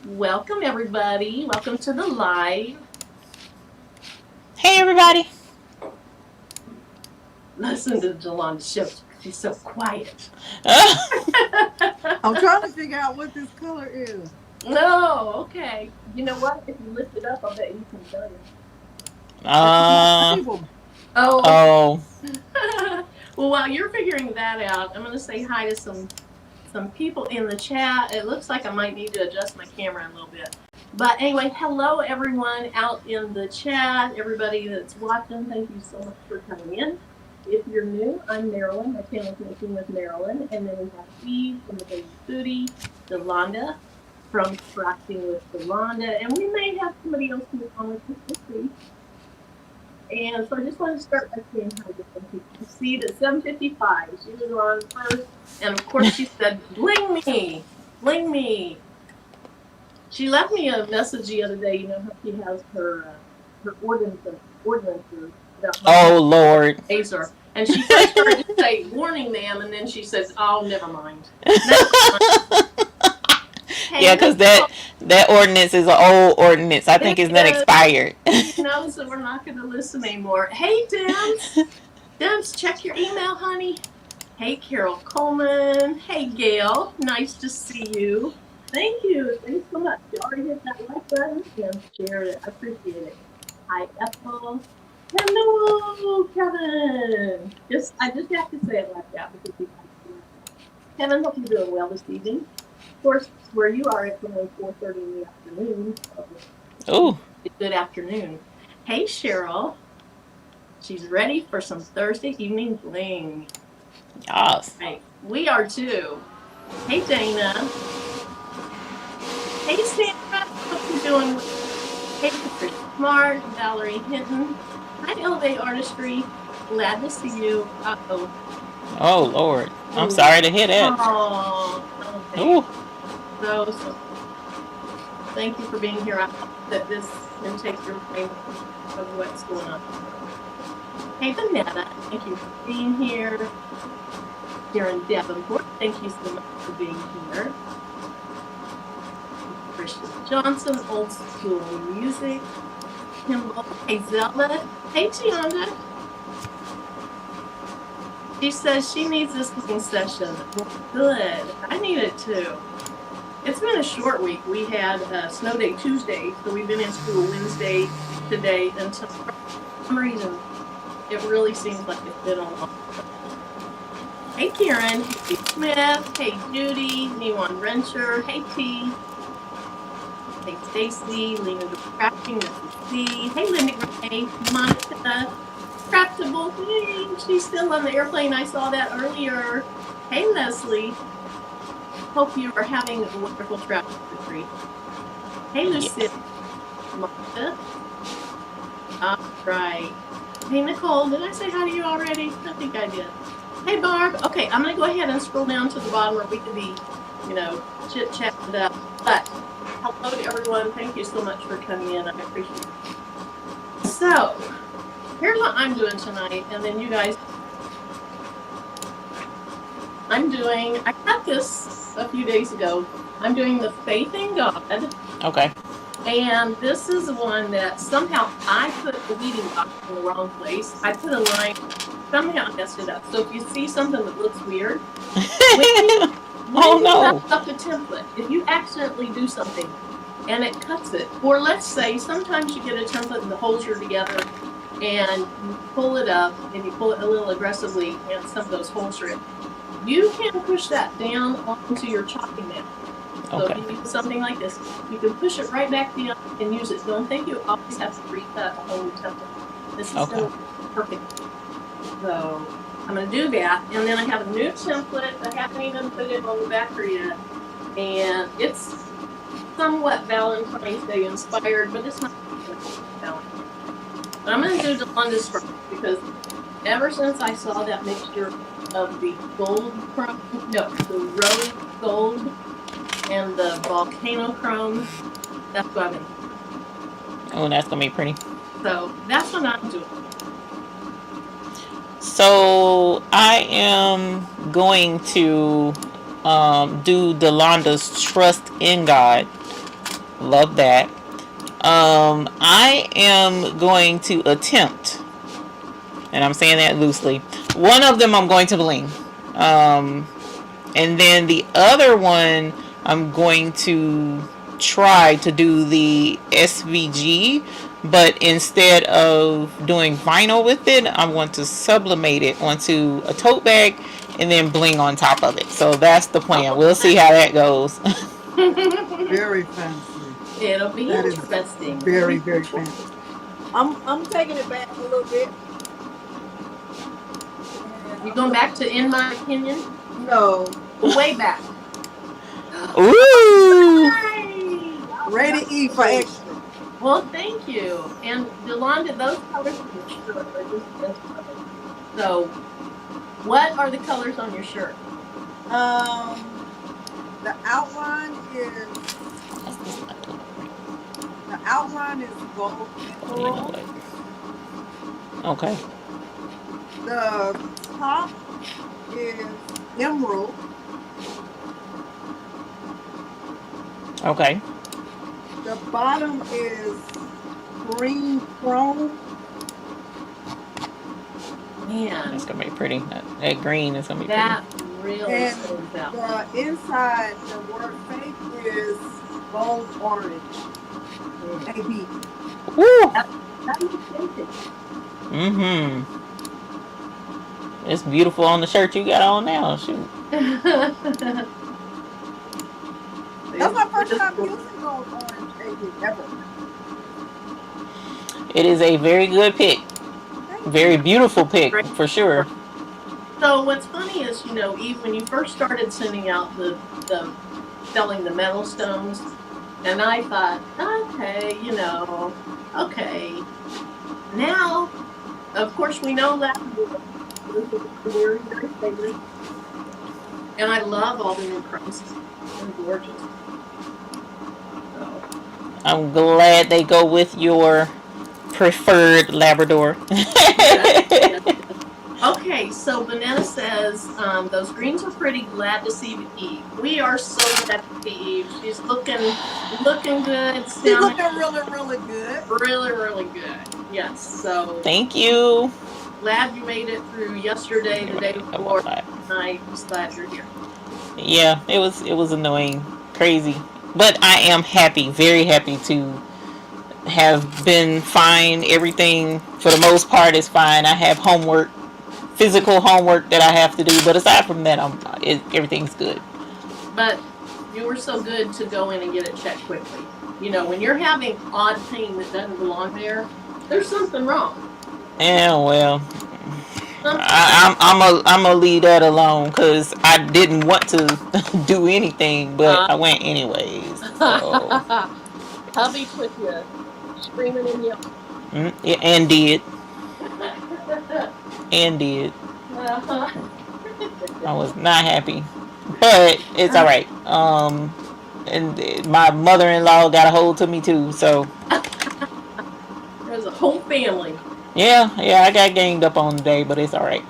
Welcome, everybody. Welcome to the live. Hey, everybody. Listen to Delon's show. She's so quiet. I'm trying to figure out what this color is. No, okay. You know what? If you lift it up, I bet you can tell you. It's on my uh, table. Oh, oh, well, while you're figuring that out, I'm going to say hi to some people in the chat. It looks like I might need to adjust my camera a little bit. But anyway, hello everyone out in the chat. Everybody that's watching, thank you so much for coming in. If you're new, I'm Marilyn. My channel is Making with Marilyn. And then we have Eve from the Baby Foodie, Yolanda from Crafting with Yolanda. And we may have somebody else in the comments this week. And so I just want to start by saying hi to some people. You see that 7:55, she was on first. And of course she said, bling me, bling me. She left me a message the other day. You know how she has her ordinances about oh, Lord. Azor. And she first started to say, warning, ma'am, and then she says, oh, never mind. Hey, Yeah, because that ordinance is an old ordinance. I think it's not expired. You know, so we're not going to listen anymore. Hey, Debs, check your email, honey. Hey, Carol Coleman. Hey, Gail. Nice to see you. Thank you. Thanks so much. You already hit that like button and shared it. I appreciate it. Hi, Ethel. Hello, Kevin. I just have to say it like that because you Kevin, hope you're doing well this evening. Of course, where you are, it's only 4:30 in the afternoon. Ooh. Good afternoon. Hey, Cheryl. She's ready for some Thursday evening bling. Yes. Right. We are too. Hey, Dana. Hey, Sandra. Hope you're doing well. Hey, Patricia Smart, Valerie Hinton. Hi, Elevate Artistry. Glad to see you. Uh-oh. Oh, Lord. I'm sorry to hear that. Oh, Ooh. so thank you for being here. I hope that this can take your mind of what's going on. Hey, Vanetta, thank you for being here. Darren Davenport, thank you so much for being here. Christian Johnson, Old School Music. Kimball, hey, Zelda. Hey, Tianda. She says she needs this cooking session. Good. I need it too. It's been a short week. We had snow day Tuesday, so we've been in school Wednesday today until for some reason it really seems like it's been a long time. Hey Karen, hey Smith, hey Judy, Newan Rencher, hey T, hey Stacy, Lena the Crafting, this is C, hey Linda Gray, Monica, Craftable, hey, she's still on the airplane. I saw that earlier. Hey Leslie. Hope you are having a wonderful travel retreat. Hey, Lucia. Martha. All right. Hey, Nicole. Did I say hi to you already? I think I did. Hey, Barb. Okay, I'm going to go ahead and scroll down to the bottom where we can be, chit-chatting up. But hello to everyone. Thank you so much for coming in. I appreciate it. So, here's what I'm doing tonight, and then you guys. I got this a few days ago. I'm doing the Faith in God. Okay. And this is one that somehow I put the weeding box in the wrong place. I put a line, somehow I messed it up. So if you see something that looks weird, when you mess up the template, if you accidentally do something and it cuts it, or let's say sometimes you get a template and the holes are together and you pull it up and you pull it a little aggressively and some of those holes are in. You can push that down onto your chopping mat. So if you use something like this, you can push it right back down and use it. Don't think you always have to recut a whole new template. This is going to be perfect. So I'm going to do that. And then I have a new template. I haven't even put it on the backer yet. And it's somewhat Valentine's Day inspired, but it's not Valentine's. But I'm going to do Yolanda's first because ever since I saw that mixture of the gold chrome, the rose gold and the volcano chrome, that's what I'm doing. Oh, that's going to be pretty. So that's what I'm doing. So I am going to do Yolanda's Trust in God. Love that. I am going to attempt, and I'm saying that loosely. One of them I'm going to bling. And then the other one I'm going to try to do the SVG, but instead of doing vinyl with it, I want to sublimate it onto a tote bag and then bling on top of it. So that's the plan. We'll see how that goes. Very fancy. It'll be That is interesting. very, very fancy. I'm taking it back a little bit. You going back to in my opinion? No. Way back. Ooh. Ready E for extra. Well, thank you. And Yolanda, those colors on your shirt are just so. What are the colors on your shirt? The outline is gold emerald. Okay. The top is emerald. Okay. The bottom is green chrome. Man, That's gonna be pretty. That green is gonna be that really And stands out. the inside, the word faith is gold orange. AB. pretty. Woo. How do you think it? Mm-hmm. It's beautiful on the shirt you got on now. Shoot. That's my first time using gold orange AB ever. It is a very good pick. Very beautiful pick for sure. So what's funny is, Eve, when you first started sending out the selling the metal stones, and I thought, okay, okay. Now, of course, we know that. Very, very favorite. And I love all the new crumbs. They're gorgeous. So. I'm glad they go with your preferred Labrador. Yes. Okay, so Banana says, those greens are pretty. Glad to see Eve. We are so glad to see Eve. She's looking good. She's looking really, really good. Really, really good. Yes. So Thank you. glad you made it through yesterday, the day before. I'm just glad you're here. Yeah, it was annoying, crazy, but I am happy, very happy to have been fine. Everything for the most part is fine. I have homework, physical homework that I have to do, but aside from that, everything's good. But you were so good to go in and get it checked quickly. When you're having odd pain that doesn't belong there, there's something wrong. Yeah, well, I'm gonna leave that alone because I didn't want to do anything, but I went anyways. So. Hubby put you screaming in your Yeah, and did. I was not happy, but it's all right. And my mother-in-law got a hold to me too, so. There's a whole family. Yeah, I got ganged up on today, but it's all right.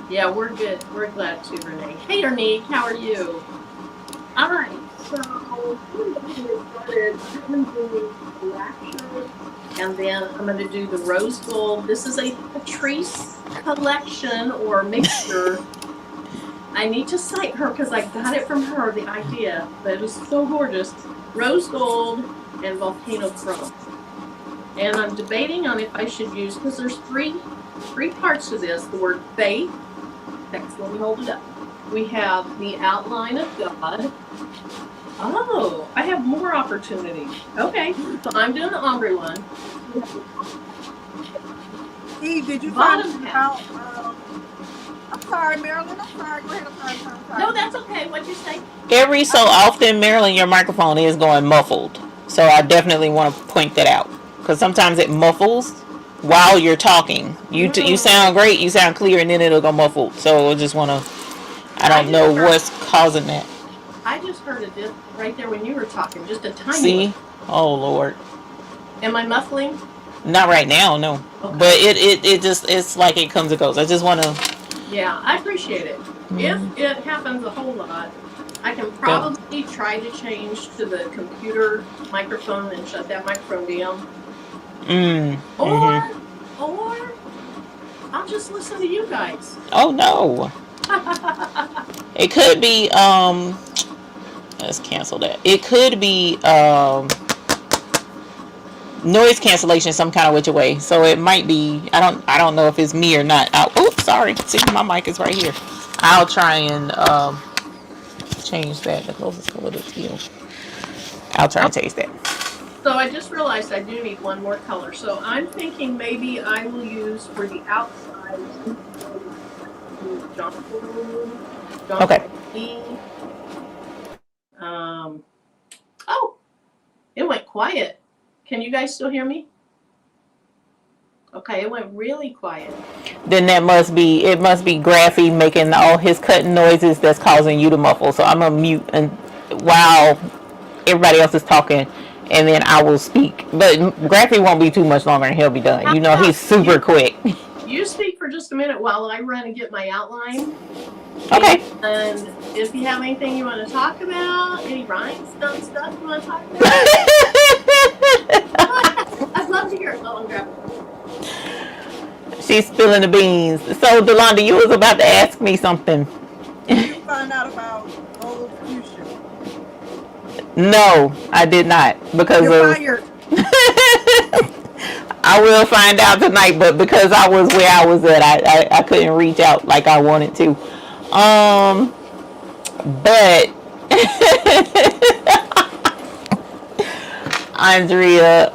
Yeah, we're good. We're glad to, Renee. Hey, Ernie, how are you? All right, so we're going to get started. I'm doing black shirt, and then I'm going to do the rose gold. This is a Patrice collection or mixture. I need to cite her because I got it from her, the idea, but it was so gorgeous. Rose gold and volcano chrome. And I'm debating on if I should use, because there's three parts to this. The word faith. Next, let me hold it up. We have the outline of God. Oh, I have more opportunities. Okay, so I'm doing the ombre one. Eve, did you Bottom find half. out? I'm sorry, Marilyn. I'm sorry. Go ahead. I'm sorry. No, that's okay. What'd you say? Every so often, Marilyn, your microphone is going muffled, so I definitely want to point that out because sometimes it muffles while you're talking. You sound great, you sound clear, and then it'll go muffled. So I just want to. I don't know what's causing that. I just heard it right there when you were talking, just a tiny. See? one. Oh Lord. Am I muffling? Not right now, no. Okay. But it just it's like it comes and goes. I just want to. Yeah, I appreciate it. If it happens a whole lot, I can probably try to change to the computer microphone and shut that microphone down. Or I'll just listen to you guys. Oh no. It could be let's cancel that. It could be noise cancellation some kind of which way. So it might be I don't know if it's me or not. Oops, sorry. See, my mic is right here. I'll try and change that. The closest color to teal. I'll try and change that. So I just realized I do need one more color. So I'm thinking maybe I will use for the outside. Okay. Oh, it went quiet. Can you guys still hear me? Okay, it went really quiet. Then it must be Graffy making all his cutting noises that's causing you to muffle. So I'm gonna mute and while everybody else is talking, and then I will speak. But Graffy won't be too much longer and he'll be done. You know, he's super quick. You speak for just a minute while I run and get my outline. Okay. And if you have anything you want to talk about, any rhinestone stuff you want to talk about, I'd love to hear it. Oh, grab it. She's spilling the beans. So, Delonda, you was about to ask me something. Did you find out about gold fuchsia? No, I did not. Because You're fired. I will find out tonight, but because I was where I was at, I couldn't reach out like I wanted to. But Andrea,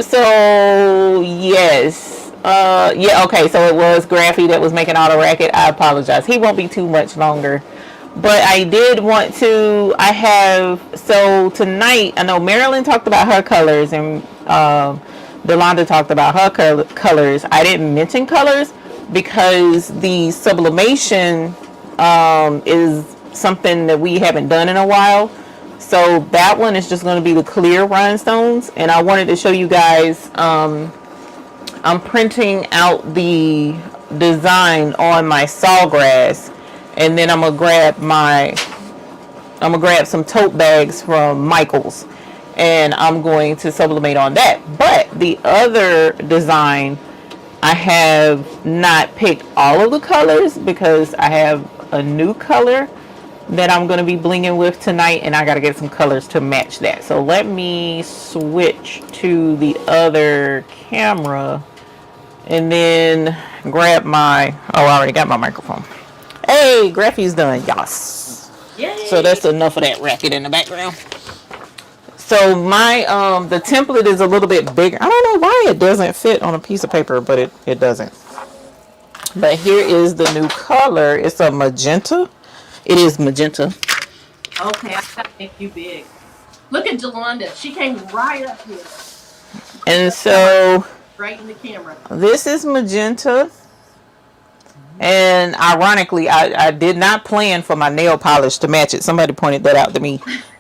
so yes, yeah, okay, so it was Graffy that was making all the racket. I apologize. He won't be too much longer. But I did want to, so tonight, I know Marilyn talked about her colors and Delonda talked about her colors. I didn't mention colors because the sublimation is something that we haven't done in a while. So that one is just going to be the clear rhinestones. And I wanted to show you guys, I'm printing out the design on my sawgrass. And then I'm gonna grab some tote bags from Michael's, and I'm going to sublimate on that. But the other design, I have not picked all of the colors because I have a new color that I'm gonna be blinging with tonight, and I gotta get some colors to match that. So let me switch to the other camera, and then grab my. Oh, I already got my microphone. Hey, Graffy's done, yes. Yay. So that's enough of that racket in the background. So my the template is a little bit bigger. I don't know why it doesn't fit on a piece of paper, but it doesn't. But here is the new color. It's a magenta. It is magenta. Okay, I gotta make you big. Look at Delonda. She came right up here. And so right in the camera. This is magenta. And ironically, I did not plan for my nail polish to match it. Somebody pointed that out to me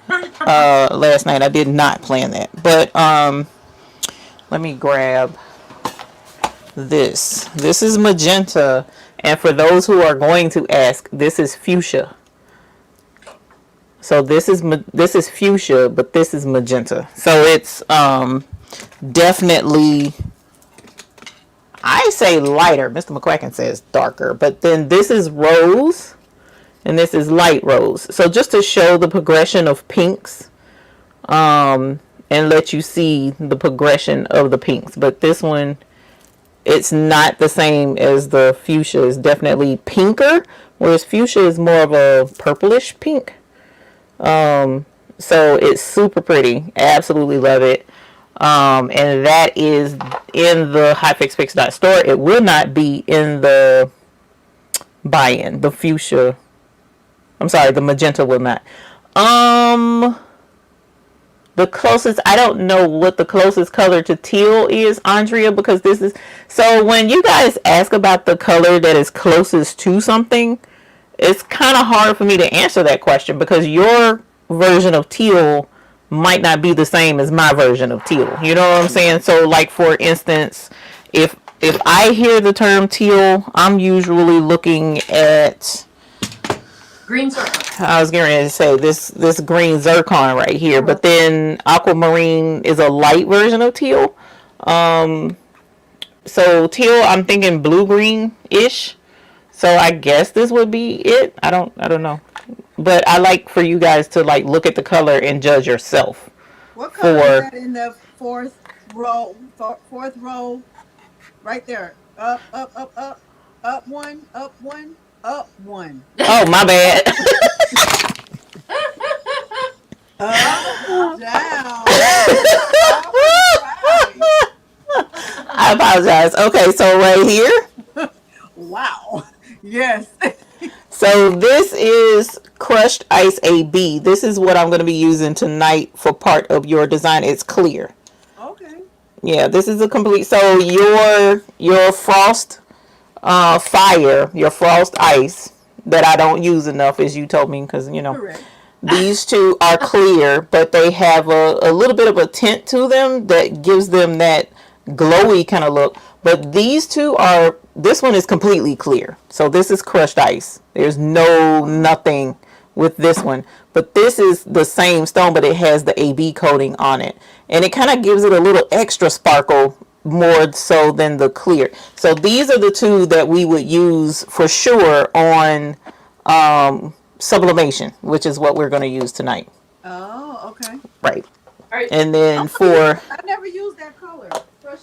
last night. I did not plan that. But let me grab this. This is magenta. And for those who are going to ask, this is fuchsia. So this is fuchsia, but this is magenta. So it's definitely, I say lighter. Mr. McQuacken says darker. But then this is rose. And this is light rose. So just to show the progression of pinks. And let you see the progression of the pinks. But this one, it's not the same as the fuchsia. It's definitely pinker. Whereas fuchsia is more of a purplish pink. So it's super pretty. I absolutely love it. And that is in the highfixpix.store. It will not be in the buy-in. The fuchsia. I'm sorry, the magenta will not. The closest, I don't know what the closest color to teal is, Andrea, because this is, so when you guys ask about the color that is closest to something, it's kind of hard for me to answer that question because your version of teal might not be the same as my version of teal. You know what I'm saying? So like for instance, if I hear the term teal, I'm usually looking at Green zircon. I was getting ready to say this green zircon right here, but then aquamarine is a light version of teal. So teal, I'm thinking blue green ish. So I guess this would be it. I don't know. But I like for you guys to like look at the color and judge yourself. What color is For that in the fourth row? Fourth row, right there. Up, up, up, up, up one, up one, up one. oh my bad. Up, down. All right. I apologize. Okay, so right here. Wow. Yes. So this is crushed ice AB. This is what I'm going to be using tonight for part of your design. It's clear. Okay. Yeah, this is a complete. So your frost fire, your frost ice that I don't use enough, as you told me, because Correct. these two are clear, but they have a little bit of a tint to them that gives them that glowy kind of look. But these two are, this one is completely clear. So this is crushed ice. There's nothing with this one. But this is the same stone, but it has the AB coating on it. And it kind of gives it a little extra sparkle more so than the clear. So these are the two that we would use for sure on sublimation, which is what we're going to use tonight. Oh, okay. Right. All right. And then for I never used that color.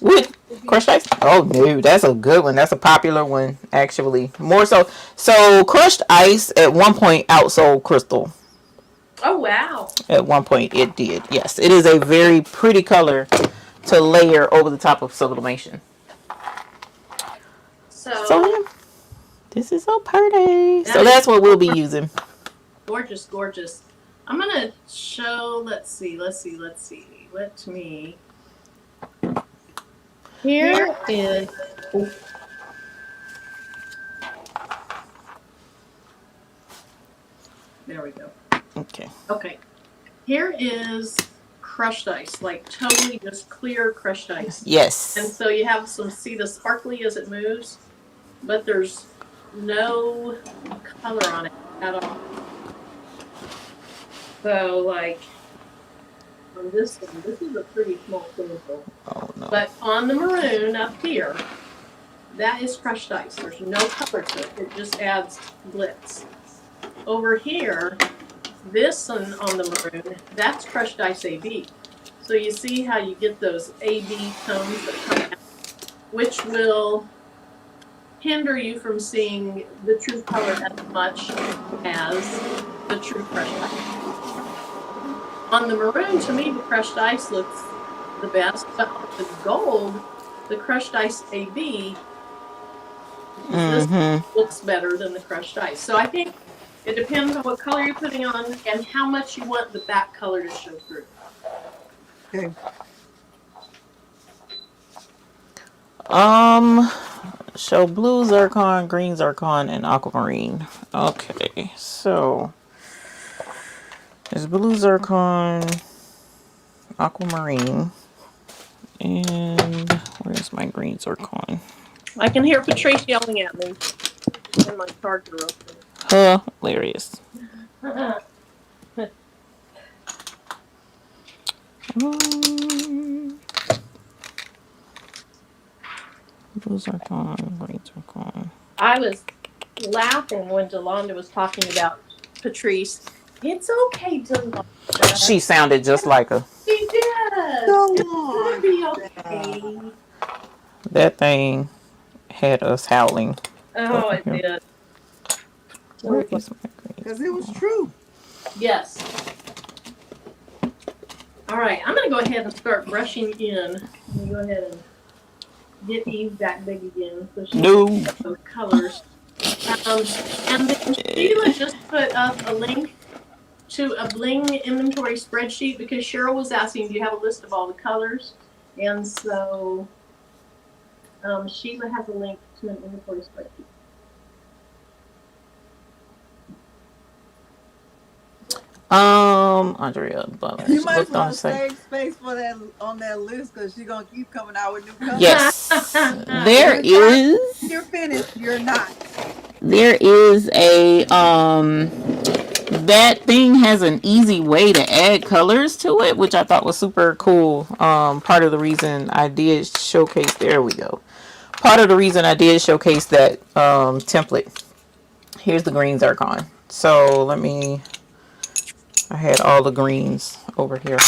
with crushed ice. Oh no, that's a good one. That's a popular one actually. More so. So crushed ice at one point outsold crystal. Oh wow. At one point it did. Yes, it is a very pretty color to layer over the top of sublimation. So this is so pretty. So that's what we'll be using. Gorgeous, gorgeous. I'm gonna show. Let's see. Let me. Here is. There we go. Okay. Okay. Here is crushed ice, like totally just clear crushed ice. Yes. And so you have see the sparkly as it moves, but there's no color on it at all. So like on this one, this is a pretty small sample. Oh no. But on the maroon up here, that is crushed ice. There's no color to it. It just adds glitz. Over here, this one on the maroon, that's crushed ice AB. So you see how you get those AB tones that come out, which will hinder you from seeing the true color as much as the true crushed ice. On the maroon, to me, the crushed ice looks the best, but on the gold, the crushed ice AB, this looks better than the crushed ice. So I think it depends on what color you're putting on and how much you want the back color to show through. Okay. So blue zircon, green zircon, and aquamarine. Okay, so there's blue zircon, aquamarine, and where's my green zircon? I can hear Patrice yelling at me in my charger open. Hilarious. Blue zircon, green zircon. I was laughing when Delonda was talking about Patrice. It's okay, Delonda. She sounded just like her. She did. Go It's on. gonna be okay. That thing had us howling. Oh, it did. Where is my green? Because it was true. Yes. All right, I'm going to go ahead and start brushing in. Let me go ahead and get Eve back big again so she can get those colors. And then Sheila just put up a link to a Bling inventory spreadsheet because Cheryl was asking, do you have a list of all the colors? And so Sheila has a link to an inventory spreadsheet. Andrea Butler. You might as well save space for that on that list because she's gonna keep coming out with new colors. Yes, there is. You're finished. You're not. There is a that thing has an easy way to add colors to it, which I thought was super cool. Part of the reason I did showcase, there we go. Part of the reason I did showcase that template. Here's the green zircon. So I had all the greens over here.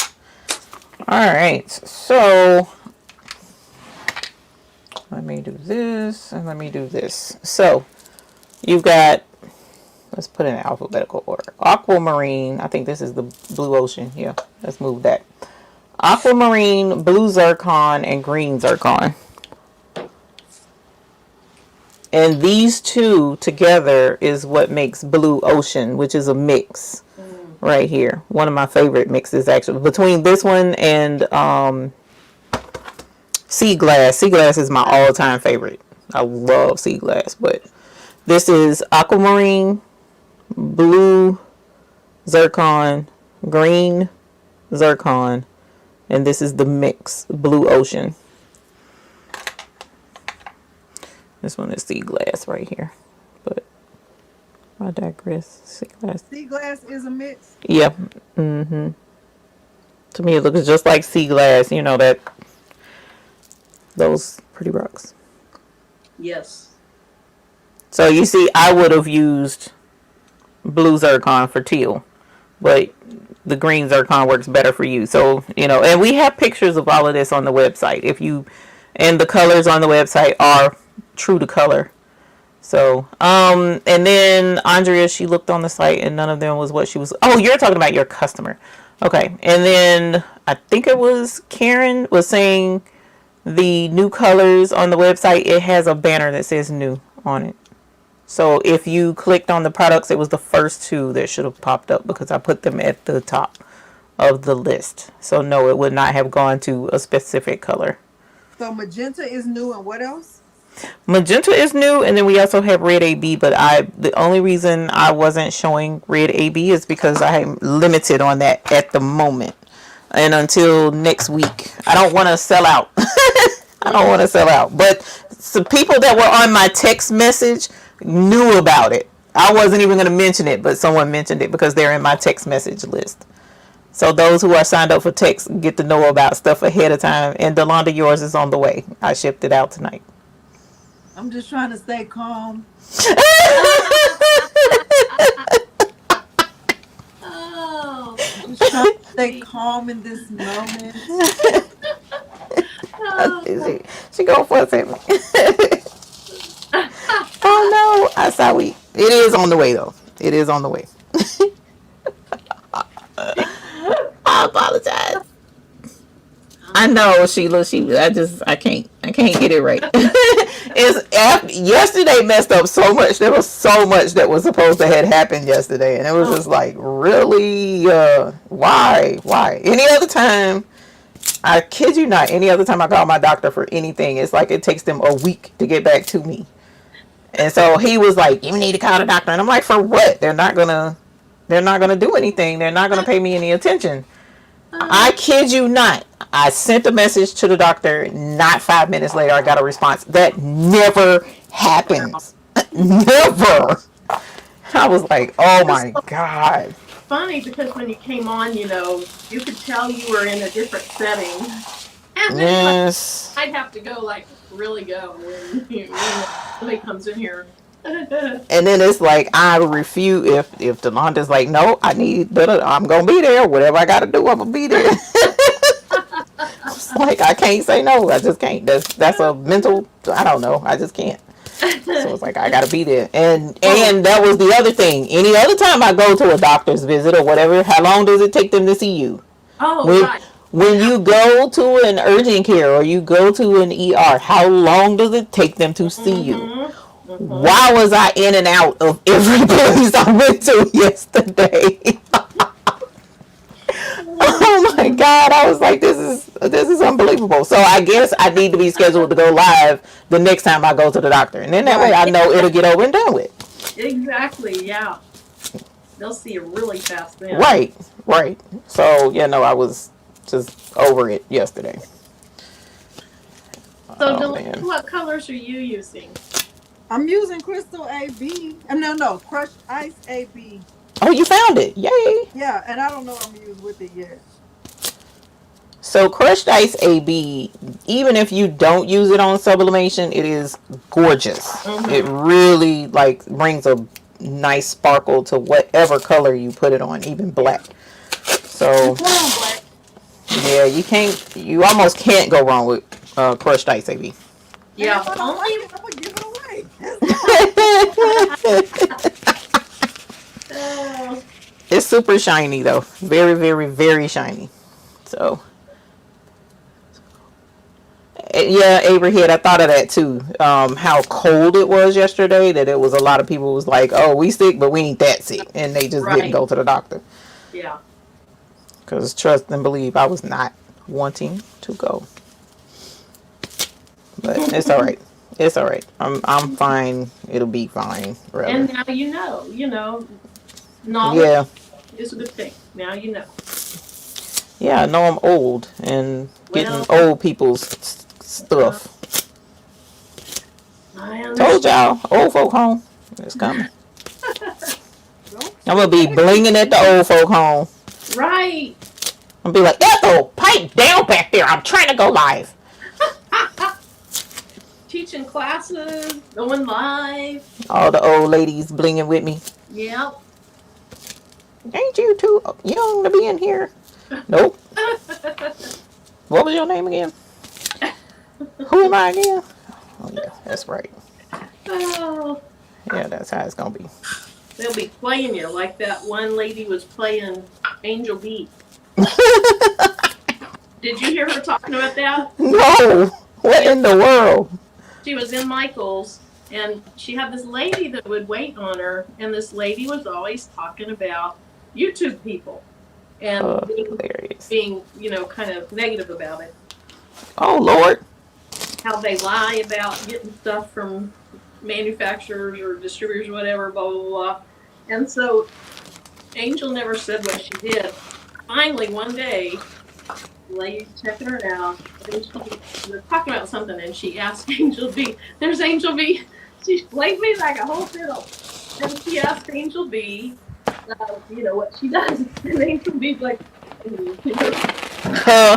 All right, so let me do this and let me do this. So you've got, let's put it in alphabetical order. Aquamarine, I think this is the blue ocean. Yeah, let's move that. Aquamarine, blue zircon, and green zircon. And these two together is what makes blue ocean, which is a mix right here. One of my favorite mixes, actually, between this one and sea glass. Sea glass is my all-time favorite. I love sea glass, but this is aquamarine, blue zircon, green zircon, and this is the mix, blue ocean. This one is sea glass right here, but I digress. Sea glass. Sea glass is a mix. Yeah. Mm-hmm. To me, it looks just like sea glass. You know that those pretty rocks. Yes. So you see, I would have used blue zircon for teal, but the green zircon works better for you. So, you know, and we have pictures of all of this on the website. And the colors on the website are true to color. So, and then Andrea, she looked on the site and none of them was what she was. Oh, you're talking about your customer. Okay. And then I think it was Karen was saying the new colors on the website, it has a banner that says new on it. So if you clicked on the products, it was the first two that should have popped up because I put them at the top of the list. So no, it would not have gone to a specific color. So magenta is new, and what else? Magenta is new, and then we also have red AB, but the only reason I wasn't showing red AB is because I am limited on that at the moment. And until next week. I don't want to sell out. I don't want to sell out. But some people that were on my text message knew about it. I wasn't even going to mention it, but someone mentioned it because they're in my text message list. So those who are signed up for text get to know about stuff ahead of time. And Delonda, yours is on the way. I shipped it out tonight. I'm just trying to stay calm. Oh. I'm just trying to stay calm in this moment. Oh. She go fuss at me. Oh no, I saw we. It is on the way though. It is on the way. I apologize. I know, Sheila. I can't get it right. Yesterday messed up so much. There was so much that was supposed to have happened yesterday, and it was just like, really, why? Any other time, I kid you not, any other time I call my doctor for anything, it's like it takes them a week to get back to me. And so he was like, "You need to call the doctor," and I'm like, "For what? They're not gonna do anything. They're not gonna pay me any attention." I kid you not. I sent a message to the doctor. Not 5 minutes later, I got a response. That never happens. Never. I was like, oh my God. Funny because when you came on, you could tell you were in a different setting. And then Yes. I'd have to go, really go when somebody comes in here. And then it's like, I refuse. If Delonda's like, no, I'm going to be there. Whatever I got to do, I'm going to be there. It's like, I can't say no. I just can't. That's a mental, I don't know. I just can't. So it's like, I got to be there. And that was the other thing. Any other time I go to a doctor's visit or whatever, how long does it take them to see you? Right. When you go to an urgent care or you go to an ER, how long does it take them to see you? Mm-hmm. Why was I in and out of every place I went to yesterday? Oh my God. I was like, this is unbelievable. So I guess I need to be scheduled to go live the next time I go to the doctor. And then that way I know it'll get over and done with. Exactly, yeah. They'll see you really fast then. Right. So, I was just over it yesterday. So, what colors are you using? I'm using Crystal AB. No, Crushed Ice AB. Oh, you found it! Yay! Yeah, and I don't know what I'm gonna use with it yet. So crushed ice AB, even if you don't use it on sublimation, it is gorgeous. It really like brings a nice sparkle to whatever color you put it on, even black. So Black. yeah, you almost can't go wrong with crushed ice AB. Yeah, And if I don't only. like it, I'm gonna give it away. Oh, It's super shiny though, very, very, very shiny. So yeah, Abraham, I thought of that too. How cold it was yesterday. That it was a lot of people was like, "Oh, we sick, but we ain't that sick," and they just didn't right. go to the doctor. Yeah. Because trust and believe, I was not wanting to go, but it's all right. It's all right. I'm fine. It'll be fine. Rather. And now you know, knowledge Yeah. is a good thing. Now you know. Yeah. I know I'm old and getting Well, old people's stuff. I Told understand. y'all, old folk home. It's coming. Don't I'm gonna be blinging at the old folk home. Right. I'm gonna be like, "Oh, pipe down back there. I'm trying to go live." Teaching classes, going live. All the old ladies blinging with me. Yep. Ain't you too young to be in here? Nope. What was your name again? Who am I again? Oh yeah, that's right. Oh, Yeah, that's how it's gonna be. they'll be playing you like that one lady was playing Angel B. Did you hear her talking about that? No. What in the world? She was in Michael's and she had this lady that would wait on her, and this lady was always talking about YouTube people and Hilarious. being, kind of negative about it. Oh Lord. How they lie about getting stuff from manufacturers or distributors or whatever, blah, blah, blah. And so Angel never said what she did. Finally, one day, the lady checking her out, and she was talking about something, and she asked Angel B, there's Angel B. She played me like a whole fiddle. And she asked Angel B, what she does. And Angel B's like,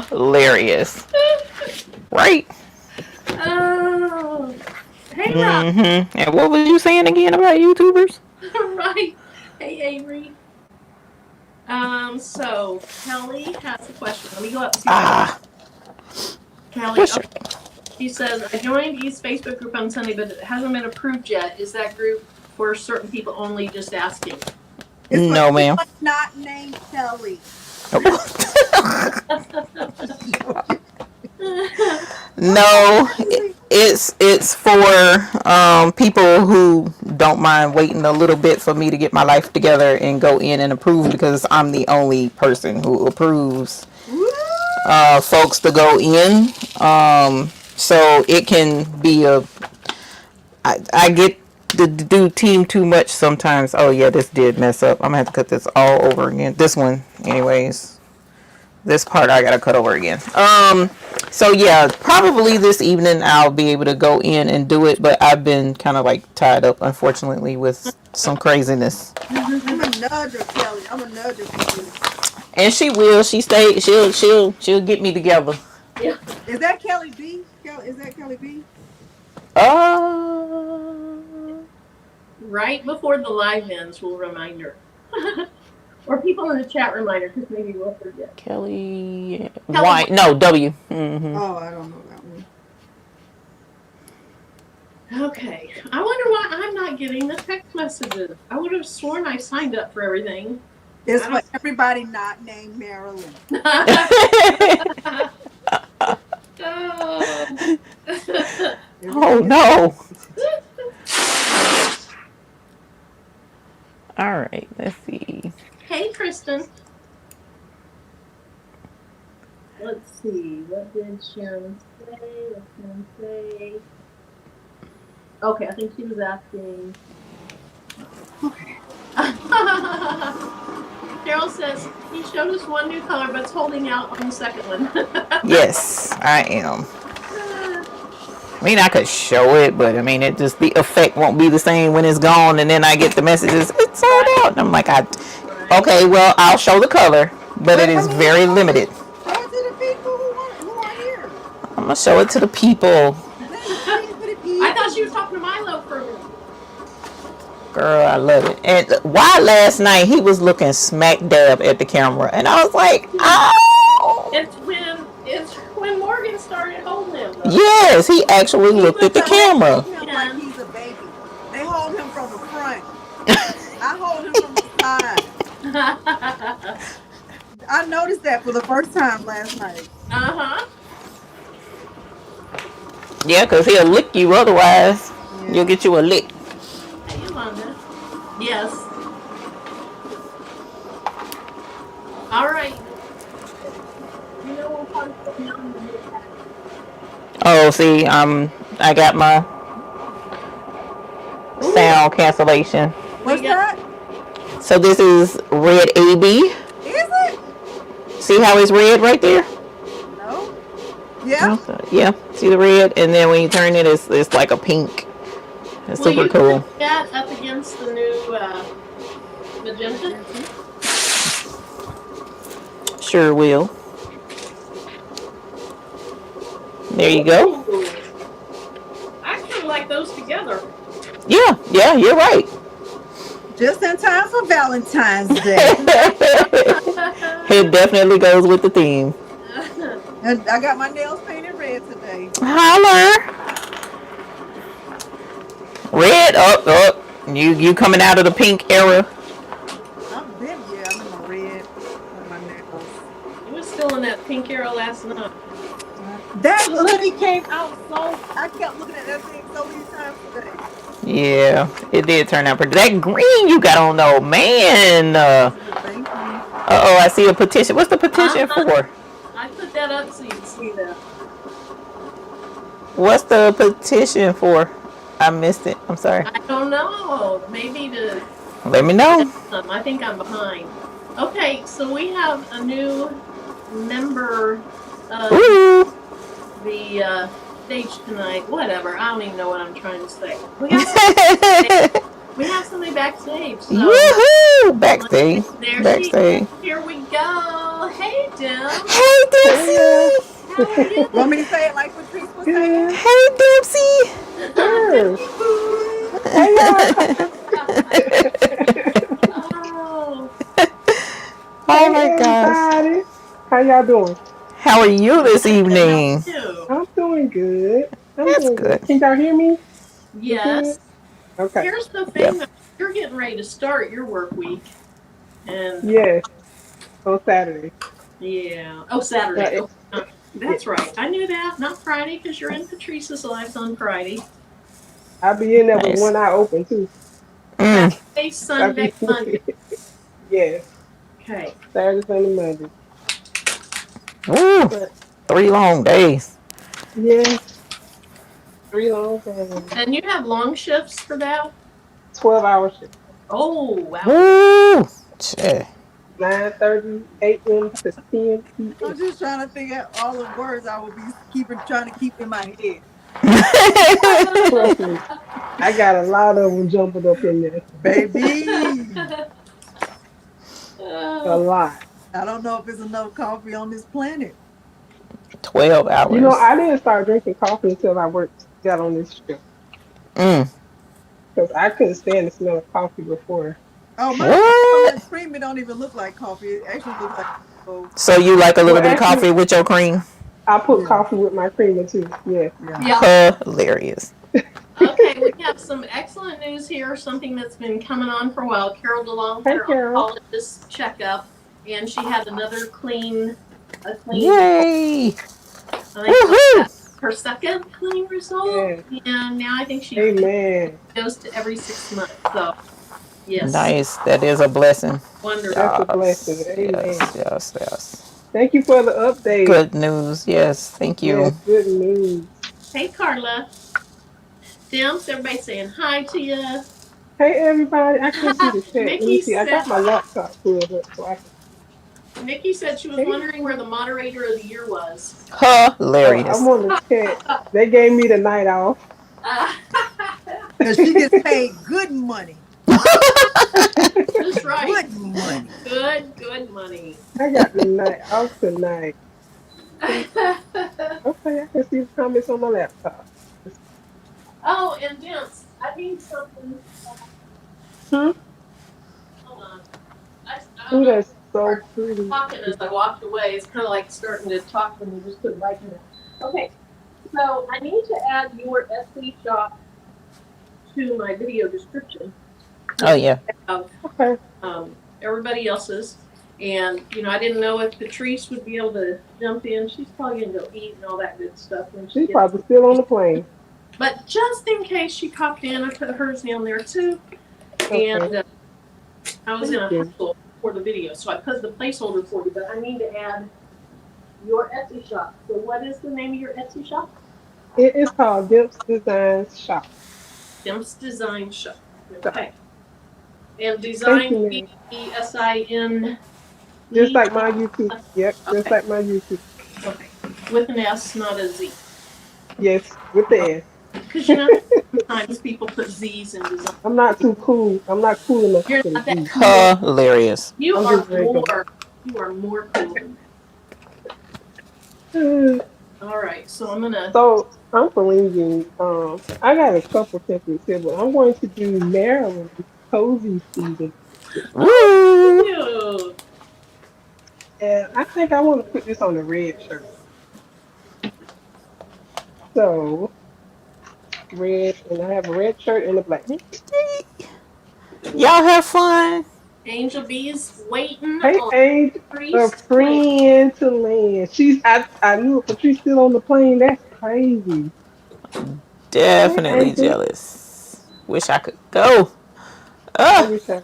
Hilarious. Right? oh, hey, Rob. Mm-hmm. And what was you saying again about YouTubers? Right. Hey, Avery. So Kelly has a question. Let me go up and see. Kelly, she says, I joined East Facebook group on Sunday, but it hasn't been approved yet. Is that group for certain people only? Just asking. It's No, ma'am. Not named Kelly. No, it's for people who don't mind waiting a little bit for me to get my life together and go in and approve, because I'm the only person who approves folks to go in. So it can be I get to do team too much sometimes. Oh yeah, this did mess up. I'm gonna have to cut this all over again. This one, anyways. This part I gotta cut over again. So yeah, probably this evening I'll be able to go in and do it, but I've been kind of like tied up, unfortunately, with some craziness. I'm a nudger, Kelly. I'm a nudger. And she will. She'll get me together. Yeah. Is that Kelly B? Is that Kelly B? Right before the live ends, we'll remind her. Or people in the chat reminder, because maybe we'll forget. Kelly Y. No, W. Mm-hmm. Oh, I don't know that one. Okay. I wonder why I'm not getting the text messages. I would have sworn I signed up for everything. It's for everybody not named Marilyn. Oh no. All right, let's see. Hey, Kristen. Let's see. What did Sharon say? Okay, I think she was asking. Okay. Carol says he showed us one new color, but it's holding out on the second one. Yes, I am. I mean, I could show it, but I mean, it just the effect won't be the same when it's gone, and then I get the messages it's sold Right. out, and I'm like, Right. okay, well, I'll show the color, but it But I is mean, very limited. show it to the people who are here. I'm gonna show it to the people. Let me show it to the I thought she was people. talking to Milo for a minute. Girl, I love it. And why last night he was looking smack dab at the camera, and I was like, oh. It's when Morgan started holding him though. Yes, he actually looked at the camera. Hold him like he's a baby. They hold him from the front. I hold him from the side. I noticed that for the first time last night. Uh-huh. Yeah, because he'll lick you otherwise. Yeah. You'll get you a lick. Hey, Yolanda. Yes. All right. You know what I'm putting on the new pack. Oh, see, I got my sound cancellation. What's that? So this is red AB. Is it? See how it's red right there? No. Yeah. Yeah. See the red, and then when you turn it, it's like a pink. It's Will super you cool. put that up against the new magenta? Sure will. There you go. Ooh. I kind of like those together. Yeah, you're right. Just in time for Valentine's Day. It definitely goes with the theme. And I got my nails painted red today. Holler. Red up. You coming out of the pink era? I'm in my red on my nails. It was still in that pink era last night. That hoodie came out so. I kept looking at that thing so many times today. Yeah, it did turn out pretty. That green you got on though, man. Thank you. I see a petition. What's the petition for? I put that up so you can see that. What's the petition for? I missed it. I'm sorry. I don't know. Maybe to. Let me know. I think I'm behind. Okay, so we have a new member of Ooh. the stage tonight. Whatever. I don't even know what I'm trying to say. We have somebody backstage. So Woohoo! Backstage. there Backstage. Here we go. Hey, Dim. Hey, Dempsey. How are you? Want me to say it like Patrice was saying? Hey, Dempsey. Sure. Hey, Oh. Oh my gosh. everybody. How y'all doing? How are you this evening? I'm doing good. That's doing good. Can y'all hear me? Yes. Okay. Here's the thing. You're getting ready to start your work week. And Yes. On Saturday. yeah. Oh, Saturday. Yeah, That's right. I knew that. Not Friday because you're in Patrice's Lives on Friday. I'll be in there Nice. with one eye open too. Saturday, Sunday, I'll be- Monday. Yes. Okay. Saturday, Sunday, Monday. Ooh, But 3 long days. yes. 3 long days. And you have long shifts for that? 12-hour shift. Oh, wow. Woo! Shit. 9:30 a.m. to 10 I'm p.m. just trying to figure out all the words I will be trying to keep in my head. Trust me. I got a lot of them jumping up in there. Baby. A lot. I don't know if there's enough coffee on this planet. 12 hours. You know, I didn't start drinking coffee until got on this trip. Mm. Because I couldn't stand the smell of coffee before. Oh, What? my cream, it don't even look like coffee. It actually looks like So you like a little Well, bit of actually- coffee with your cream? I put Yeah. coffee with my creamer too. Yeah. Yeah. Hilarious. Okay, we have some excellent news here. Something that's been coming on for a while. Carol DeLong Hey, had her Carol. oncologist checkup, and she had another clean. Yay! I think Woohoo! her second clean result, Yeah. and now I think she Amen. goes to every 6 months. So, yes, Nice. That is a blessing. wonderful. That's a blessing. Amen. Yes. Thank you for the update. Good news. Yes. Thank you. Yes, good news. Hey, Carla. Dimps, everybody saying hi to you. Hey everybody, I can't see the chat. Let me Mickey see. I got my said- laptop pulled up so I can Nikki said she was wondering where the moderator of the year was. Oh, I'm Hilarious. on the chat. They gave me the night off. Because she gets paid good money. That's right. Good money. Good money. I got the night off tonight. Okay, I can see the comments on my laptop. Oh, and Vince, I need something. Hmm? Hold on. I don't Ooh, know. that's so Start pretty. talking as I walked away. It's kind of like starting to talk when you just put right in it. Okay, so I need to add your Etsy shop to my video description Oh because yeah. I have Okay. everybody else's. And, I didn't know if Patrice would be able to jump in. She's probably going to go eat and all that good stuff when she She's gets. probably still on the plane. But just in case she popped in, I put hers down there too. Okay. And I was in Thank a you. hustle for the video. So I put the placeholder for you, but I need to add your Etsy shop. So what is the name of your Etsy shop? It is called Dimps Designs Shop. Dimps Design Shop. Shop. Okay. And Thank design you, ma'am. Design. Just like my YouTube. Yep, just Okay. like my YouTube. Okay. With an S, not a Z. Yes, with the Because S. sometimes people put Z's in design. I'm not too cool. I'm not cool enough to You're put a not that Z. cool. Hilarious. You I'm are just regular. more. You are more cool than So that. All right. So I'm gonna. I'm blinging. I got a couple templates here, but I'm going to do Maryland's cozy season. Oh, Woo! cute. And I think I want to put this on a red shirt. So red, and I have a red shirt and a black. Y'all have fun. Angel Bee's waiting Hey, on ain't a Priest Plane. friend to land. I knew it, but she's still on the plane. That's crazy. Hey, Definitely Angel. jealous. Wish I could go. I Uh, wish I.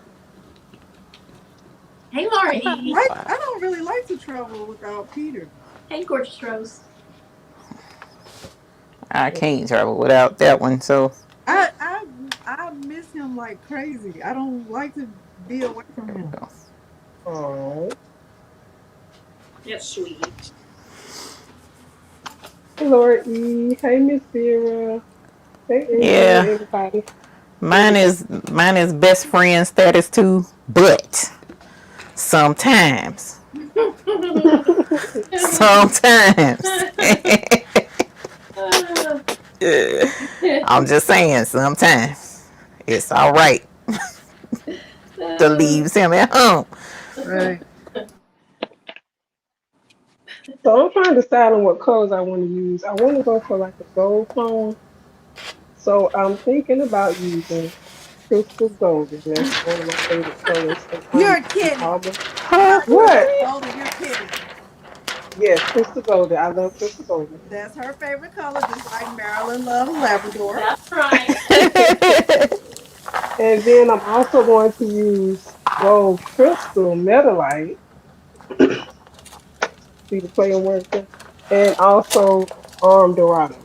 Hey, Laura not E. I far. don't really like to travel without Peter. Hey, Gorgeous Rose. I can't travel without that one. So I I I miss him like crazy. I don't like to be away from there we him. go. Oh, That's sweet. hey, Laura E. Hey, Miss Sarah. Hey, Angel. Yeah, Everybody. mine Everybody. is mine is best friend status too. But sometimes, sometimes, I'm just saying. Sometimes it's all right to leave him at home. Right. So I'm trying to decide on what colors I want to use. I want to go for like a gold tone. So I'm thinking about using crystal golden. That's one of my favorite colors. And I'm You're kidding. almost Not crystal what? golden. You're kidding. Yes, crystal golden. I love crystal golden. That's her favorite color, just like Marilyn loves Labrador. That's right. And then I'm also going to use gold crystal metalite. See the play on words there? And also dorado.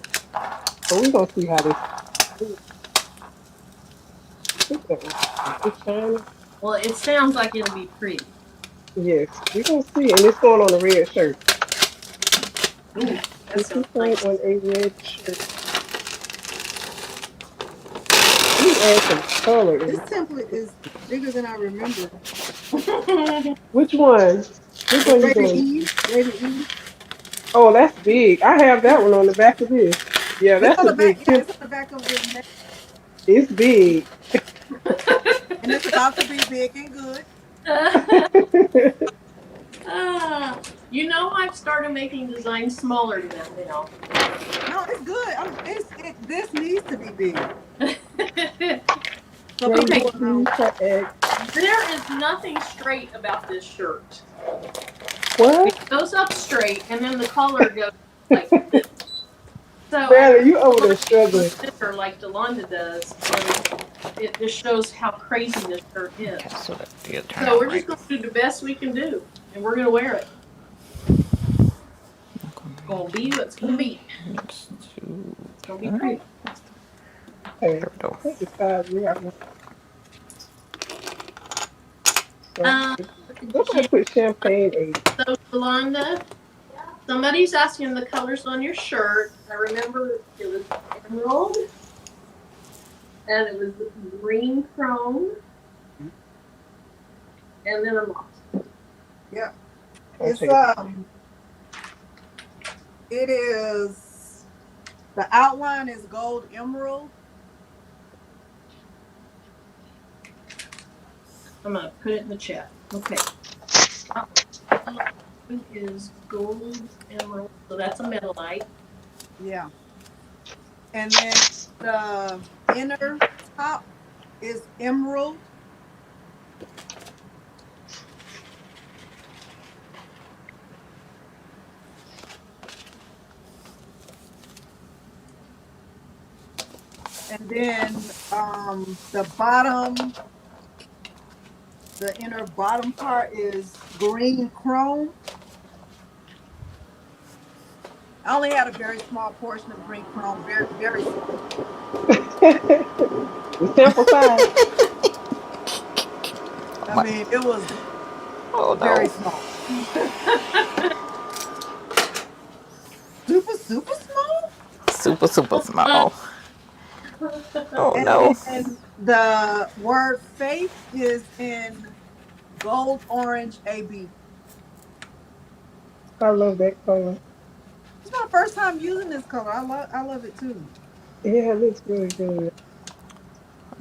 So we're gonna see how this. Ooh, look at that right. It's shining. Well, it sounds like it'll be pretty. Yes, we're gonna see. And it's going on a red shirt. Ooh, that This sounds is going nice. on a red shirt. Let me add some color This in. template is bigger than I remember. Which one? Which The one you Rated doing? E, Rated E. Oh, that's big. I have that one on the back of this. Yeah, It's that's on a the back. big Yeah, tip. it's on the back of this, It's big. and it's about to be big and good. I've started making designs smaller than that now. No, it's good. This needs to be big so people Rated Okay, will E know. for X. there is nothing straight about this shirt. It What? goes up straight, and then the collar goes like this. So I Barely, you over want there to go struggling. thinner like Delonda does, and it just shows how crazy this shirt is. Okay, so that did turn So out we're right. just going to do the best we can do, and we're going to wear it. It's going to be what's going to be. Next to It's going to be pretty. Okay, there we go. I think the size we have. Um, Somebody put champagne egg. So, Yolanda, somebody's asking the colors on your shirt. I remember it was emerald, and it was green chrome, and then I'm lost. Yeah. I'll It's take it. it is the outline is gold emerald. I'm gonna put it in the chat. Okay. Is gold emerald, so that's a metalite. Yeah. And then the inner top is emerald. And then the bottom, the inner bottom part is green chrome. I only had a very small portion of green chrome, very, very small. The sample size. I mean, it was Oh very no. small. Super, super small. Super, super small. Oh And no. then the word faith is in gold orange AB. I love that color. It's my first time using this color. I love it too. Yeah, it looks really good.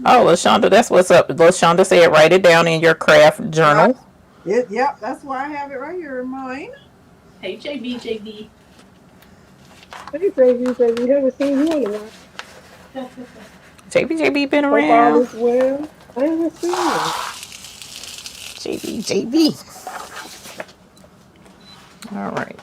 Oh, LaShonda, that's what's up. LaShonda said write it down in your craft Right. journal. Yep, that's why I have it right here in mine. Hey, JB. Hey, baby, haven't seen you in a while. JB been Hope all around. is well. I haven't seen you. JB. All right.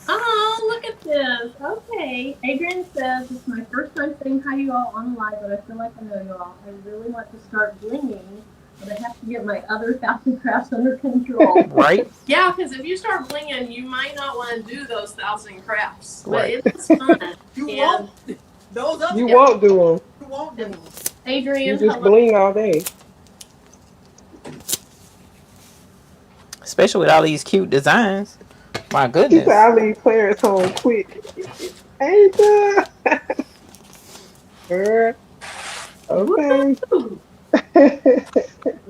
Oh, look at this. Okay. Adrian says, it's my first time saying hi to you all on live, but I feel like I know you all. I really want to start blinging, but I have to get my other 1,000 crafts under control. Right? Yeah, because if you start blinging, you might not want to do those 1,000 crafts. Right. But it's fun. You And won't. Those other You Yeah. won't do them. you won't do them. You Adrian, just hello. bling all day. Especially with all these cute designs. My She said, goodness. I leave Clarence home quick. Angel! Girl, okay. Woo!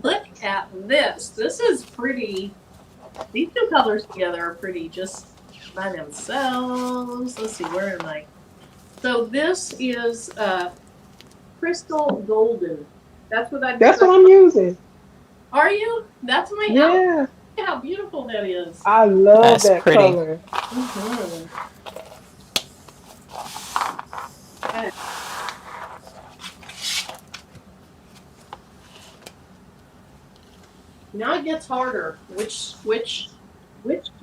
Look at this. This is pretty. These two colors together are pretty just by themselves. Let's see, where am I? So this is crystal golden. That's what I. That's what I'm using. Are you? That's my out. Yeah. Look how beautiful that is. I love That's that pretty. color. Mm-hmm. Now it gets harder. Which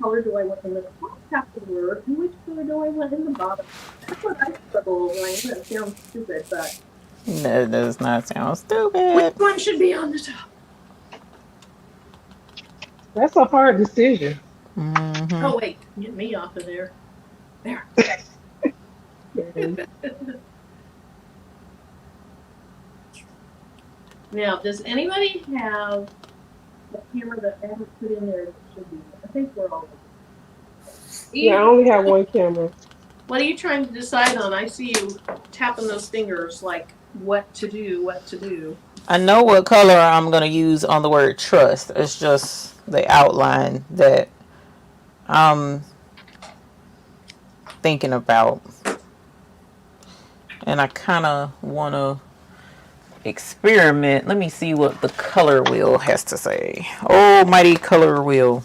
color do I want in the top half of the word, and which color do I want in the bottom? That's what I struggle with. That sounds stupid, but That does not sound which stupid. one should be on the top? That's a hard decision. Mm-hmm. Oh wait, get me off of there. There. Man. Now, does anybody have a camera that I haven't put in there that should be? I think we're all. Yeah, I only have one camera. What are you trying to decide on? I see you tapping those fingers like what to do. I know what color I'm going to use on the word trust. It's just the outline that I'm thinking about. And I kind of want to experiment. Let me see what the color wheel has to say. Oh, mighty color wheel.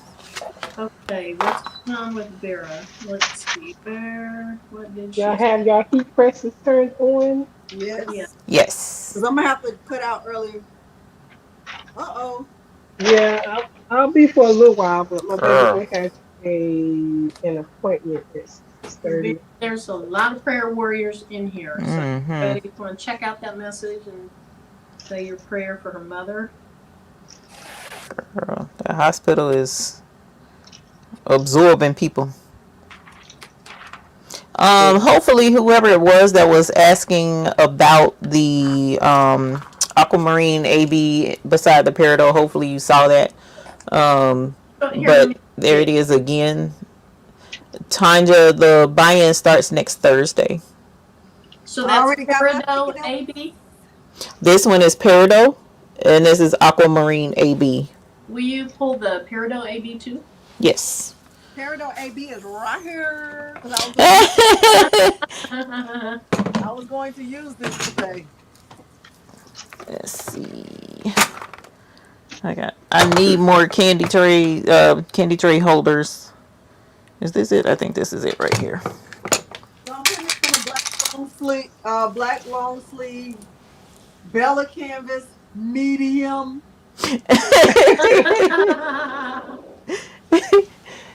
Okay, what's going on with Vera? Let's see. Vera, what did she Y'all say? have y'all heat presses turned on? Yes. Yeah. Yes. Because I'm gonna have to cut out early. Yeah, I'll be for a little while, but my baby Girl. boy has an appointment at 6:30. There's a lot of prayer warriors in here. So Mm-hmm. if you want to check out that message and say your prayer for her mother. Girl, the hospital is absorbing people. Hopefully whoever it was that was asking about the aquamarine AB beside the peridot, hopefully you saw that. Um, So here, let but me there see it it. is again. Tanya, the buy-in starts next Thursday. So I that's already got my Peridot ticket out. AB. This one is Peridot, and this is Aquamarine AB. Will you pull the Peridot AB too? Yes. Peridot AB is right here because Let's I was going to use this today. Let's see. I need more candy tray holders. Is this it? I think this is it right here. So I'm putting it on a black long sleeve, Bella canvas, medium.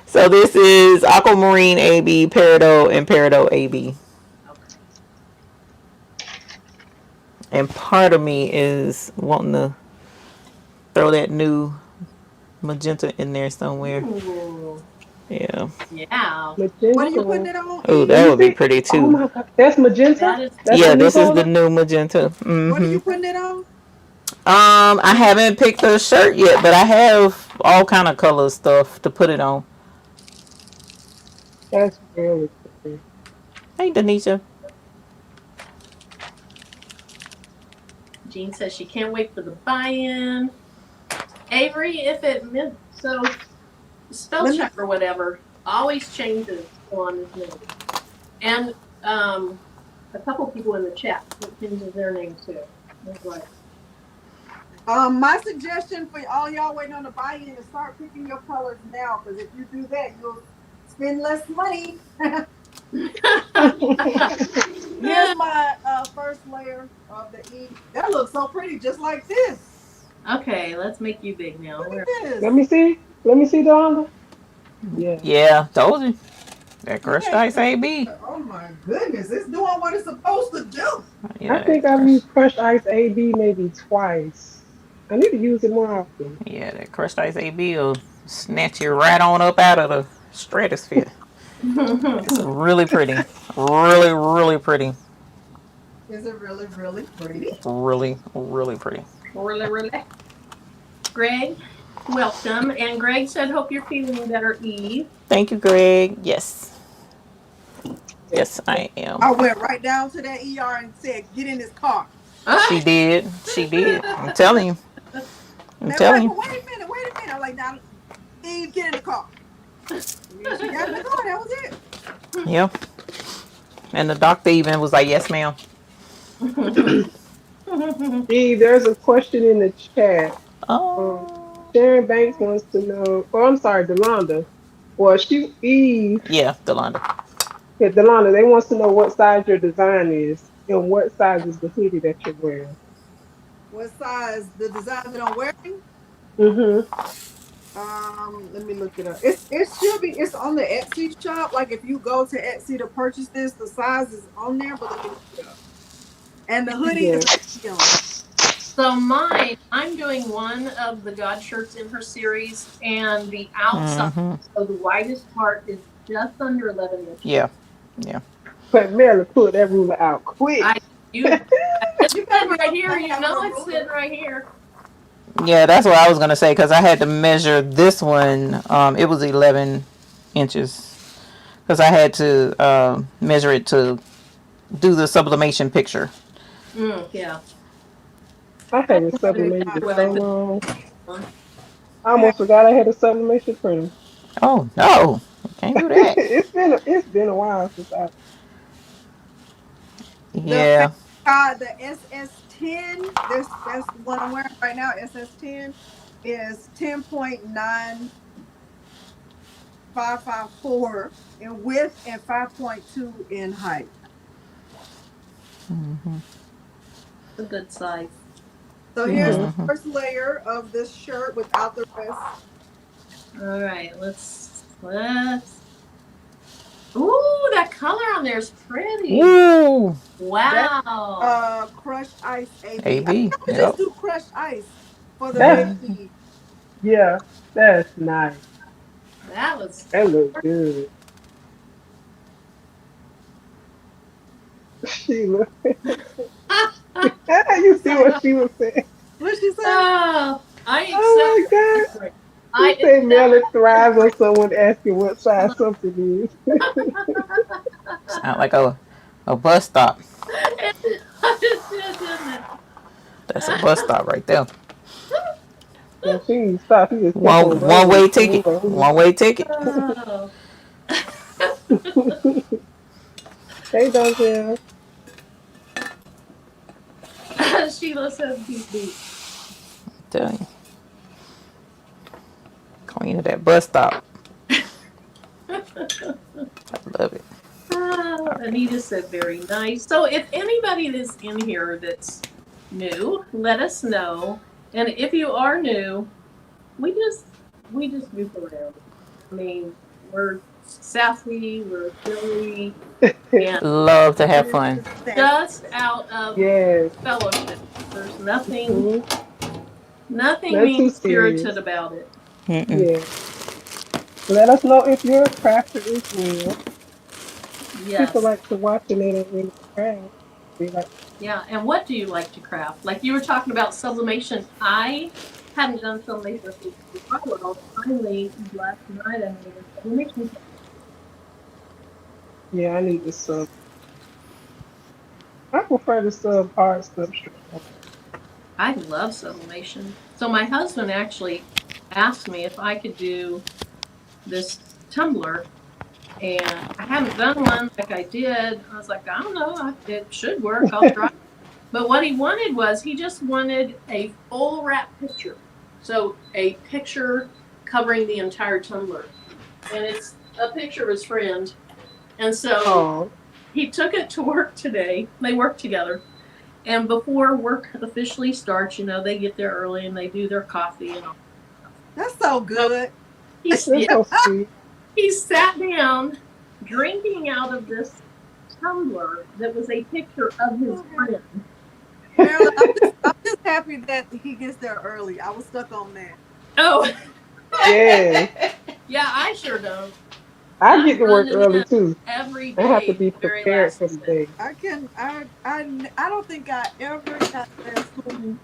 So this is Aquamarine AB, Peridot, and Peridot AB. Okay. And part of me is wanting to throw that new magenta in there somewhere. Ooh. Yeah. Yeah. What are you putting Magenta. it on, Oh, E? Let that me would be see. pretty Oh too. my God, that's magenta. That is That's the Yeah, new this is the color. new magenta. What are Mm-hmm. you putting it on? I haven't picked the shirt yet, but I have all kind of color stuff to put it on. That's really pretty. Hey, Denisha. Jean says she can't wait for the buy-in. Avery, if it meant so, spell Let me. check or whatever always changes on his name, and a couple people in the chat it changes their name too. It's like, My suggestion for all y'all waiting on the buy-in is start picking your colors now, because if you do that, you'll spend less money. Here's my first layer of the E. That looks so pretty, just like this. okay, let's make you big now. Look Where? at this. Let me see. Let me see, Donda. Yeah. Yeah, told you. That You crushed can't. ice AB. Oh my goodness, it's doing what it's supposed to do. I Yeah, think that I've crushed. used crushed ice AB maybe twice. I need to use it more often. Yeah, that crushed ice AB will snatch you right on up out of the stratosphere. It's really pretty. Really, really pretty. Is it really, really pretty? Really, really pretty. Really, really. Greg, welcome. And Greg said, "Hope you're feeling better, Eve." Thank you, Greg. Yes. Yes, I am. I went right down to that ER and said, "Get in this car." She did. She did. I'm telling you. I'm And they were telling like, you. "Well, wait a minute, wait a minute." I'm like, "Now, Eve, get in the car." And she got in the car. That was it. Yep. And the doctor even was like, "Yes, ma'am." Gee, there's a question in the chat. Um, Oh. Sharon Banks wants to know. Oh, I'm sorry, Delonda. Well, she Eve. Yeah, Delonda. Yeah, Delonda. They wants to know what size your design is and what size is the hoodie that you're wearing. What size the design that I'm wearing? Mm-hmm. Let me look it up. It should be. It's on the Etsy shop. Like if you go to Etsy to purchase this, the size is on there. But let me look it up. And the hoodie is Yeah. a medium. So mine, I'm doing one of the God shirts in her series, and the outside, Mm-hmm. so the widest part is just under 11 inches. Yeah. Yeah. But Mary, pull that ruler out quick. I you it's You better sitting be right here. You having know a it's ruler. sitting right here. Yeah, that's what I was gonna say because I had to measure this one. It was 11 inches because I had to measure it to do the sublimation picture. Yeah. I haven't Big sublimated time. it What so I put long. on. I I have almost forgot I had a sublimation printer. Oh no, can't do that. It's been a while since I. the Yeah. the SS10. That's the one I'm wearing right now. SS10 is 10.9554 in width and 5.2 in height. A good size. So here's the Mm-hmm. Mm-hmm. first layer of this shirt without the rest. All right, let's. Ooh, that color on there is pretty. Woo. That's Wow. crushed ice AB. I think AB. I would just Yep. do crushed ice for the That's baby. yeah. That's nice. That was. That looks good. Sheila, you see what she was saying? What'd she say? Oh, I accept. Oh my God. He I said that Melly thrives was on someone asking what size very something is. Sound like a bus stop. it did, didn't it? That's a bus stop right there. Yeah, she didn't stop. He just kept on One rolling. way ticket. One way ticket. Oh. Hey, Donzel. Sheila says beep beep. Tell you. Queen of that bus stop. I love it. Anita said very nice. So if anybody is in here that's new, let us know. And if you are new, we just goof around. I mean, we're sassy, we're silly, and Love to have It fun. is sassy. just out of Yes. fellowship. There's nothing Hmm. Not mean too spirited serious. about it. Mm-mm. Yeah. Let us know if you're a crafter as well. People Yes. like to watch and they don't really craft. They like, Yeah. And what do you like to craft? Like you were talking about sublimation. I hadn't done sublimation for quite a while. Finally, last night I made a sublimation. yeah, I need to sub. I prefer to sub hard substrate. I love sublimation. So my husband actually asked me if I could do this tumbler, and I haven't done one like I did. I was like, I don't know, it should work. I'll try. But what he wanted was he just wanted a full wrap picture. So a picture covering the entire tumbler. And it's a picture of his friend. And so Oh, he took it to work today. They work together. And before work officially starts, they get there early and they do their coffee and all. That's so So good. he's that's yeah, so sweet. he sat down drinking out of this tumbler that was a picture of his friend. Marilyn, I'm just happy that he gets there early. I was stuck on that. Oh, Yes. yeah, I sure don't. I I'm get to work running early in too. every I have to day be the very prepared last for the minute. day. I don't think I ever got there home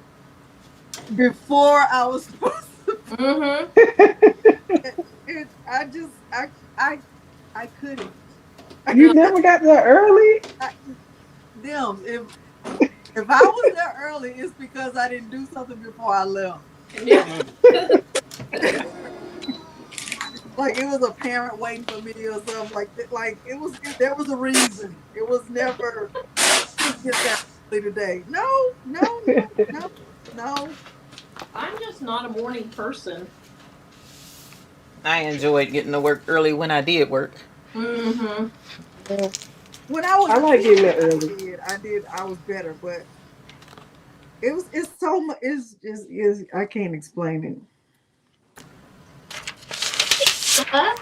before I was supposed to. Mm-hmm. I just I couldn't. You never got there early? I, them if I was there early, it's because I didn't do something before I left. Yeah. Like it was a parent waiting for me or something like that. Like there was a reason. It was never just get there early today. No, no, no, no, no. I'm just not a morning person. I enjoyed getting to work early when I did work. Mm-hmm. Yeah. When I was I a like getting kid, there early. I was better, but it's so much. It's I can't explain it. What?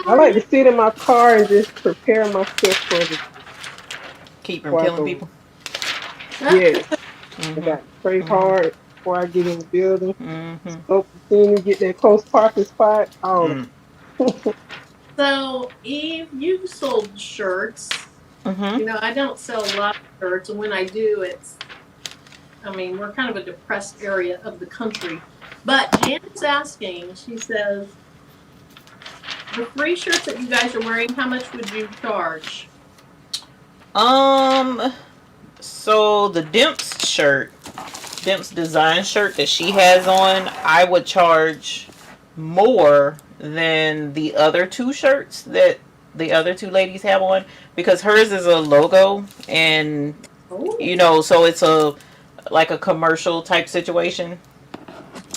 How I are like to you? sit in my car and just prepare myself for the day Keep from before I killing go in. people. Yes. I Mm-hmm. got to pray Mm-hmm. hard before I get in the building. Mm-hmm. Scope the scene, get that close parking spot, all of Mm. it. So, Eve, you've sold shirts. Mm-hmm. I don't sell a lot of shirts, and when I do, we're kind of a depressed area of the country. But Janet's asking, she says, the three shirts that you guys are wearing, how much would you charge? Um. So the Dimps design shirt that she has on, I would charge more than the other two shirts that the other two ladies have on, because hers is a logo, and Oh, so it's a like a commercial type situation.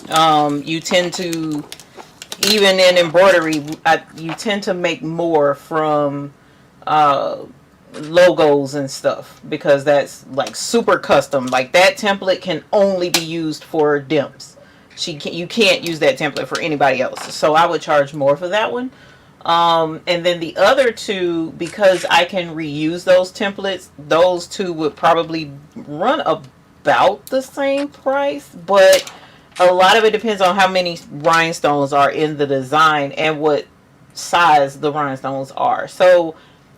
You tend to, even in embroidery, you tend to make more from uh, logos and stuff, because that's like super custom. Like that template can only be used for Dimps. You can't use that template for anybody else. So I would charge more for that one. And then the other two, because I can reuse those templates, those two would probably run about the same price, but a lot of it depends on how many rhinestones are in the design and what size the rhinestones are. So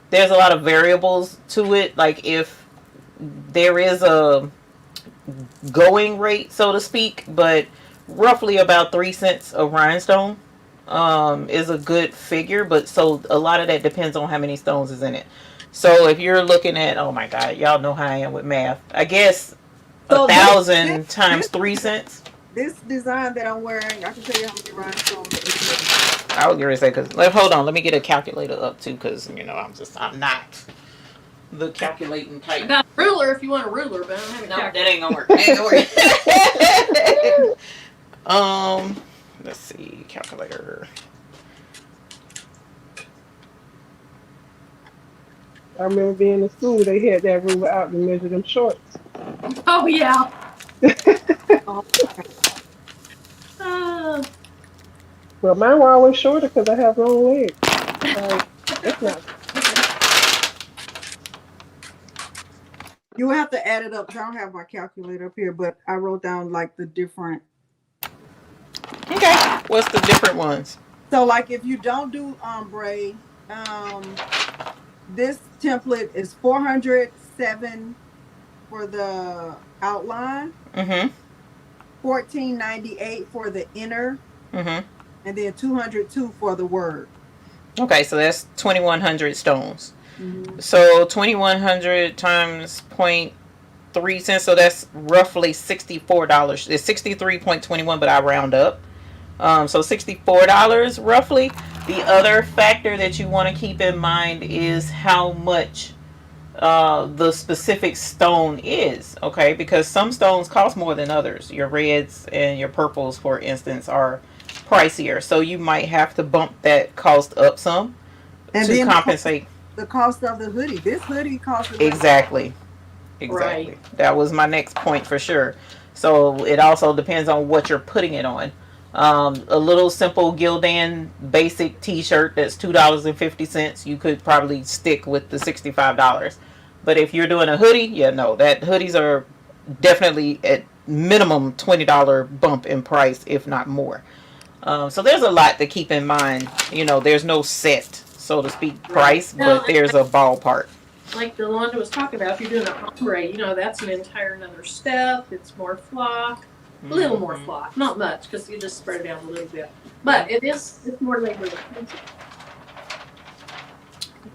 there's a lot of variables to it. Like if there is a going rate, so to speak, but roughly about 3 cents a rhinestone is a good figure, but so a lot of that depends on how many stones is in it. So if you're looking at, oh my god, y'all know how I am with math. I guess a So this thousand this times 3 cents. this design that I'm wearing, I can tell you how many rhinestones are in here. I was gonna say because hold on, let me get a calculator up too, because I'm not the calculating I type. got a ruler if you want a ruler, but I don't have a No, that calculator. ain't gonna work. That ain't gonna work. Let's see, calculator. I remember being in school, they had that ruler out to measure them shorts. Oh yeah. Oh, Uh, But mine were always shorter because I have long legs. Like, that's not you will have to add it up because I don't have my calculator up here, but I wrote down like the different. Okay, what's the different ones? So like if you don't do ombre, um, this template is 407 for the outline, Mm-hmm. 1498 for the inner, Mm-hmm. and then 202 for the word. Okay, so that's 2,100 stones. Mm-hmm. So 2,100 times 0.3 cents, so that's roughly $64. It's 63.21, but I round up. So $64 roughly. The other factor that you want to keep in mind is how much the specific stone is, okay? Because some stones cost more than others. Your reds and your purples, for instance, are pricier. So you might have to bump that cost up some And to then compensate. the cost of the hoodie. This hoodie costs $11. Exactly. right. Exactly. That was my next point for sure. So it also depends on what you're putting it on. A little simple Gildan basic T-shirt that's $2.50. You could probably stick with the $65. But if you're doing a hoodie, yeah, no, that hoodies are definitely at minimum $20 bump in price, if not more. So there's a lot to keep in mind. There's no set, so to speak, Right. price, Well, but there's a ballpark. like the one was talking about, if you're doing an ombre, that's an entire another step. It's more flock, a little more Mm-hmm. flock, not much because you just spread it out a little bit. But it's more labor intensive.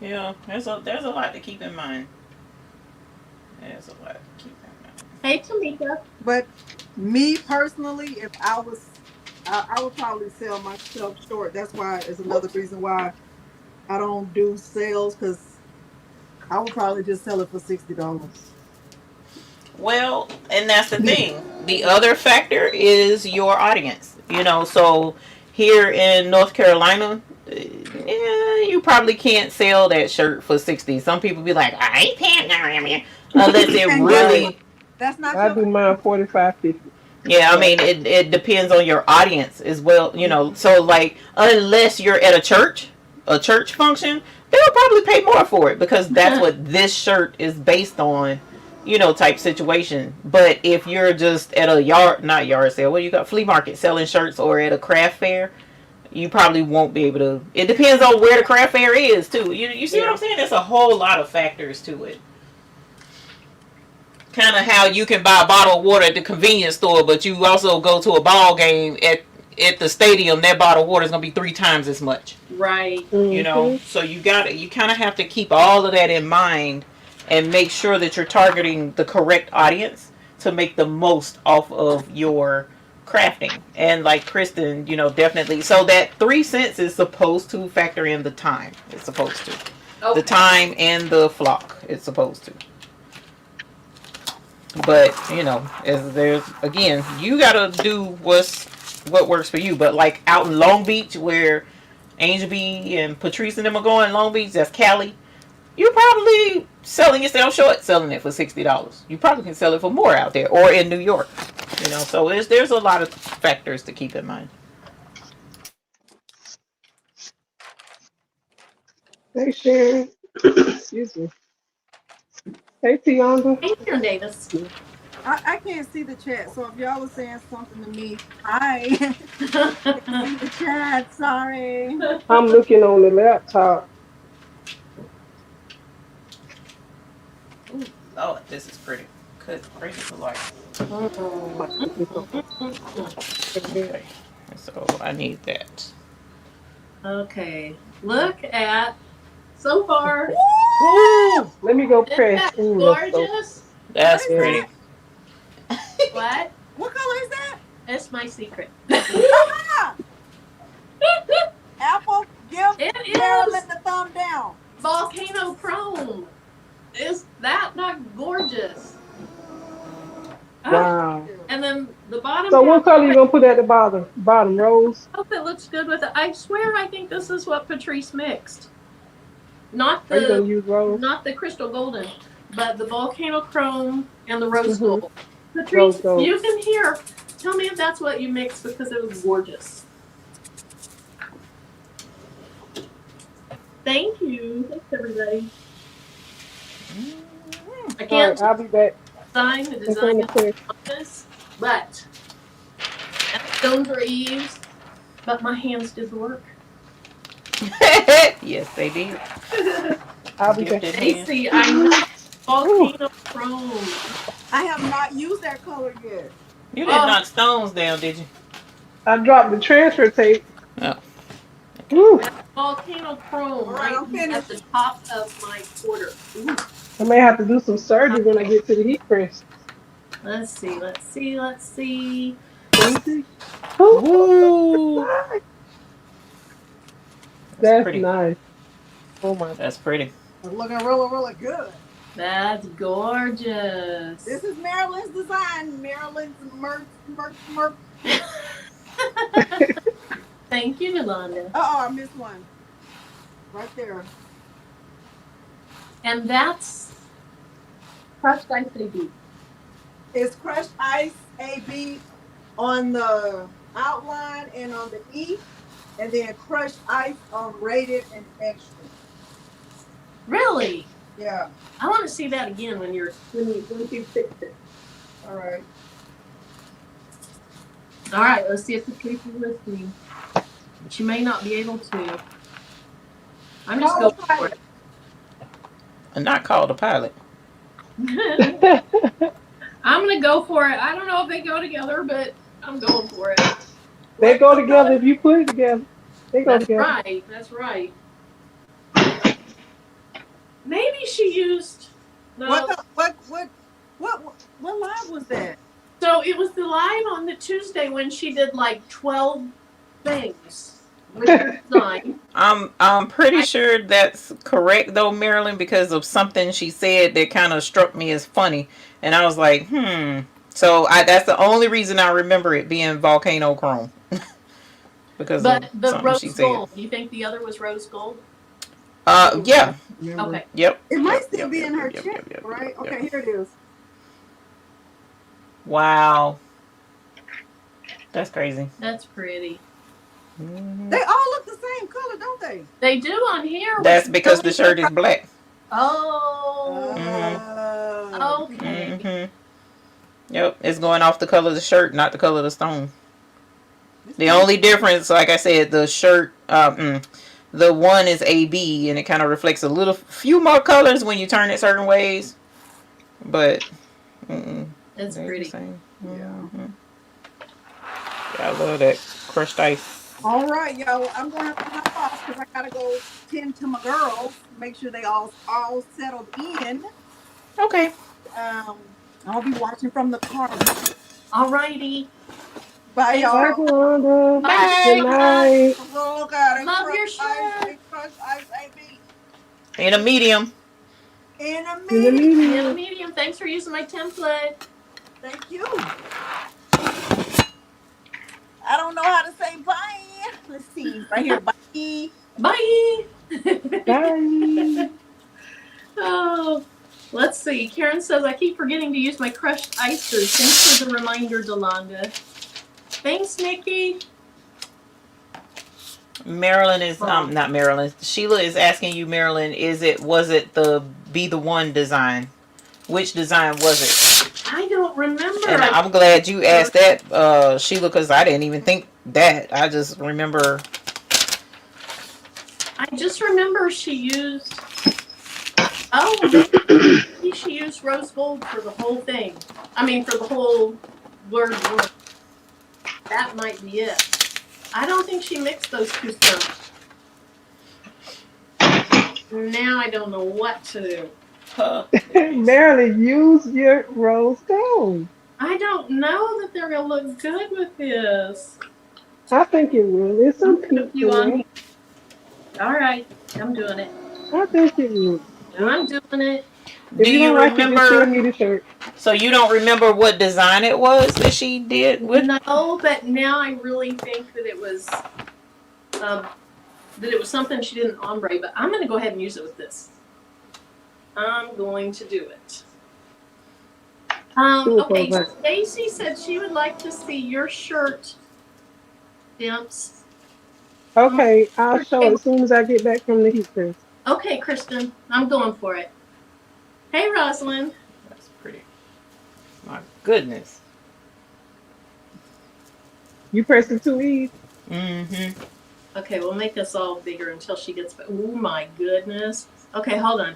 Yeah, there's a lot to keep in mind. There's a lot to keep in mind. Hey, Tamika. But me personally, if I was, I would probably sell myself short. That's why it's another reason why I don't do sales because I would probably just sell it for $60. Well, and that's the thing. The other factor is your audience. So here in North Carolina, you probably can't sell that shirt for 60. Some people be like, I ain't paying that, unless it And guess right. what? really. That's not I your. do mine 45.50. Yeah, I Yeah. mean, it depends on your audience as well. So like, unless you're at a church function, they'll probably pay more for it because that's what this shirt is based on, type situation. But if you're just at a not yard sale, what do you got, flea market selling shirts, or at a craft fair, you probably won't be able to. It depends on where the craft fair is too. You see what I'm Yeah. saying? There's a whole lot of factors to it. Kind of how you can buy a bottle of water at the convenience store, but you also go to a ball game at the stadium. That bottle of water is gonna be 3 times as much. Right. Mm-hmm. So you kind of have to keep all of that in mind and make sure that you're targeting the correct audience to make the most off of your crafting. And like Kristen, definitely. So that 3 cents is supposed to factor in the time. It's supposed to. The Okay. time and the flock. It's supposed to. But as there's again, you gotta do what works for you. But like out in Long Beach, where Angel B and Patrice and them are going, Long Beach, that's Cali. You're probably selling yourself short, selling it for $60. You probably can sell it for more out there, or in New York. So there's a lot of factors to keep in mind. Hey, Sharon. Excuse me. Hey, Tianda. Hey there, Davis. I can't see the chat, so if y'all was saying something to me, I can't see the chat. Sorry. I'm looking on the laptop. Ooh, Lord, this is pretty. cut right to life. Like, put this on there. Okay. So I need that. Okay. Look at so far. Okay. Woo! Let me go Isn't press. that Ooh, that's so gorgeous? What That's is pretty. that? What? What color is that? It's my secret. Ah! Apple, give It Marilyn is the thumb down. volcano chrome. Is that not gorgeous? Oh, wow. and then the bottom So half. what color you gonna put at the bottom? Bottom rose? I hope it looks good with it. I swear, I think this is what Patrice mixed. Not Are you gonna the use rose? crystal golden, but the volcano chrome and the rose Mm-hmm. gold. Rose Patrice, gold. you can hear. Tell me if that's what you mixed because it was gorgeous. Thank you. Thanks, everybody. I All can't right, I'll be back. design the It's on design the press. of this, but stones are eaves, but my hands did the work. Yes, they did. I'll be back. Gifted hand. Stacy, I know Ooh, volcano chrome. I have not used that color yet. You didn't Oh, knock stones down, did you? I dropped the transfer tape. Oh. Woo. that volcano chrome All right, right I'm at finished. the top of my quarter. Ooh. I may have to do some surgery when I get to the heat press. Let's see, let's see, let's see. Let me see. Ooh, Woo! That's that's pretty. nice. Oh my. That's pretty. It's looking really, really good. That's gorgeous. This is Marilyn's design. Marilyn's merch. Thank you, Yolanda. Uh-oh, I missed one. Right there. And that's crushed ice AB. It's crushed ice AB on the outline and on the E, and then crushed ice on rated and extra. Really? Yeah. I want to see that again when you fix it. All right. All right, let's see if Patrice is listening. But you may not be able to. I'm just Call going the for it. And not called a pilot. I'm gonna go for it. I don't know if they go together, but I'm going for it. They go together if you put it together. They go That's together. right. That's right. Maybe she used no. What live was that? So it was the live on the Tuesday when she did like 12 things with her design. I'm pretty sure that's correct though, Marilyn, because of something she said that kind of struck me as funny, and I was like, So that's the only reason I remember it being volcano chrome. Because But of the something rose she said. gold. Do you think the other was rose gold? Yeah. Remember. Okay. Yep. It might Yep, still yep, be yep, in her yep, check, yep, yep, right? yep, Okay, yep. here it is. Wow. That's crazy. That's pretty. They all look the same color, don't they? They do on here. That's because the shirt is black. Oh. Okay. Yep. It's going off the color of the shirt, not the color of the stone. The only difference, like I said, the shirt, the one is AB, and it kind of reflects a few more colors when you turn it certain ways. But That's they're pretty. the same. Yeah. Yeah, I love that crushed ice. All right, yo, I'm gonna have to hop off because I gotta go tend to my girls, make sure they all settled in. Okay. I'll be watching from the car. All righty. Bye, y'all. Bye, Rhonda. Bye. Good night. Look at it. Love your Crushed ice, AB. In a medium. In a In the minute. In a medium. medium. Thanks for using my template. Thank you. I don't know how to say bye. Let's see. Right here. Bye. Bye. Bye. Oh, let's see. Karen says, I keep forgetting to use my crushed ices. Thanks for the reminder, Delonda. Thanks, Nikki. Marilyn is not Marilyn. Sheila is asking you, Marilyn, was it the Be the One design? Which design was it? I don't remember. And I'm glad you asked that, Sheila, because I didn't even think that. I just remember. I just remember she used. Oh, maybe think she used rose gold for the whole thing. I mean, for the whole word one. That might be it. I don't think she mixed those two stones. Now I don't know what to do. Marilyn, use your rose gold. I don't know that they're gonna look good with this. I think it will. There's I'm some putting a peach few in on there. here. All right, I'm doing it. I think it will. I'm doing it. If Do you don't you like it, just send remember? me the shirt. So you don't remember what design it was that she did with? No, but now I really think that it was something she did in ombre. But I'm gonna go ahead and use it with this. I'm going to do it. Okay, Stacy said she would like to see your shirt, Dimps. Okay, I'll show it as soon as I get back from the heat press. Okay, Kristen, I'm going for it. Hey, Rosalind. That's pretty. My goodness. You pressing 2 E's? Mm-hmm. Okay, we'll make this all bigger until she gets back. Oh my goodness. Okay, hold on.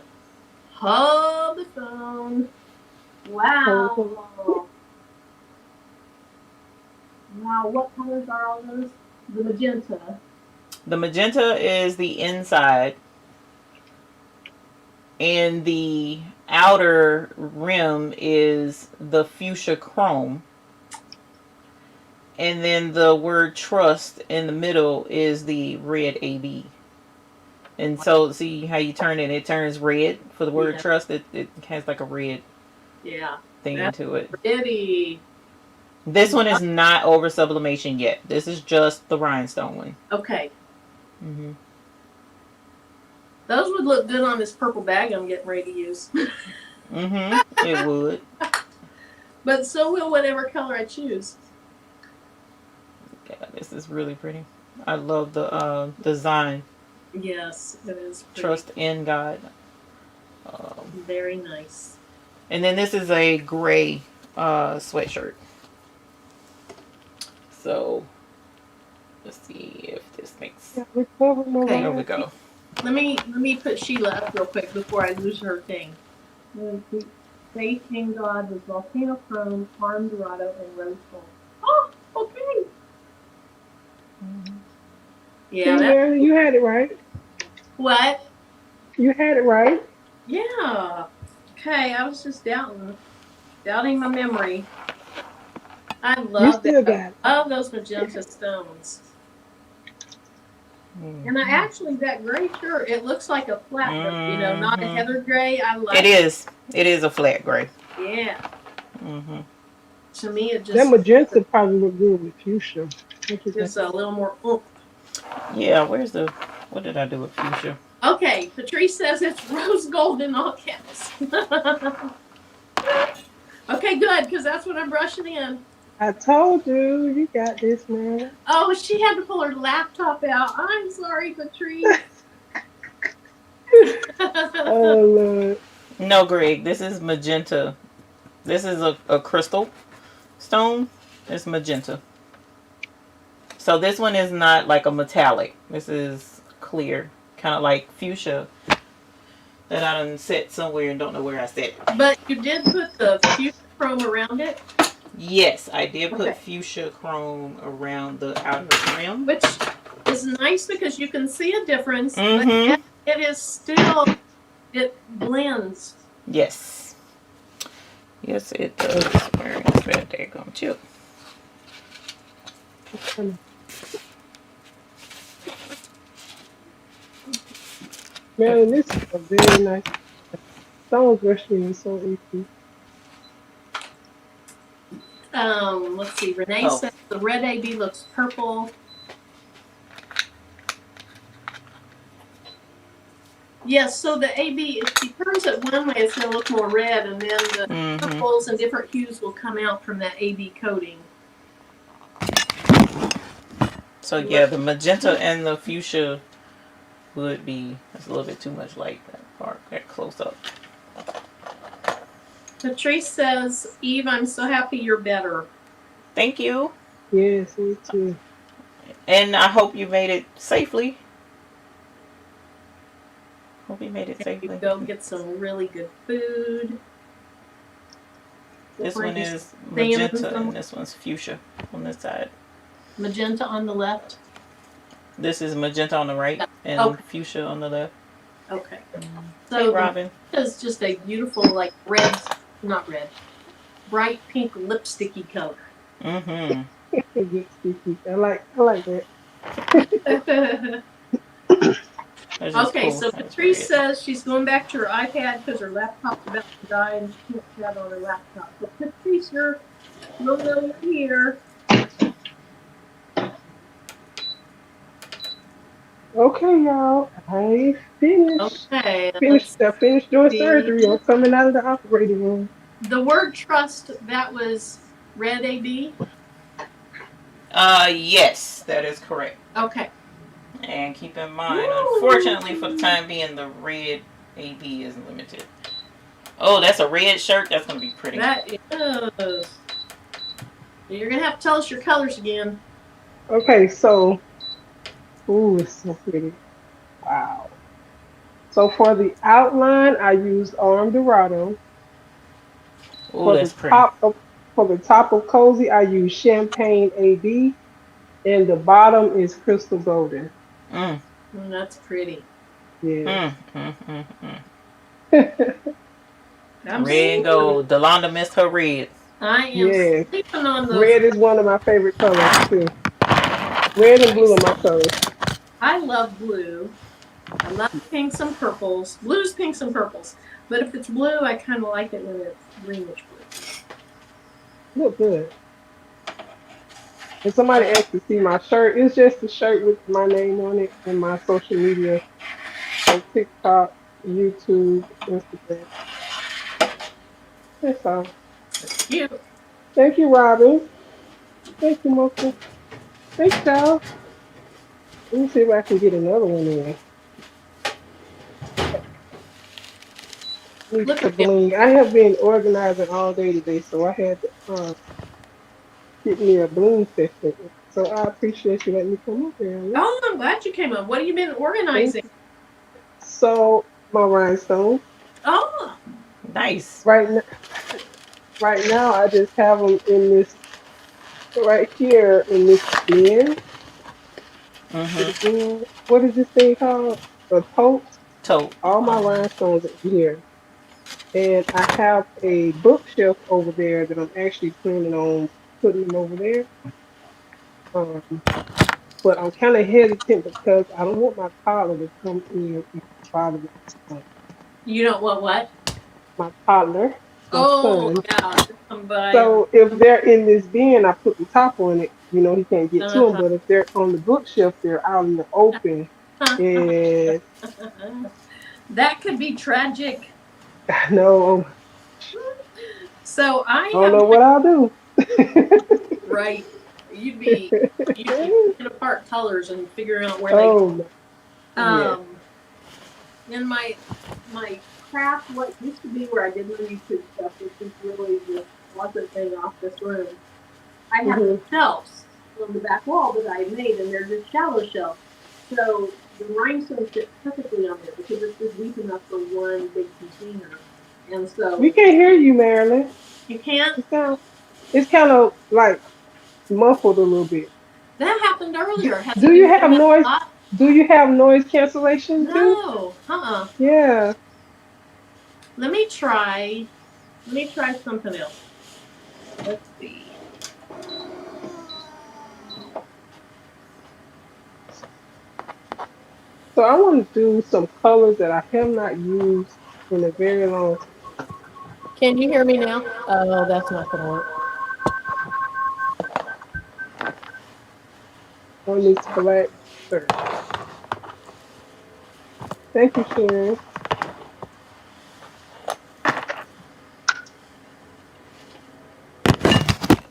Hold the phone. Wow. Wow, what colors are all those? The magenta. The magenta is the inside, and the outer rim is the fuchsia chrome. And then the word trust in the middle is the red AB. And so, see how you turn it? It turns red for the word trust. It has like a red thing to it. Pretty. This one is not over sublimation yet. This is just the rhinestone one. Okay. Mm-hmm. Those would look good on this purple bag I'm getting ready to use. Mm-hmm. It would. But so will whatever color I choose. Yeah, this is really pretty. I love the design. Yes, it is pretty. Trust in God. Very nice. And then this is a gray sweatshirt. So let's see if this makes. Okay. There we go. Let me put Sheila up real quick before I lose her thing. Faith in God was volcano chrome, farm dorado, and rose gold. Oh, okay. Mm-hmm. Yeah. You had it right. What? You had it right. Yeah. Okay, I was just doubting my memory. I love that. I love those magenta stones. Mm-hmm. And I actually, that gray shirt, it looks like a flat gray, not a heather gray. I like it. It is a flat gray. Yeah. Mm-hmm. To me, it just... That magenta probably look good with fuchsia. Just a little more oomph. Yeah, what did I do with fuchsia? Okay, Patrice says it's rose gold in all caps. Okay, good, because that's what I'm brushing in. I told you, you got this, man. Oh, she had to pull her laptop out. I'm sorry, Patrice. Oh, Lord. No, Greg, this is magenta. This is a crystal stone. It's magenta. So this one is not like a metallic. This is clear. Kind of like fuchsia that I done set somewhere and don't know where I set it. But you did put the fuchsia chrome around it? Yes, I did put fuchsia chrome around the outer rim. Which is nice because you can see a difference, mm-hmm. but it is still, it blends. Yes. Yes, it does. Where is that daggone chip? Man, this is a very nice. Stones brushing is so easy. Let's see. Renee says the red AB looks purple. Yes, so the AB, if she turns it one way, it's going to look more red, and then the purples and different hues will come out from that AB coating. So yeah, the magenta and the fuchsia would be, that's a little bit too much light, that part, that close up. Patrice says, Eve, I'm so happy you're better. Thank you. Yes, me too. And I hope you made it safely. Hope he made it There you safely. go. Get some really good food. This one Nice is salmon magenta, somewhere. and this one's fuchsia on this side. Magenta on the left. This is magenta on the right Yeah. and Okay. fuchsia on the left. Okay. Hey, So the Robin. magenta is just a beautiful, like red, not red, bright pink lipsticky color. Mm-hmm. Get sticky. I like that. That's just Okay, cool. so That's Patrice red. says she's going back to her iPad because her laptop's about to die and she can't chat on her laptop. But Patrice, you'll know you're here. Okay, y'all. I finished. Okay, let's Finished. I finished doing see. surgery. I'm coming out of the operating room. The word trust, that was red AB? Yes, that is correct. Okay. And keep in mind, unfortunately, for the time being, the red AB is limited. Oh, that's a red shirt. That's gonna be pretty. That is. You're going to have to tell us your colors again. Okay, so, ooh, it's so pretty. Wow. So for the outline, I used Arm Dorado. Oh, For that's the pretty. top of cozy, I use Champagne AB, and the bottom is Crystal Golden. Mm, That's pretty. Yes. mm. I'm Red and gold. Delonda missed her red. I am Yes. sleeping on those. Red is one of my favorite colors too. Red and blue are my colors. I love blue. I love pinks and purples. Blues, pinks, and purples. But if it's blue, I kind of like it when it's greenish blue. Look good. And somebody asked to see my shirt. It's just a shirt with my name on it and my social media on TikTok, YouTube, Instagram. That's all. Cute. Thank you, Robin. Thank you, Mocha. Thanks, y'all. Let me see if I can get another one in. Need Look to at you. bling. I have been organizing all day today, so I had to get me a bling session. So I appreciate you letting me come up here. Alice. Oh, I'm glad you came up. What have you been Thank organizing? you. So my rhinestones. Oh, Nice. Right now, right now, I just have them in this right here in this bin. Mm-hmm. What is this thing called? A tote. Tote. All my rhinestones are in here. And I have a bookshelf over there that I'm actually planning on putting them over there. Um, but I'm kind of hesitant because I don't want my toddler to come in and bother my, you don't want what? my toddler, my Oh, son. yeah. Come by and. So if they're in this bin, I put the top on it. He can't get to them. Uh-huh. But if they're on the bookshelf, they're out in the open. And That could be tragic. I know So I I don't have know my what I'll do. right. You'd be picking apart colors and figuring out where they Oh my, yes. um in my craft, what used to be where I did my YouTube stuff, which is really just wasn't thing off this room. I have Hmm. shelves on the back wall that I made, and they're just shallow shelves. So the rhinestones fit perfectly on there because it's just deep enough for one big container. And We so can't hear you, Marilyn. you can't. It's kind of like muffled a little bit. That happened earlier. Has it Do you been have doing that noise? a lot? Do you have noise cancellation too? No. Yeah. Let me try. Let me try something else. Let's see. So I want to do some colors that I have not used in a very long Can you hear me now? Oh, that's not going to work. time on this black shirt. Thank you, Sharon.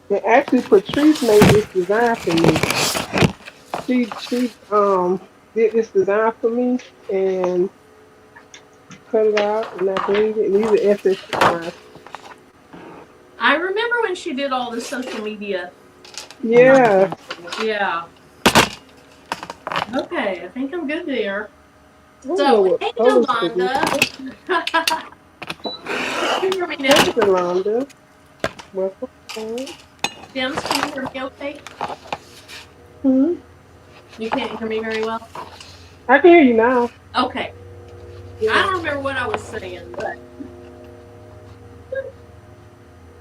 And actually, Patrice made this design for me. She did this design for me and cut it out, and I blinged it. And these are SS lines. I remember when she did all the social media. Yeah. Yeah. Okay, I think I'm good there. I don't know So, what hey, colors to do. Yolanda. Can you hear me Hey, now? Yolanda. Welcome back. James, can you hear me okay? Hmm. You can't hear me very well? I can hear you now. Okay. I Yeah. don't remember what I was saying, but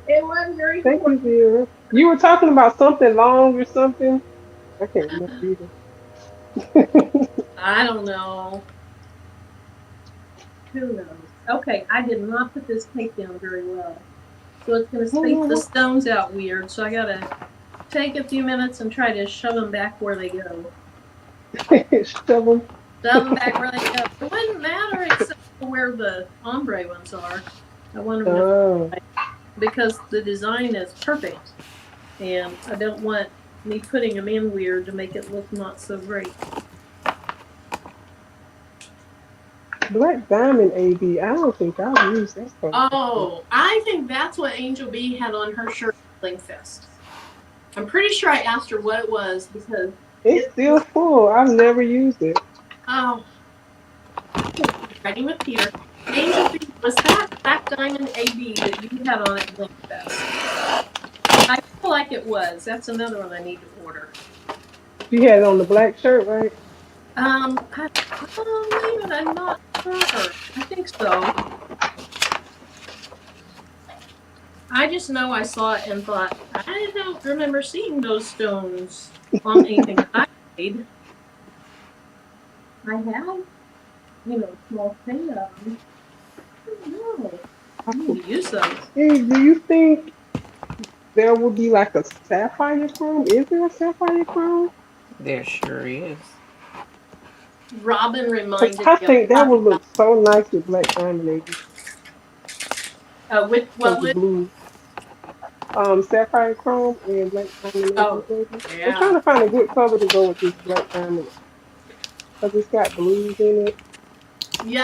it wasn't very Thank important. you, Vera. You were talking about something long or something. I can't remember either. I don't know. Who knows? Okay, I did not put this tape down very well. So it's going to space the stones out weird. So I got to take a few minutes and try to shove them back where they go. Shove 'em. Shove them back where they go. It wouldn't matter except for where the ombre ones are. I want them to, Oh, because the design is perfect. And I don't want me putting them in weird to make it look not so great. Black Diamond AB. I don't think I've used that color before. Oh, I think that's what Angel B had on her shirt at Bling Fest. I'm pretty sure I asked her what it was because It's it's still full. I've never used it. oh, writing with Peter. Angel B, was that Black Diamond AB that you had on at Bling Fest? I feel like it was. That's another one I need to order. You had it on the black shirt, right? I, oh man, I'm not sure. I think so. I just know I saw it and thought I don't remember seeing those stones on anything that I made. I have, small thing of them. I don't know. I need to use those. Hey, do you think there will be like a sapphire chrome? Is there a sapphire chrome? There sure is. Robin Because reminded I me of think that that. would look so nice with black diamond baby. With Because what the would? blue. Sapphire chrome and black diamond navy Oh, baby. I'm trying yeah. to find a good color to go with this black diamond because it's got blues in it.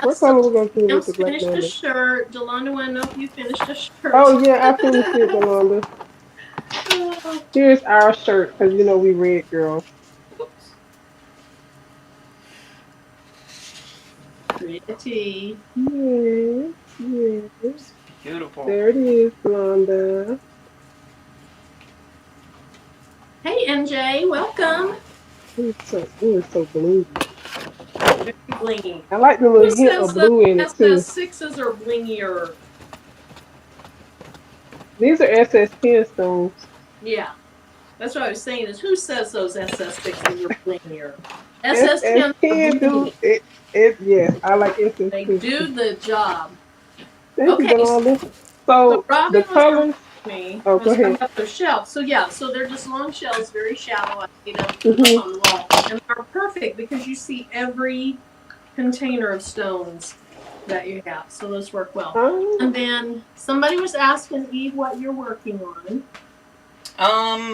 What Yes. So color we gonna do with the James black finished a diamond? shirt. Delonda want to know if you finished a shirt. Oh yeah, I finished it, Yolanda. Oh, Here's our shirt because we red girls. Oops. pretty. Yes, yes. It's beautiful. There it is, Yolanda. Hey, NJ, welcome. It is so blue. Very blingy. I like the Who little hint says of the blue in it too. SS6s are blingier? These are SS10 stones. Yeah, that's what I was saying. Is who says those SS6s are blingier? SS10s are SS10 do blingy. it. Yes, I like They SS10 too. do the job. Thank you, Okay, Yolanda. so So the Robin was reminding colors. me. Oh, I go was talking ahead. about those shelves. So yeah, so they're just long shelves, very shallow. I made them to put Mhm. up on the wall, and they're perfect because you see every container of stones that you have. So those work well. Oh, And then somebody was asking Eve what you're working on.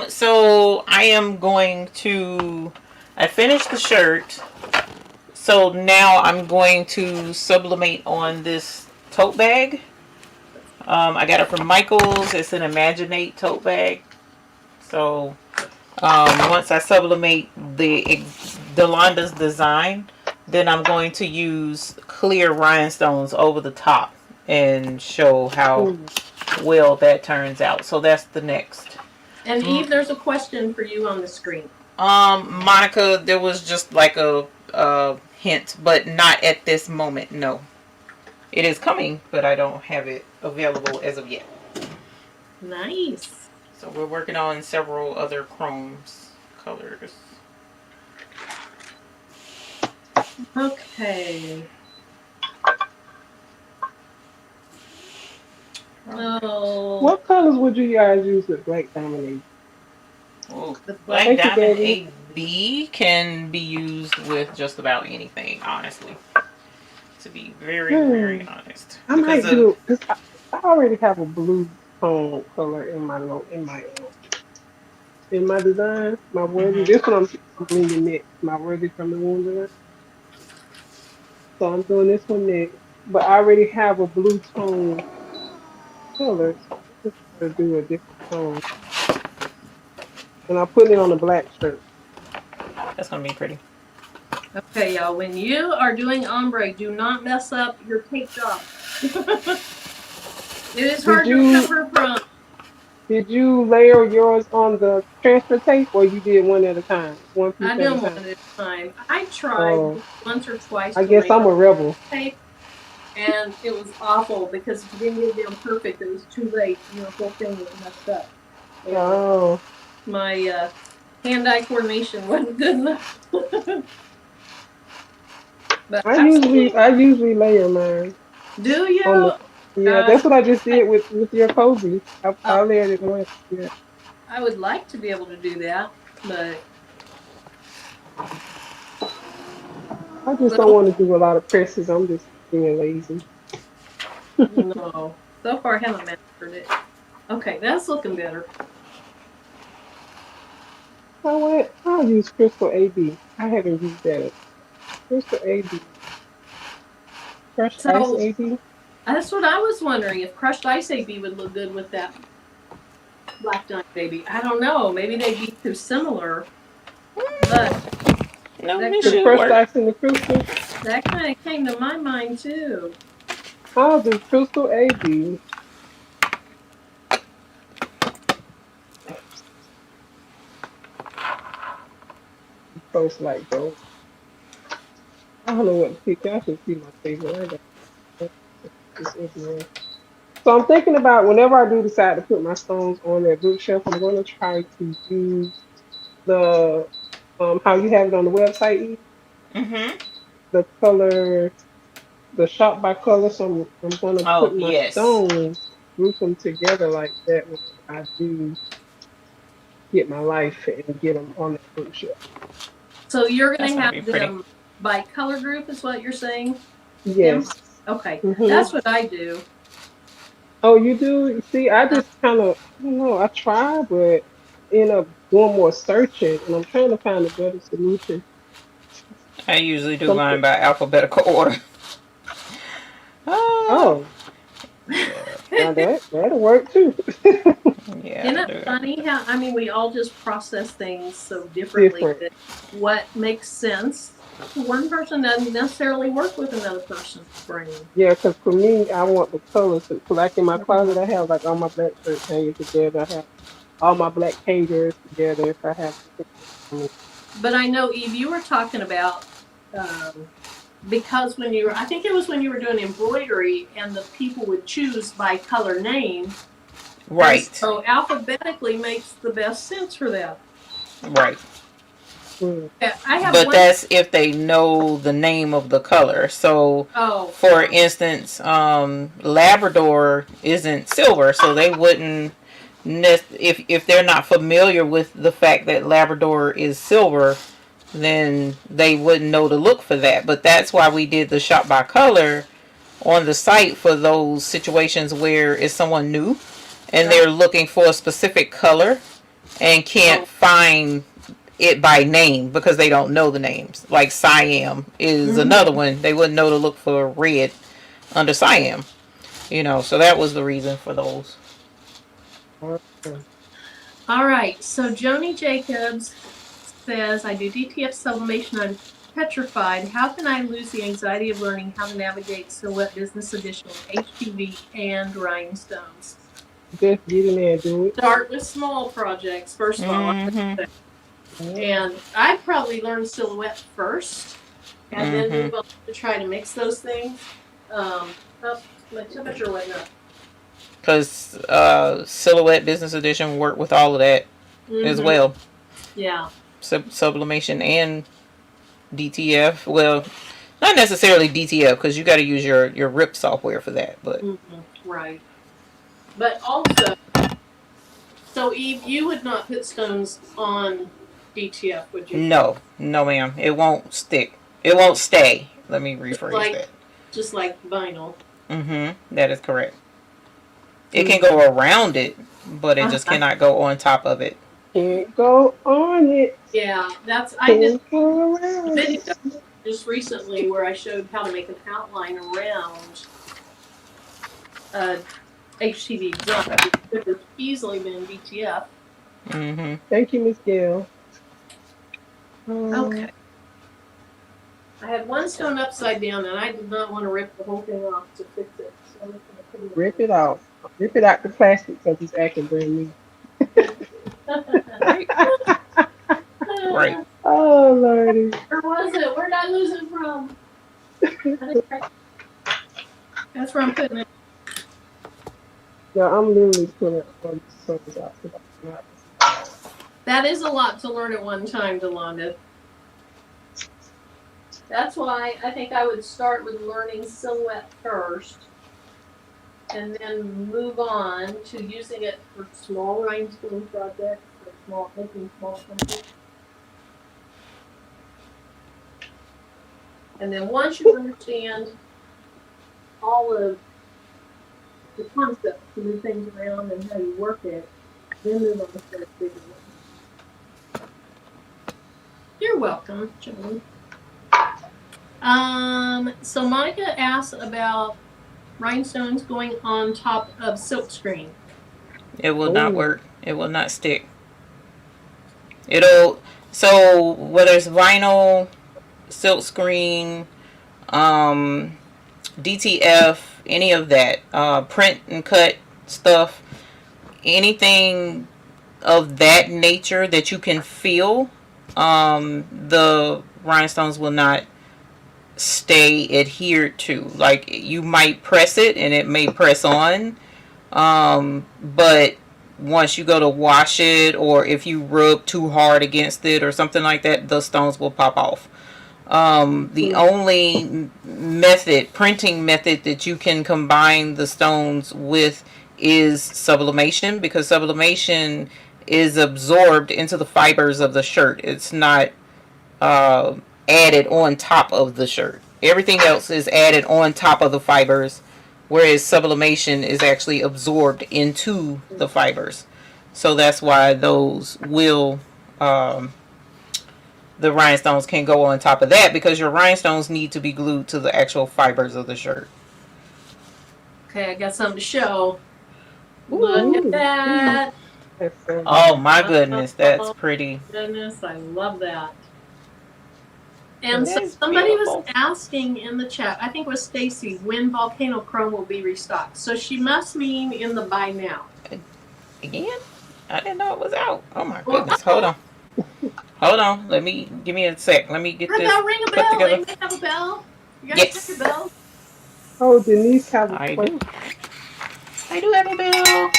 So I am going to. I finished the shirt. So now I'm going to sublimate on this tote bag. I got it from Michaels. It's an Imaginate tote bag. So once I sublimate Delanda's design, then I'm going to use clear rhinestones over the top and show how mm. well that turns out. So that's the next. And Eve, there's a question for you on the screen. Monica, there was just like a hint, but not at this moment. No, it is coming, but I don't have it available as of yet. Nice. So we're working on several other chromes colors. Okay. Oh, What colors would you guys use with black diamond? Oh, the black. Black Thank you, Diamond baby. AB can be used with just about anything, honestly. To be very, very Hmm. honest, I because might of do because I already have a blue tone color in my in my design. My worthy. mm-hmm. This one I'm blending next. My worthy from the wound design. So I'm doing this one next. But I already have a blue tone color. So I'm just gonna do a different tone. And I put it on a black shirt. That's gonna be pretty. Okay, y'all. When you are doing ombre, do not mess up your tape job. It is Did hard to you recover from. did you layer yours on the transfer tape, or you did one at a time, one piece I at do a them one time? at a time. I tried Oh, once or twice I to guess layer I'm a rebel. tape, and it was awful because if you didn't get it down perfect, it was too late. Your whole thing was messed up. And Oh, my hand-eye coordination wasn't good enough. But absolutely, I usually layer mine do on you? the. Yeah, Uh, that's what I just did with your cozy. I oh, layered it once. Yeah, I would like to be able to do that, but I just don't well, want to do a lot of presses. I'm just being lazy. no. So far, I haven't mastered it. Okay, that's looking better. Oh, what? I'll use Crystal AB. I haven't used that. Crystal AB, crushed ice So AB. that's what I was wondering if crushed ice AB would look good with that black diamond baby. I don't know. Maybe they'd be too similar, but No, that it The kind of should crushed work. ice and the crystal. came to my mind too. I'll do Crystal AB. Post like gold. I don't know what to pick. I can see my favorite. I got this everywhere. So I'm thinking about whenever I do decide to put my stones on that bookshelf, I'm going to try to use the how you have it on the website, Eve, Mm-hmm. the color, the shop by color. So I'm going to Oh, put my yes. stones, group them together like that whenever I do get my life and get them on that bookshelf. So you're That's going to going to have be pretty. them by color group, is what you're saying, Kim? Yes. Okay, Hmm. that's what I do. Oh, you do? See, I Uh, just kind of, I don't know, I try, but end up doing more searching, and I'm trying to find a better solution. I usually do Something. mine by alphabetical order. Ah, Oh, yeah. now that'll work too. Yeah, Isn't I it do funny alphabetical. how, I mean, we all just process things so differently Different. that what makes sense to one person doesn't necessarily work with another person's brain. Yeah, because for me, I want the colors. So, like in my Mhm. closet, I have like all my black shirts hanging together. I have all my black hangers together. If I have different colors. But I know, Eve, you were talking about um, because when you were, I think it was when you were doing embroidery and the people would choose by color name. And Right. so alphabetically makes the best sense for that. Right. Mm. Yeah, I have But one. that's if they know the name of the color. So, Oh, for instance, Labrador isn't silver, so they wouldn't. If they're not familiar with the fact that Labrador is silver, then they wouldn't know to look for that. But that's why we did the shop by color on the site for those situations where it's someone new and right. they're looking for a specific color and can't Oh, find it by name because they don't know the names. Like Siam is mhm. another one. They wouldn't know to look for red under Siam. So that was the reason for those. Okay. All right. So Joni Jacobs says, I do DTF sublimation. I'm petrified. How can I lose the anxiety of learning how to navigate Silhouette Business Edition with HPV and rhinestones? Just get in there and do it. Start with small projects, first of all. Mm-hmm. Yeah. And I'd probably learn Silhouette first and then Mm-hmm. move on to try to mix those things. Oh, my temperature went up. Because Silhouette Business Edition worked with all of that as Mm-hmm. well. Yeah. Sublimation and DTF. Well, not necessarily DTF because you got to use your RIP software for that. But Mm-hmm. Right. But also, so Eve, you would not put stones on DTF, would you? no, no, ma'am, it won't stick. It won't stay. Let me Just rephrase like that. just like vinyl. Mm-hmm. That is correct. It can Mm. go around it, but it just Uh-huh. cannot go on top of it. Can't go on it. Yeah, I did Can't go a around video it. just recently where I showed how to make an outline around a HTV exhaust. It could have easily been DTF. Mm-hmm. Thank you, Miss Gail. Okay. I had one stone upside down, and I did not want to rip the whole thing off to fix it. So I'm just gonna put it Rip it off. Rip it out the plastic because it's acting brand new. Right. Right. Oh, Lordy. Where was it? Where did I lose it from? That's where I'm putting it. Yeah, I'm literally pulling all these stones out because I cannot. That is a lot to learn at one time, Delonda. That's why I think I would start with learning silhouette first, and then move on to using it for small rhinestone projects or making small pencils. And then once you understand all of the concepts to move things around and how you work it, then move on to the bigger one. You're welcome, Joan. So Monica asked about rhinestones going on top of silkscreen. It will not work. It will not stick. It'll, so whether it's vinyl, silkscreen, DTF, any of that, print and cut stuff, anything of that nature that you can feel, the rhinestones will not stay adhered to. Like, you might press it and it may press on, but once you go to wash it, or if you rub too hard against it or something like that, the stones will pop off. The only printing method that you can combine the stones with is sublimation, because sublimation is absorbed into the fibers of the shirt. It's not added on top of the shirt. Everything else is added on top of the fibers, whereas sublimation is actually absorbed into the fibers. So that's why those will, the rhinestones can go on top of that, because your rhinestones need to be glued to the actual fibers of the shirt. Okay, I got something to show. Ooh. Look at that. Oh my goodness, that's pretty. Goodness, I love that. And That so is somebody beautiful. was asking in the chat, I think it was Stacy, when Volcano Chrome will be restocked. So she must mean in the buy now. Again? I didn't know it was out. Oh my goodness. Hold on. Hold on. Give me a sec. Let me get this Ring a put bell. together. Anybody have a bell? You guys Yes. have a bell? Oh, Denise has a I question. do. I do have a bell.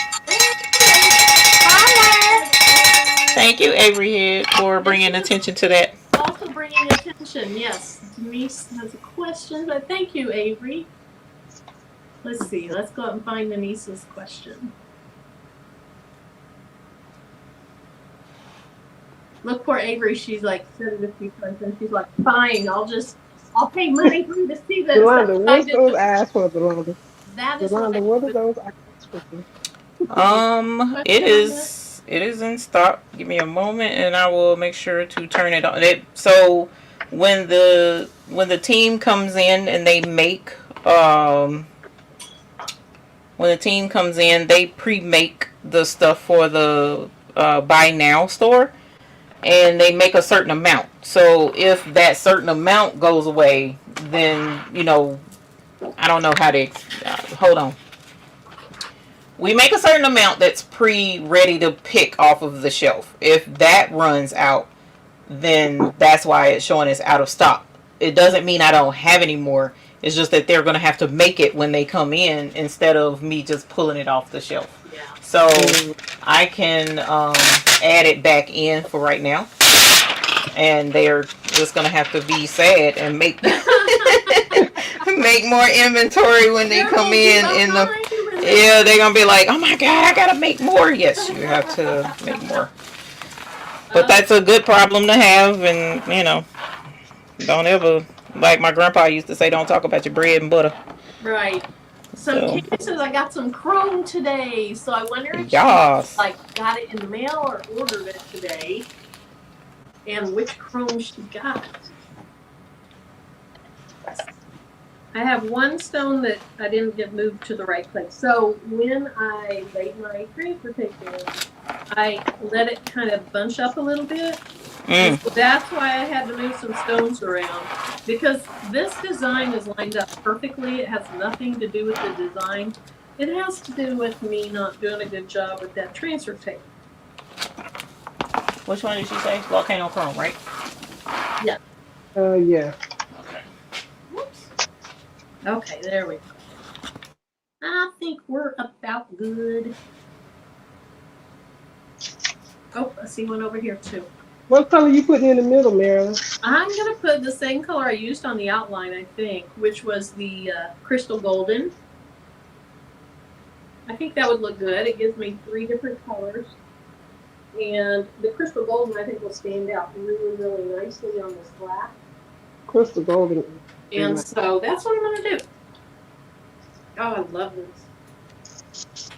Thank you, Avery Head, for bringing attention to that. Also bringing attention, yes. Denise has a question, but thank you, Avery. Let's see. Let's go out and find Denise's question. Look, poor Avery. She's like said it a few times, and she's like, "Fine, I'll pay money for you to see this." Yolanda, what's those eyes for, Yolanda? That is Yolanda, what are those eyes for? It is in stock. Give me a moment, and I will make sure to turn it on. So when the team comes in and they make when the team comes in, they pre-make the stuff for the buy now store, and they make a certain amount. So if that certain amount goes away, then I don't know how to. Hold on. We make a certain amount that's ready to pick off of the shelf. If that runs out, then that's why it's showing it's out of stock. It doesn't mean I don't have any more. It's just that they're going to have to make it when they come in, instead of me just pulling it off the shelf. Yeah. So I can add it back in for right now. And they're just going to have to be sad and make make more inventory when they come in yeah, they're going to be like, oh my God, I got to make more. Yes, you have to make more. But that's a good problem to have, and don't ever, like my grandpa used to say, don't talk about your bread and butter. Right. So Kim says I got some chrome today, so I wonder if she got it in the mail or ordered it today, and which chrome she got. I have one stone that I didn't get moved to the right place. So when I laid my transfer tape down, I let it kind of bunch up a little bit. And so that's why I had to move some stones around, because this design is lined up perfectly. It has nothing to do with the design. It has to do with me not doing a good job with that transfer tape. Which one did she say? Volcano Chrome, right? Yeah. Yeah. Okay. Whoops. Okay, there we go. I think we're about good. Oh, I see one over here too. What color you putting in the middle, Marilyn? I'm going to put the same color I used on the outline, I think, which was the crystal golden. I think that would look good. It gives me 3 different colors. And the crystal golden, I think, will stand out really, really nicely on this black. Crystal golden. And so that's what I'm going to do. Oh, I love this.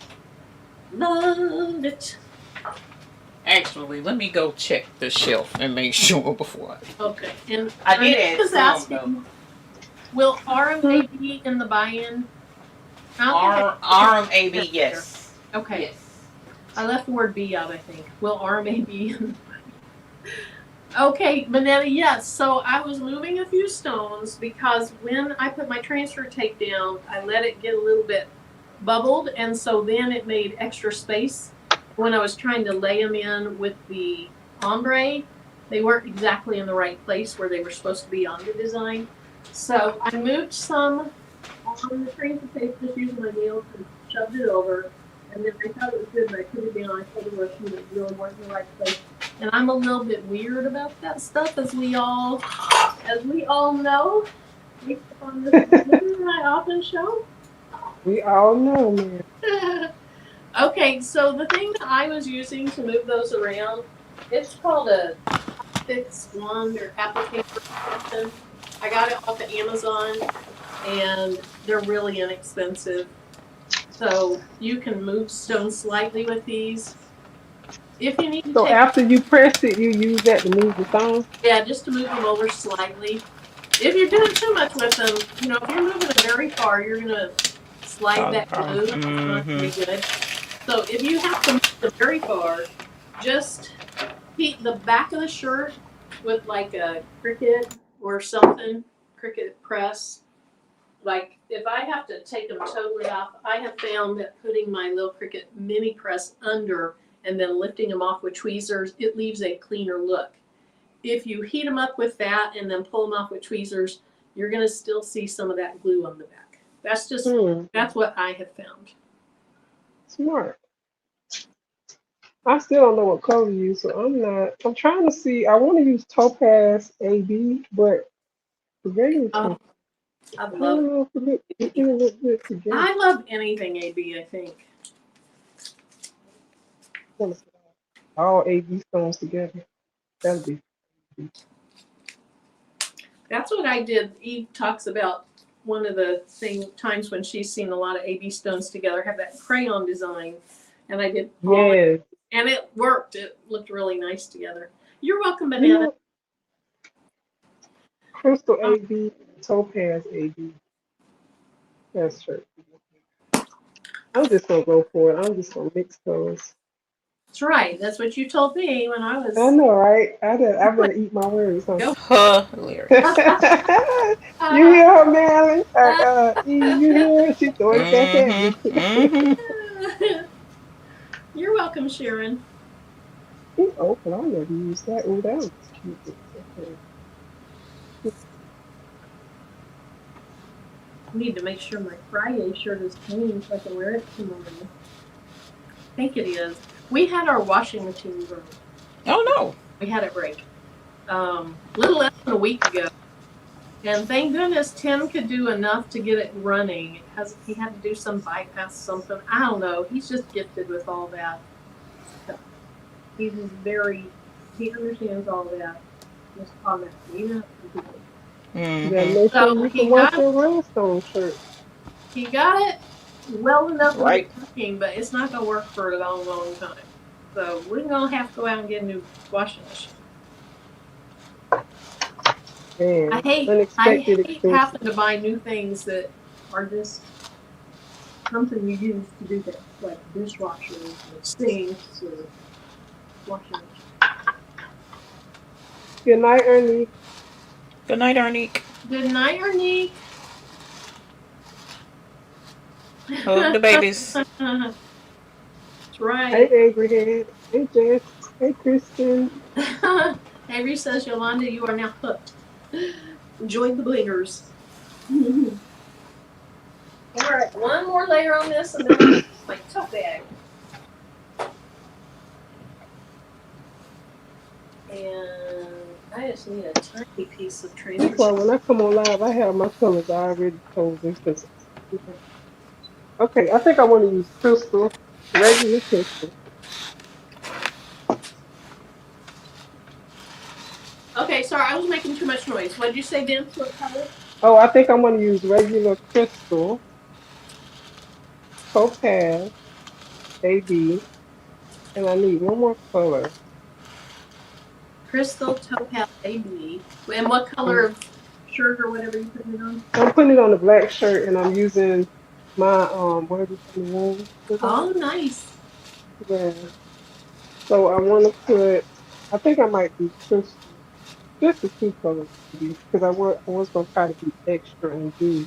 Love it. Actually, let me go check the shelf and make sure before. Okay. And I did add some, asking, will RMA be in the buy-in? RMAB, yes. Okay. Yes. I left the word B out, I think. Will RMA be in the buy-in? Okay, Manetta, yes. So I was moving a few stones because when I put my transfer tape down, I let it get a little bit bubbled, and so then it made extra space. When I was trying to lay them in with the ombre, they weren't exactly in the right place where they were supposed to be on the design. So I moved some on the transfer tape just using my nails and shoved it over, and then I thought it was good, and I put it down. I told her she really weren't in the right place. And I'm a little bit weird about that stuff, as we all know, based upon this I often show. We all know, man. Okay, so the thing that I was using to move those around, it's called a fix wand or applicator or something. I got it off of Amazon, and they're really inexpensive. So you can move stones slightly with these. If you need to So take, after you press it, you use that to move the stone? yeah, just to move them over slightly. If you're doing too much with them, if you're moving them very far, you're gonna slide that glue. It's not gonna be good. So if you have to move them very far, just heat the back of the shirt with like a Cricut or something, Cricut press. Like if I have to take them totally off, I have found that putting my little Cricut mini press under and then lifting them off with tweezers, it leaves a cleaner look. If you heat them up with that and then pull them off with tweezers, you're going to still see some of that glue on the back. That's just, that's what I have found. Smart. I still don't know what color to use, so I'm trying to see. I want to use Topaz AB, but the regular I I love don't know if it look good together. I love anything AB, I think. All AB stones together. That'll be. That's what I did. Eve talks about one of the times when she's seen a lot of AB stones together have that crayon design, and I did all Yes. and it worked. It looked really nice together. You're welcome, Banana. Crystal AB, Topaz AB. That's true. I'm just gonna go for it. I'm just gonna mix those. That's right. That's what you told me when I was. I know, right? I better eat my words. Huh? Hilarious. You hear her, Marilyn? You hear her? She throwing it back at me. You're welcome, Sharon. It's open. I never used that. Oh, that was cute. Okay. I need to make sure my Friday shirt is clean so I can wear it tomorrow. I think it is. We had our washing machine broke. Oh no. We had it break. A little less than a week ago. And thank goodness Tim could do enough to get it running. He had to do some bypass something. I don't know. He's just gifted with all that. He understands all that. Just on that. So he got your Rhinestone shirt. He got it well enough right. working, but it's not going to work for a long, long time. So we're going to have to go out and get a new washing machine. Man, I hate unexpected expenses. having to buy new things that are just something you use to do things, like dishwashers or sinks or washing machine. Good night, Ernie. Good night, Arnique. Good night, Ernie. Hug the babies. That's Hey, right. Angry Head. Hey, Jess. Hey, Kristen. Avery says, Yolanda, you are now hooked. Join the blingers. All right, one more layer on this, and then I'll use my tote bag. And I just need a tiny piece of That's why transfer. when I come on live, I have my colors already chosen. Cause, okay, I think I want to use crystal, regular crystal. Okay, sorry, I was making too much noise. What did you say, Dan? What color? Oh, I think I'm going to use regular crystal, topaz, AB, and I need one more color. Crystal Topaz AB. And what color of shirt or whatever you put it on? I'm putting it on the black shirt, and I'm using my word from the womb. Oh, nice. Yeah. So I want to put. I think I might do crystal, just the two colors, because I was gonna try to be extra and do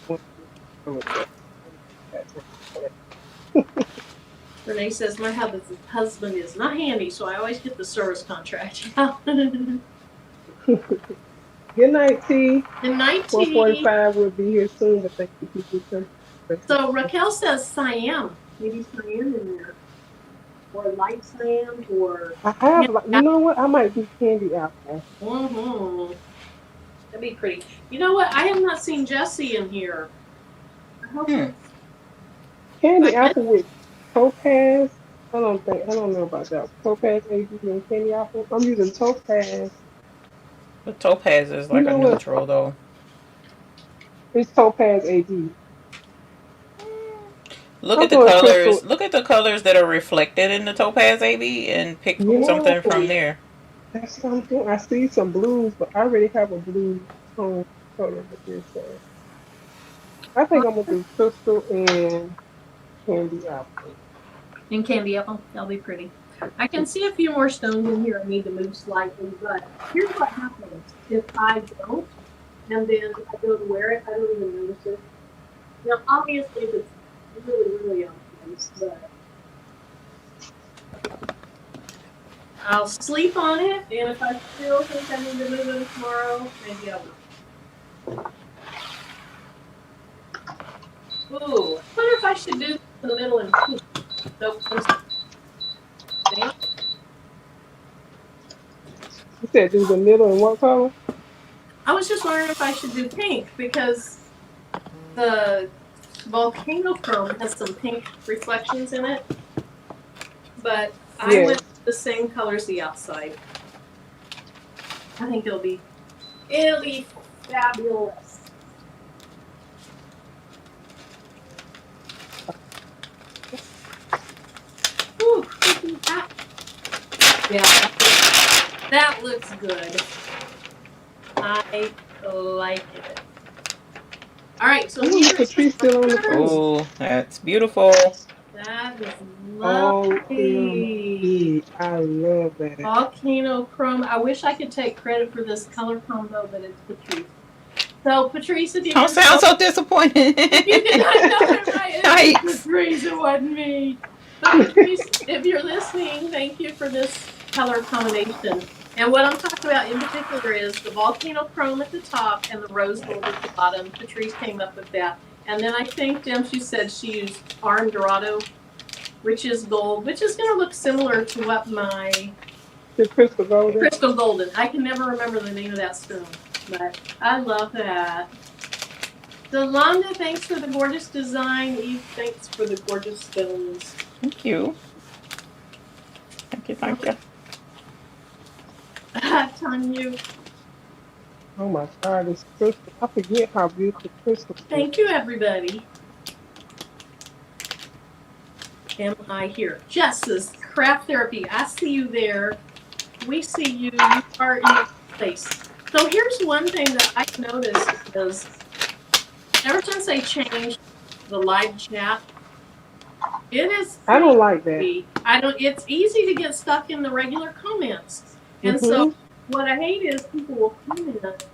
one color, but I didn't have time for Renee says, my husband is not handy, so I always get the service contract. that. Good night, T. Good night, T. 4:45 will be here soon, but thank you for your So Raquel says Siam. Maybe Siam in there. Or light Siam or I have, you know what? I might do candy apple. mm-hmm. That'd be pretty. You know what? I have not seen Jessie in here. I hope Hmm. it's Candy I apple with topaz. I don't know about that. Topaz AD and candy apple. I'm using topaz. The topaz is You like a know what? neutral though. It's topaz AD. Look I'm at the going crystal. colors. Look at the colors that are reflected in the topaz AB and pick Yeah, something from there. that's what I'm doing. I see some blues, but I already have a blue tone color with this. So I think I'm gonna do crystal and candy apple. in candy apple. That'll be pretty. I can see a few more stones in here I need to move slightly, but here's what happens if I don't, and then I go to wear it, I don't even notice it. Now, obviously, if it's really, really out of place, but I'll sleep on it, and if I still think I need to move it tomorrow, maybe I will. Ooh, I wonder if I should do the middle and pink. Nope. You said do the middle and what color? I was just wondering if I should do pink because the volcano chrome has some pink reflections in it, but I Yes. went the same color as the outside. I think it'll be fabulous. Ooh, yeah, that looks good. I like it. All right, so Ooh, here is Patrice still on the phone. Oh, that's beautiful. that is OMG. lovely. I love that. Volcano chrome. I wish I could take credit for this color combo, but it's Patrice. So Patrice, if you Don't didn't sound know, so disappointed. if you did not know it right, it was Yikes. Patrice. It wasn't me. But Patrice, if you're listening, thank you for this color combination. And what I'm talking about in particular is the volcano chrome at the top and the rose gold at the bottom. Patrice came up with that. And then I think she said she used Arm Dorado, which is gold, which is going to look similar to what my The crystal golden. crystal golden. I can never remember the name of that stone, but I love that. Delonda, thanks for the gorgeous design. Eve, thanks for the gorgeous stones. Thank you. Thank you. Thank you. Tanya, Oh my God, this crystal. I forget how beautiful crystal is. thank you, everybody. Am I here? Jess's Craft Therapy. I see you there. We see you. You are in your place. So here's one thing that I noticed is ever since they changed the live chat, it is I pretty don't like that. easy. I don't. It's easy to get stuck in the regular comments, and so Mhm. what I hate is people will comment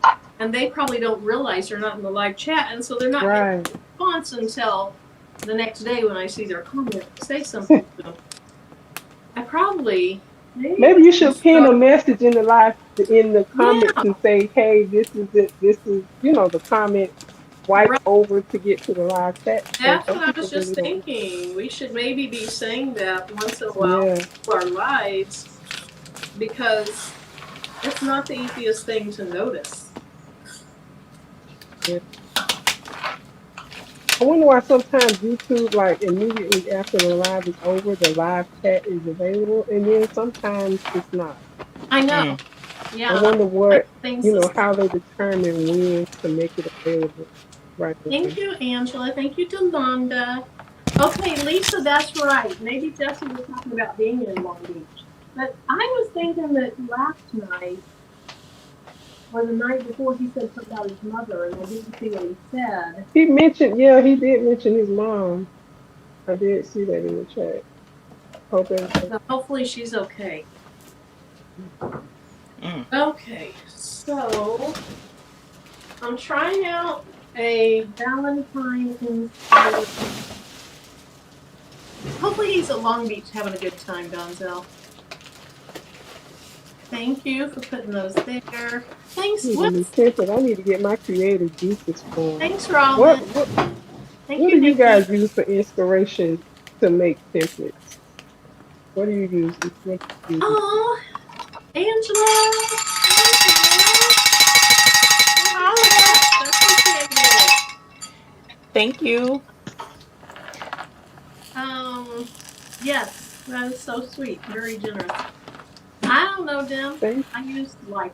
and they probably don't realize they're not in the live chat, and so they're not getting Right. a response until the next day when I see their comment and say something to them. I probably maybe Maybe we you should should pin a start. message in the live in the comments Yeah, and say, "Hey, this is it. This is the comment. Wipe right. over to get to the live chat because That's some what I was people just really don't." thinking. We should maybe be saying that once in a while Yeah. for our lives because it's not the easiest thing to notice. Yeah. I wonder why sometimes YouTube, like immediately after the live is over, the live chat is available, and then sometimes it's not. I know. Mm. I Yeah, wonder I what, things to say. how they determine when to make it available right Thank away. you, Angela. Thank you, Delonda. Okay, Lisa, that's right. Maybe Jesse was talking about being in Long Beach. But I was thinking that last night or the night before he said something about his mother, and I didn't see what he said. He mentioned, yeah, he did mention his mom. I did see that in the chat. Hope everything. So hopefully she's okay. Mm. Okay, so I'm trying out a Valentine inspired. Hopefully he's at Long Beach having a good time, Donzel. Thank you for putting those there. Thanks. Need a new Whoops. template. I need to get my creative juices flowing. Thanks, What Robin. what Thank what do you, you Nikki. guys use for inspiration to make templates? What do you use? What do you use? Oh, Angela. Thank you. I appreciate it. Thank you. Yes, that is so sweet. Very generous. I don't know, Dim. Thank I used life.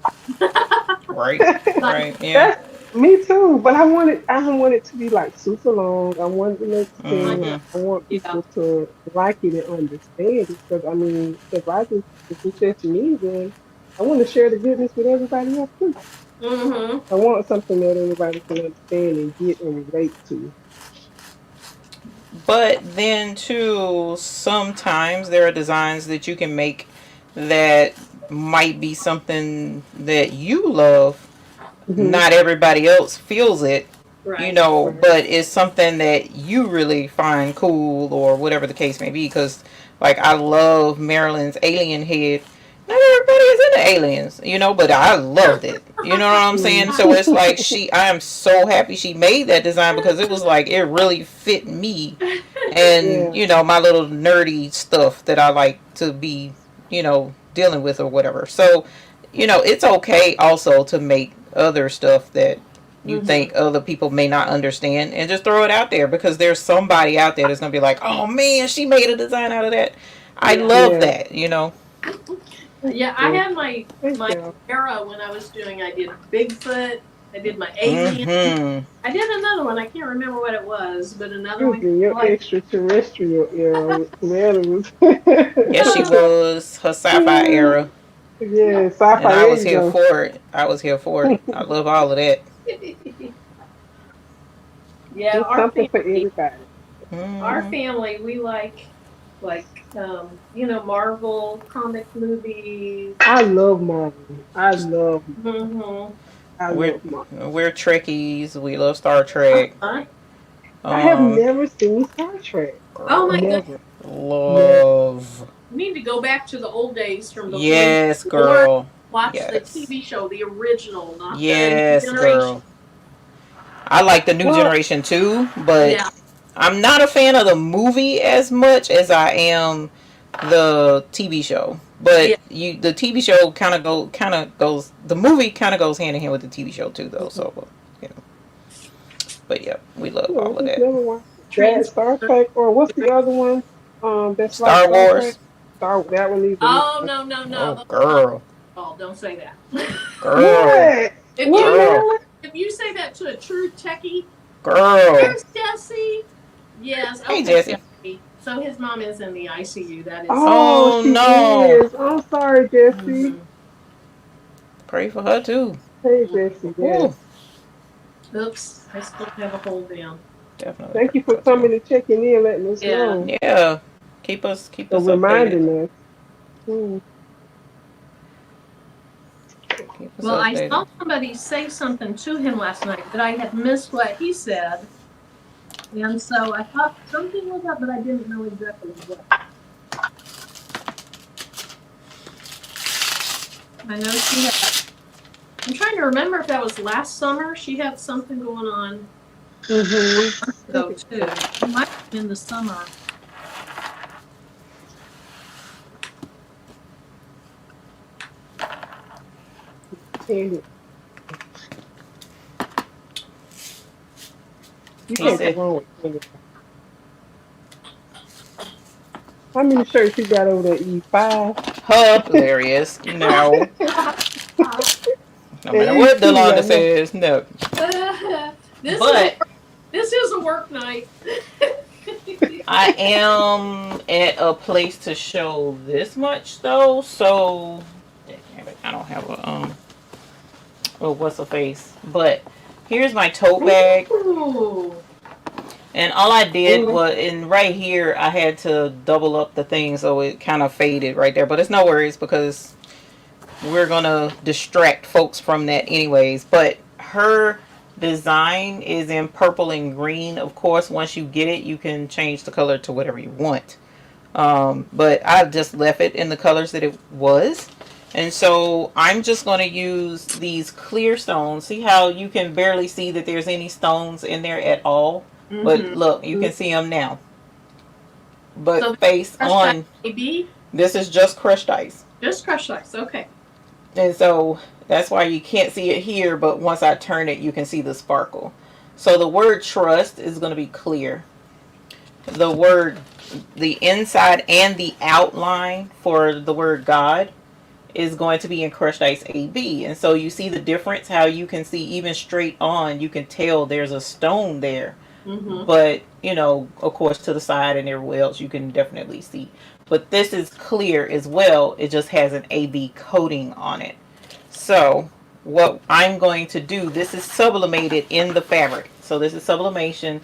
Right. Like, Right. Yeah. That's me too, but I don't want it to be like super long. I want it to make I sense. know. Mm-hmm. I want Yeah. people to like it and understand it. Because I mean, if it's just me, then I want to share the goodness with everybody else too. Mm-hmm. I want something that everybody can understand and get and relate to. But then too, sometimes there are designs that you can make that might be something that you love. Hmm. Not everybody else feels it, Right. Right. but it's something that you really find cool or whatever the case may be. Because, like, I love Marilyn's alien head. Not everybody is into aliens, but I loved it. You know what I'm saying? Mm. So it's like I am so happy she made that design because it was like it really fit me and, Yeah. my little nerdy stuff that I like to be, dealing with or whatever. So, it's okay also to make other stuff that you Mm-hmm. think other people may not understand and just throw it out there because there's somebody out there that's going to be like, oh man, she made a design out of that. I Yeah. love Yeah. that. Thank Yeah, I you. had my Thank my you. era when I was doing. I did Bigfoot. I did my alien. Mm-hmm. I did another one. I can't remember what it was, but another You was one in your like extraterrestrial era with Marilyn was. Yes, she was her sci-fi Yeah, era, yeah, and sci-fi. I There was you here go. for it. I was here for it. I love all of that. yeah, It's something for everybody. our Mm-hmm. family we Marvel comic movies. I love Marvel. I love. Mm-hmm. I We're love Marvel. we're Trekkies. We love Star Trek. Uh-huh. I have Um, never seen Star Trek. Oh my girl, goodness. Never. Never. love. We need to go back to the old days from before you Yes, were born. girl. Watch the Yes. TV show, the original, not the new Yes, generation. girl. I like the new Well, generation too, but Yeah, I'm not a fan of the movie as much as I am the TV show. yeah. But the TV show kind of goes the movie kind of goes hand in hand with the TV show too, though. Mm-hmm. So, you know. But yeah, we love I all of just that. never watched it. That Star Transformers. Trek, or what's the other one? That's like Star Star Trek. Wars. That one either. Oh no, no, no! Oh, Those are not. girl, Oh, don't say that. girl, What? if What, you girl, Marilyn? if you say that to a true techie, girl. there's Jesse. Yes, Hey, okay, Jesse. Jesse. So his mom is in the ICU. That is. Oh, Oh she no. is. I'm sorry, Jesse. Mm-hmm. Pray for her too. Hey, Bessie. Ooh, Yes. Oops, I still have a hole down. definitely Thank you for purple. coming and checking in, letting us Yeah. know, Yeah, keep or us updated. reminding us. Hmm. Keep us Well, I updated. saw somebody say something to him last night, but I had missed what he said. And so I thought something was up, but I didn't know exactly what. I know she had, I'm trying to remember if that was last summer. She had something going on Mm-hmm. though too. It might have been the summer. Candy. You He can't go said, wrong with candy. How many shirts you got over there, Eve? 5? hilarious. No, no And matter Eve what 2, I Delonda know. says, no. This is But this is a work night. I am at a place to show this much though, so damn it, I don't have a what's a face. But here's my tote bag. Ooh. And all I did Ooh, was, in right here, I had to double up the thing so it kind of faded right there. But it's no worries because we're going to distract folks from that anyways. But her design is in purple and green. Of course, once you get it, you can change the color to whatever you want. But I just left it in the colors that it was. And so I'm just going to use these clear stones. See how you can barely see that there's any stones in there at all? But Mm-hmm. look, you mm, can see them now. But So face crushed ice on, maybe? this is just crushed ice. Just crushed ice. Okay. And so that's why you can't see it here, but once I turn it, you can see the sparkle. So the word trust is going to be clear. The word, the inside and the outline for the word God is going to be in crushed ice AB. And so you see the difference, how you can see even straight on, you can tell there's a stone there. Mm-hmm. But, you know, of course, to the side and everywhere else, you can definitely see. But this is clear as well. It just has an AB coating on it. So what I'm going to do, this is sublimated in the fabric. So this is sublimation.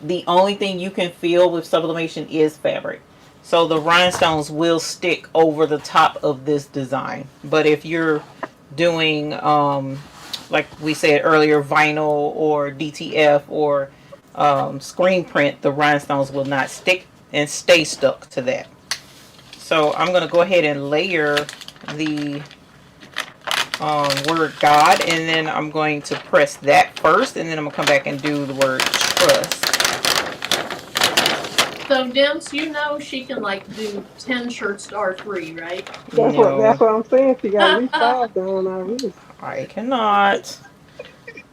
The only thing you can feel with sublimation is fabric. So the rhinestones will stick over the top of this design. But if you're doing, like we said earlier, vinyl or DTF or screen print, the rhinestones will not stick and stay stuck to that. So I'm going to go ahead and layer the word God, and then I'm going to press that first, and then I'm going to come back and do the word trust. So Dims, you know she can like do 10 shirts to R3, right? No, that's what I'm saying. She got at least 5 down already. I cannot.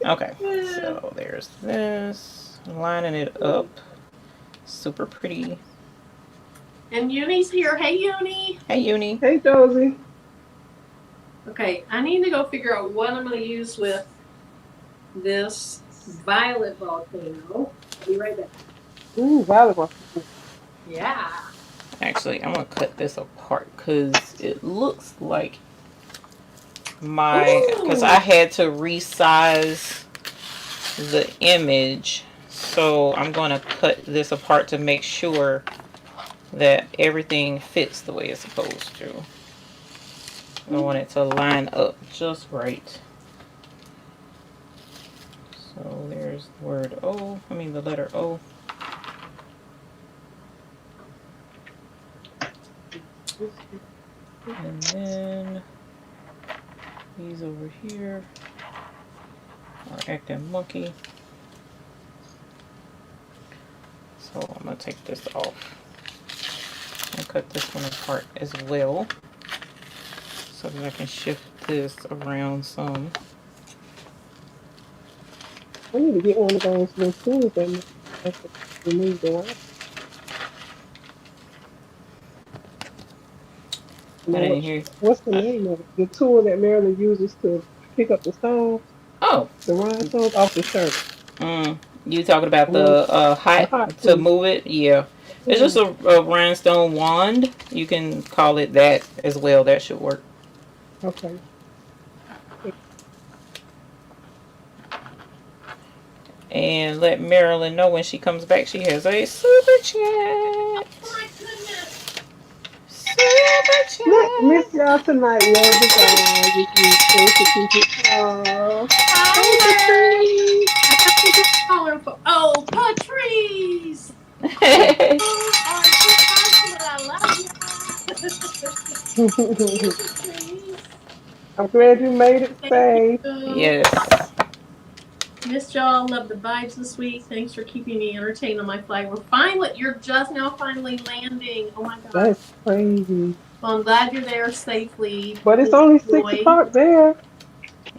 Okay, so there's this. Lining it up. Super pretty. And Uni's here. Hey Uni. Hey, Uni. Hey, Josie. Okay, I need to go figure out what I'm going to use with this violet volcano. I'll be right back. Ooh, volleyball. Yeah. Actually, I'm going to cut this apart because it looks like because I Ooh. had to resize the image. So I'm going to cut this apart to make sure that everything fits the way it's supposed to. I want it to line up just right. So there's the word O, the letter O. And then these over here are acting monkey. So I'm going to take this off and cut this one apart as well so that I can shift this around some. I need to get one of those little tools that remove the wire. You I know didn't hear. what's the name of it? The tool that Marilyn uses to pick up the stones, Oh, the rhinestones off the shirt. you talking about I want the the hot hot to tool. move it? Yeah. It's Yeah. just a rhinestone wand. You can call it that as well. That should work. Okay. and let Marilyn know when she comes back she has a super chat. Oh my goodness. Super Miss chat. y'all tonight. Love the vibe. You stay to keep it. Oh, hey, Tyler. Patrice. I have to get colorful. Oh, Patrice. You are too awesome, and I love you. Hey, Patrice. I'm glad you made it Thank safe. you. Yes. Missed y'all. Love the vibes this week. Thanks for keeping me entertained on my flight. We're finally, you're just now finally landing. Oh my gosh. That's crazy. Well, I'm glad you're there safely. But it's Please only six enjoy. o'clock there,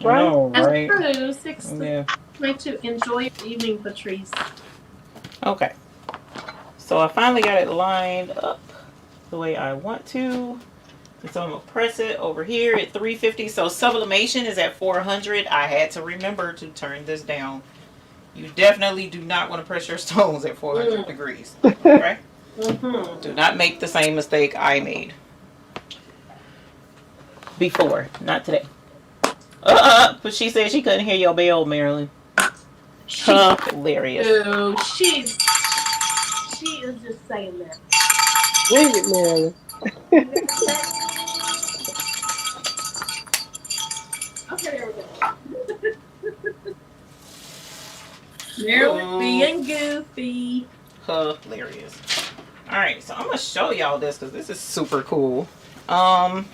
I right? know, That's right? true. Six to Yeah. make to enjoy your evening, Patrice. Okay. So I finally got it lined up the way I want to. And so I'm gonna press it over here at 350. So sublimation is at 400. I had to remember to turn this down. You definitely do not want to press your stones at 400 Mm. degrees. Okay? Mm-hmm. Do not make the same mistake I made before. Not today. But she said she couldn't hear your bell, Marilyn. She Hilarious. she is just saying that. Bring it, Marilyn. You got that? Okay, there we go. Marilyn Ooh, being goofy. hilarious. All right, so I'm gonna show y'all this because this is super cool. Um,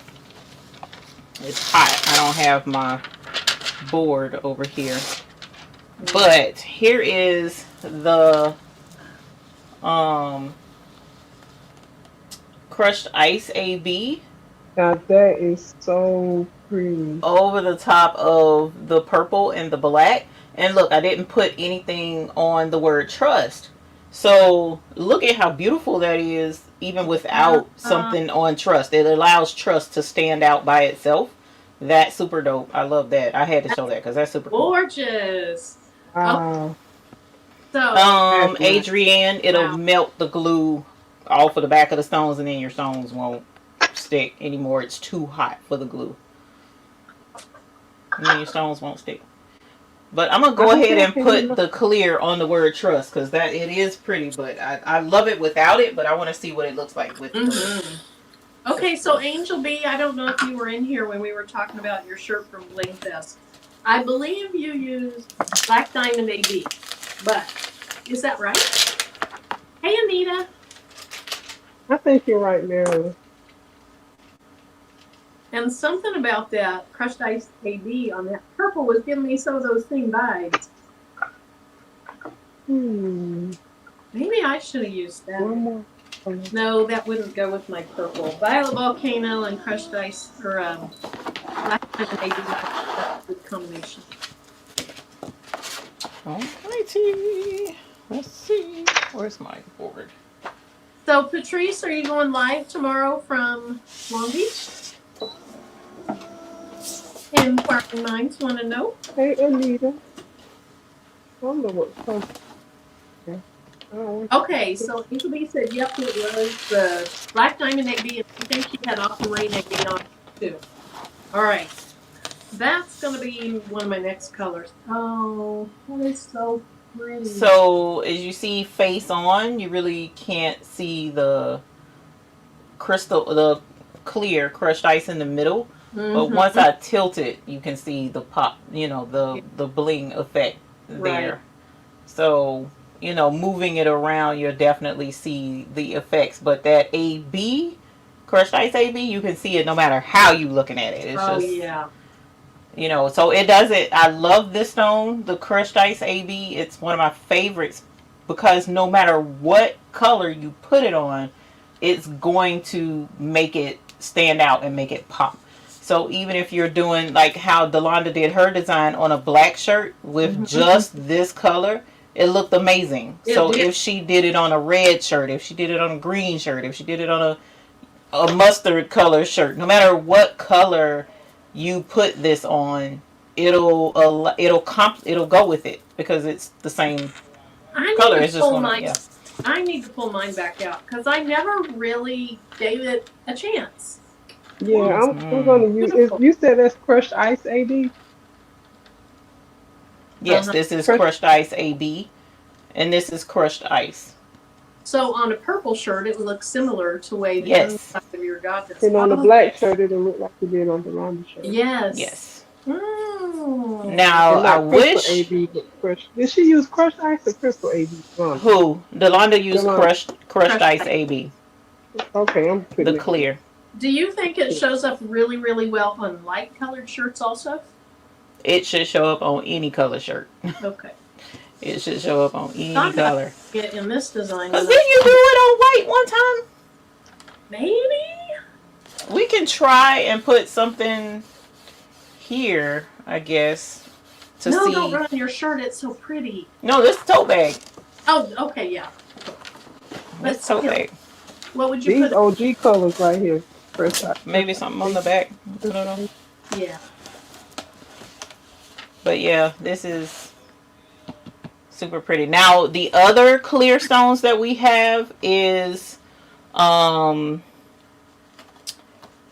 it's hot. I don't have my board over here, but here is the um crushed ice AB Now that is so pretty. over the top of the purple and the black. And look, I didn't put anything on the word trust. So look at how beautiful that is, even without Uh, something on trust. It allows trust to stand out by itself. That's super dope. I love that. I had to show that because that's super cool. gorgeous. Okay, Wow, so that's nice. Adrienne, it'll wow. melt the glue off of the back of the stones, and then your stones won't stick anymore. It's too hot for the glue, and then your stones won't stick. But I'm gonna I go hope ahead y'all and can hear put my. the clear on the word trust because that it is pretty, but I love it without it. But I want to see what it looks like with the Mm-hmm. Okay, so Angel B, I don't know if you were in here when we were talking about your shirt from Bling Fest. I believe you used Black Diamond AB, but is that right? Hey, Anita. I think you're right, Marilyn. And something about that crushed ice AB on that purple was giving me some of those same vibes. Hmm. Maybe I should have used that. One more color. No, that wouldn't go with my purple. Violet Volcano and crushed ice, or Black Diamond AB. That's a good combination. alrighty. Let's see. Where's my board? So, Patrice, are you going live tomorrow from Long Beach? Inquiring minds want to know. Hey, Anita. I don't know what color. Okay. I don't want Okay, to. so Angel B said, yep, it was the Black Diamond AB, and I think she had Aquamarine AB on too. All right, that's going to be one of my next colors. Oh, that is so pretty. So as you see face on, you really can't see the crystal, the clear crushed ice in the middle. But once Mm-hmm. I tilt it, you can see the pop, Yeah, the bling effect right. there. So, moving it around, you'll definitely see the effects. But that AB, crushed ice AB, you can see it no matter how you looking at it. It's Oh, just, yeah. so it does it. I love this stone, the crushed ice AB. It's one of my favorites because no matter what color you put it on, it's going to make it stand out and make it pop. So even if you're doing like how Delonda did her design on a black shirt with Mm-hmm. just this color, it looked amazing. It So did. if she did it on a red shirt, if she did it on a green shirt, if she did it on a mustard color shirt, no matter what color you put this on, it'll go with it because it's the same I color. need to It's just pull gonna, mine. yeah. I need to pull mine back out because I never really gave it a chance. Yeah, Wow, I'm gonna use. Is beautiful. you said that's crushed ice, AD? Yes, this is Crushed. crushed ice AB, and this is crushed ice. So on a purple shirt, it would look similar to the way the Yes, inside of your goth is. And on the Oh, black shirt, it'll look like it did on the Rhonda shirt. yes. yes. Mm. Now And I not Crystal wish AB, but Crushed. Did she use Crushed Ice or Crystal AB? Rhonda. who Delonda used Yolanda. crushed Crushed ice ice. AB, Okay, I'm the putting it clear. Do you think it shows up really, really well on light colored shirts also? It should show up on any color shirt. Okay. It should show up on any Thought about color. it in this design. Cause then you do it on white one time. Maybe? We can try and put something here, I guess, to No, see. don't run your shirt. It's so pretty. No, this tote bag. Oh, okay, yeah. This tote bag. What would you These put? OG colors right here. Crushed Ice. Maybe something on the back. I don't know. Yeah. But yeah, this is super pretty. Now the other clear stones that we have is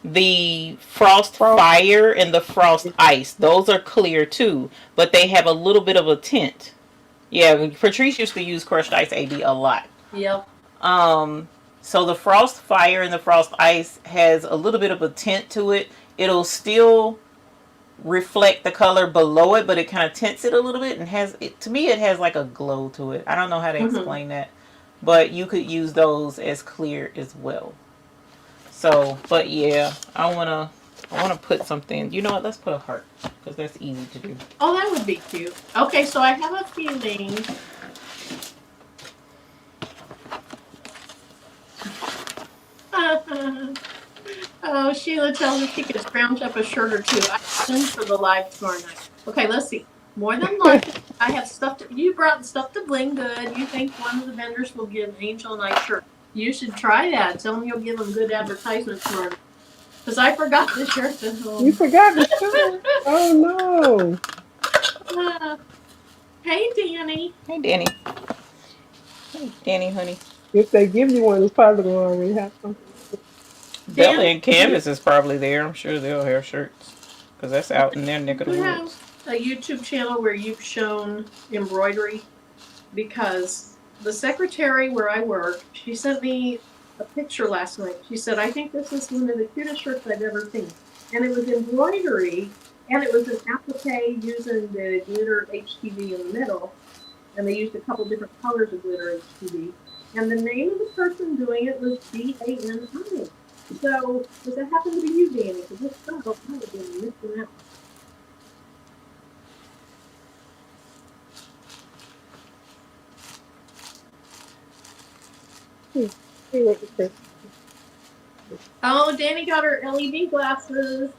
the frost fire and the frost ice. Those are clear too, but they have a little bit of a tint. Yeah, Patrice used to use crushed ice AB a lot. Yep. So the frost fire and the frost ice has a little bit of a tint to it. It'll still reflect the color below it, but it kind of tints it a little bit and has it, to me it has like a glow to it. I don't know how to explain that, but you could use those as clear as well. So, but yeah, I wanna put something. You know what? Let's put a heart because that's easy to do. Oh, that would be cute. Okay, so I have a feeling. Oh, Sheila tells me she could scrounge up a shirt or two. I send for the live tomorrow night. Okay, let's see. More than likely, I have stuff to. You brought stuff to Bling Good. You think one of the vendors will give Angel a nice shirt? You should try that. Tell them you'll give them good advertisement tomorrow night. Because I forgot the shirt at home. You forgot the shirt. Oh no. Hey, Danny. Hey, Danny. Hey, Danny, honey. If they give you one, it's probably going to already have something. Bella and Canvas is probably there. I'm sure they'll have shirts because that's out in their neck of the You have woods. a YouTube channel where you've shown embroidery, because the secretary where I work, she sent me a picture last night. She said, I think this is one of the cutest shirts I've ever seen. And it was embroidery, and it was an applique using the glitter HTV in the middle, and they used a couple different colors of glitter HTV. And the name of the person doing it was DANI. So, does that happen to be you, Danny? Because this stuff, I would have been missing out. See what it says. Oh, Danny got her LED glasses.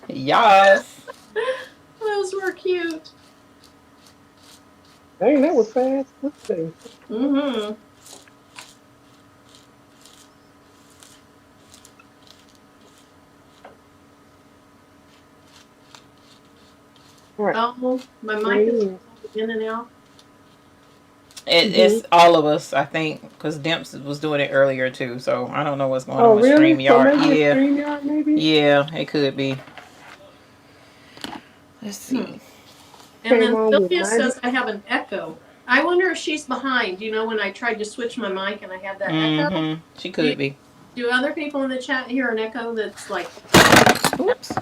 Yes. Those were cute. Dang, that was fast. Let's see. Mm-hmm. All right. Oh, my mic is in and out. It's all of us, I think, because Demps was doing it earlier too. So I don't know what's going on with really? So StreamYard. maybe Yeah, StreamYard, maybe? yeah, it could be. Let's see. And then on with Sylvia 90. says I have an echo. I wonder if she's behind. You know, when I tried to switch my mic and I had that echo. She could be. Do other people in the chat hear an echo that's like? Oops.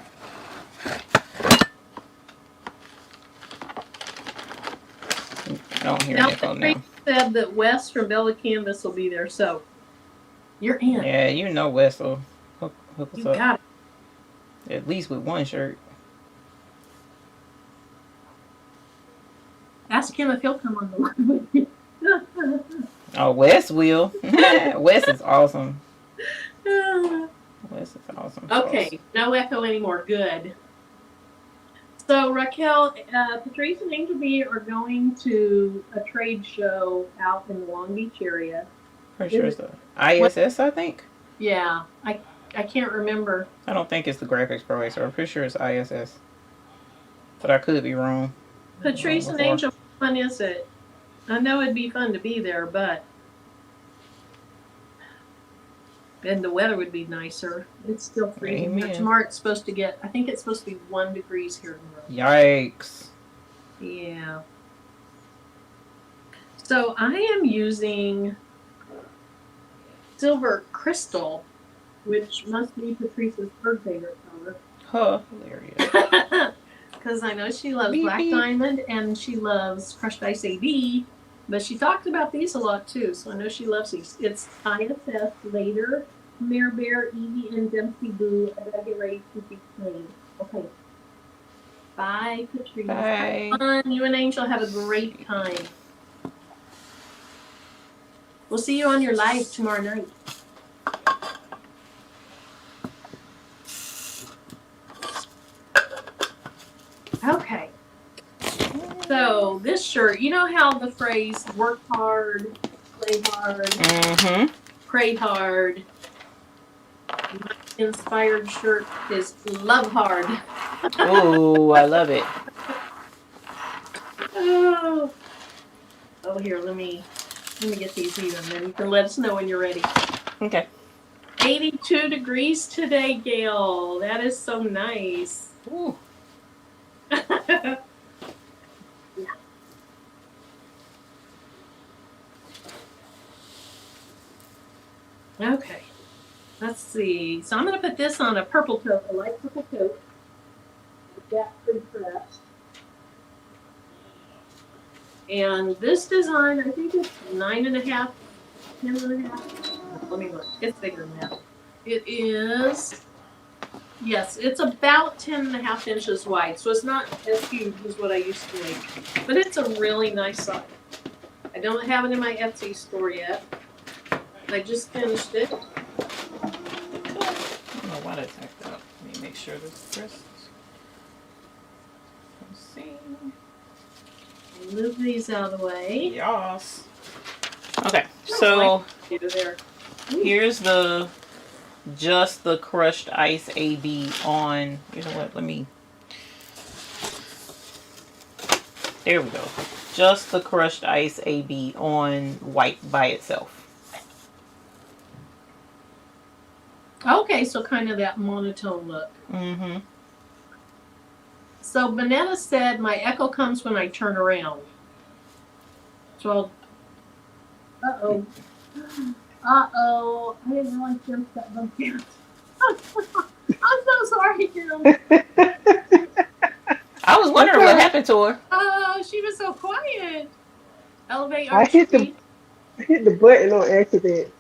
I don't hear an echo now. Said that Wes from Bella Canvas will be there, so you're in. Yeah, you know Wes will hook us You up. got it. At least with one shirt. Ask him if he'll come on the line with you. Oh, Wes will. Wes is awesome. Wes is awesome. Okay, no echo anymore. Good. So Raquel, Patrice and Angel B are going to a trade show out in the Long Beach area. Pretty sure it's the ISS, I think. Yeah, I can't remember. I don't think it's the Graphics Pro Racer. I'm pretty sure it's ISS. But I could be wrong. Patrice and Angel, how fun is it? I know it'd be fun to be there, but And the weather would be nicer. It's still freezing here. Amen. Tomorrow it's supposed to get, I think it's supposed to be 1 degree here tomorrow. Yikes. Yeah. So I am using silver crystal, which must be Patrice's third favorite color. Hilarious. Because I know she loves Beep, Black beep. Diamond and she loves Crushed Ice AB, but she talked about these a lot too, so I know she loves these. It's ISS Later, Mirror Bear, Evie, and Dempsey Blue. I gotta get ready to be clean. Okay. Bye, Patrice. Bye. Have fun. You and Angel have a great time. We'll see you on your live tomorrow night. Okay. So this shirt, you know how the phrase work hard, play hard, Mm-hmm. pray hard. My inspired shirt is love hard. Ooh, I love it. Oh, here, let me get these even, then you can let us know when you're ready. Okay. 82 degrees today, Gail. That is so nice. Ooh. Yeah. Okay. Let's see. So I'm going to put this on a purple coat, a light purple coat. That's pretty pressed. And this design, I think it's 9.5, 10.5. Let me look. It's bigger than that. It is, yes, it's about 10.5 inches wide. So it's not as huge as what I used to make. But it's a really nice size. I don't have it in my Etsy store yet. I just finished it. I don't know why that's act up. Let me make sure this is pressed. Let's see. Move these out of the way. Yes. Okay, so here's just the crushed ice AB on. You know what? There we go. Just the crushed ice AB on white by itself. Okay, so kind of that monotone look. Mm-hmm. So Bonetta said my echo comes when I turn around. So, uh-oh. Uh-oh. I didn't realize Jim got them down. I'm so sorry, Jim. I was wondering what happened to her. Oh, she was so quiet. Elevate I hit archery. the button on accident.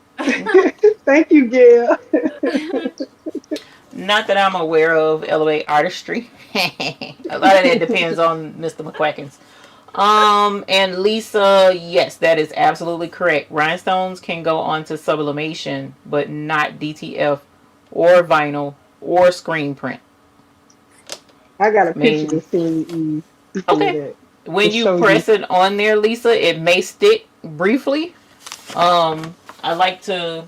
Thank you, Gail. Not that I'm aware of. Elevate artistry. A lot of that depends on Mr. McQuackins. And Lisa, yes, that is absolutely correct. Rhinestones can go onto sublimation, but not DTF or vinyl or screen print. I got a picture to send you. Okay. When you press it on there, Lisa, it may stick briefly. I like to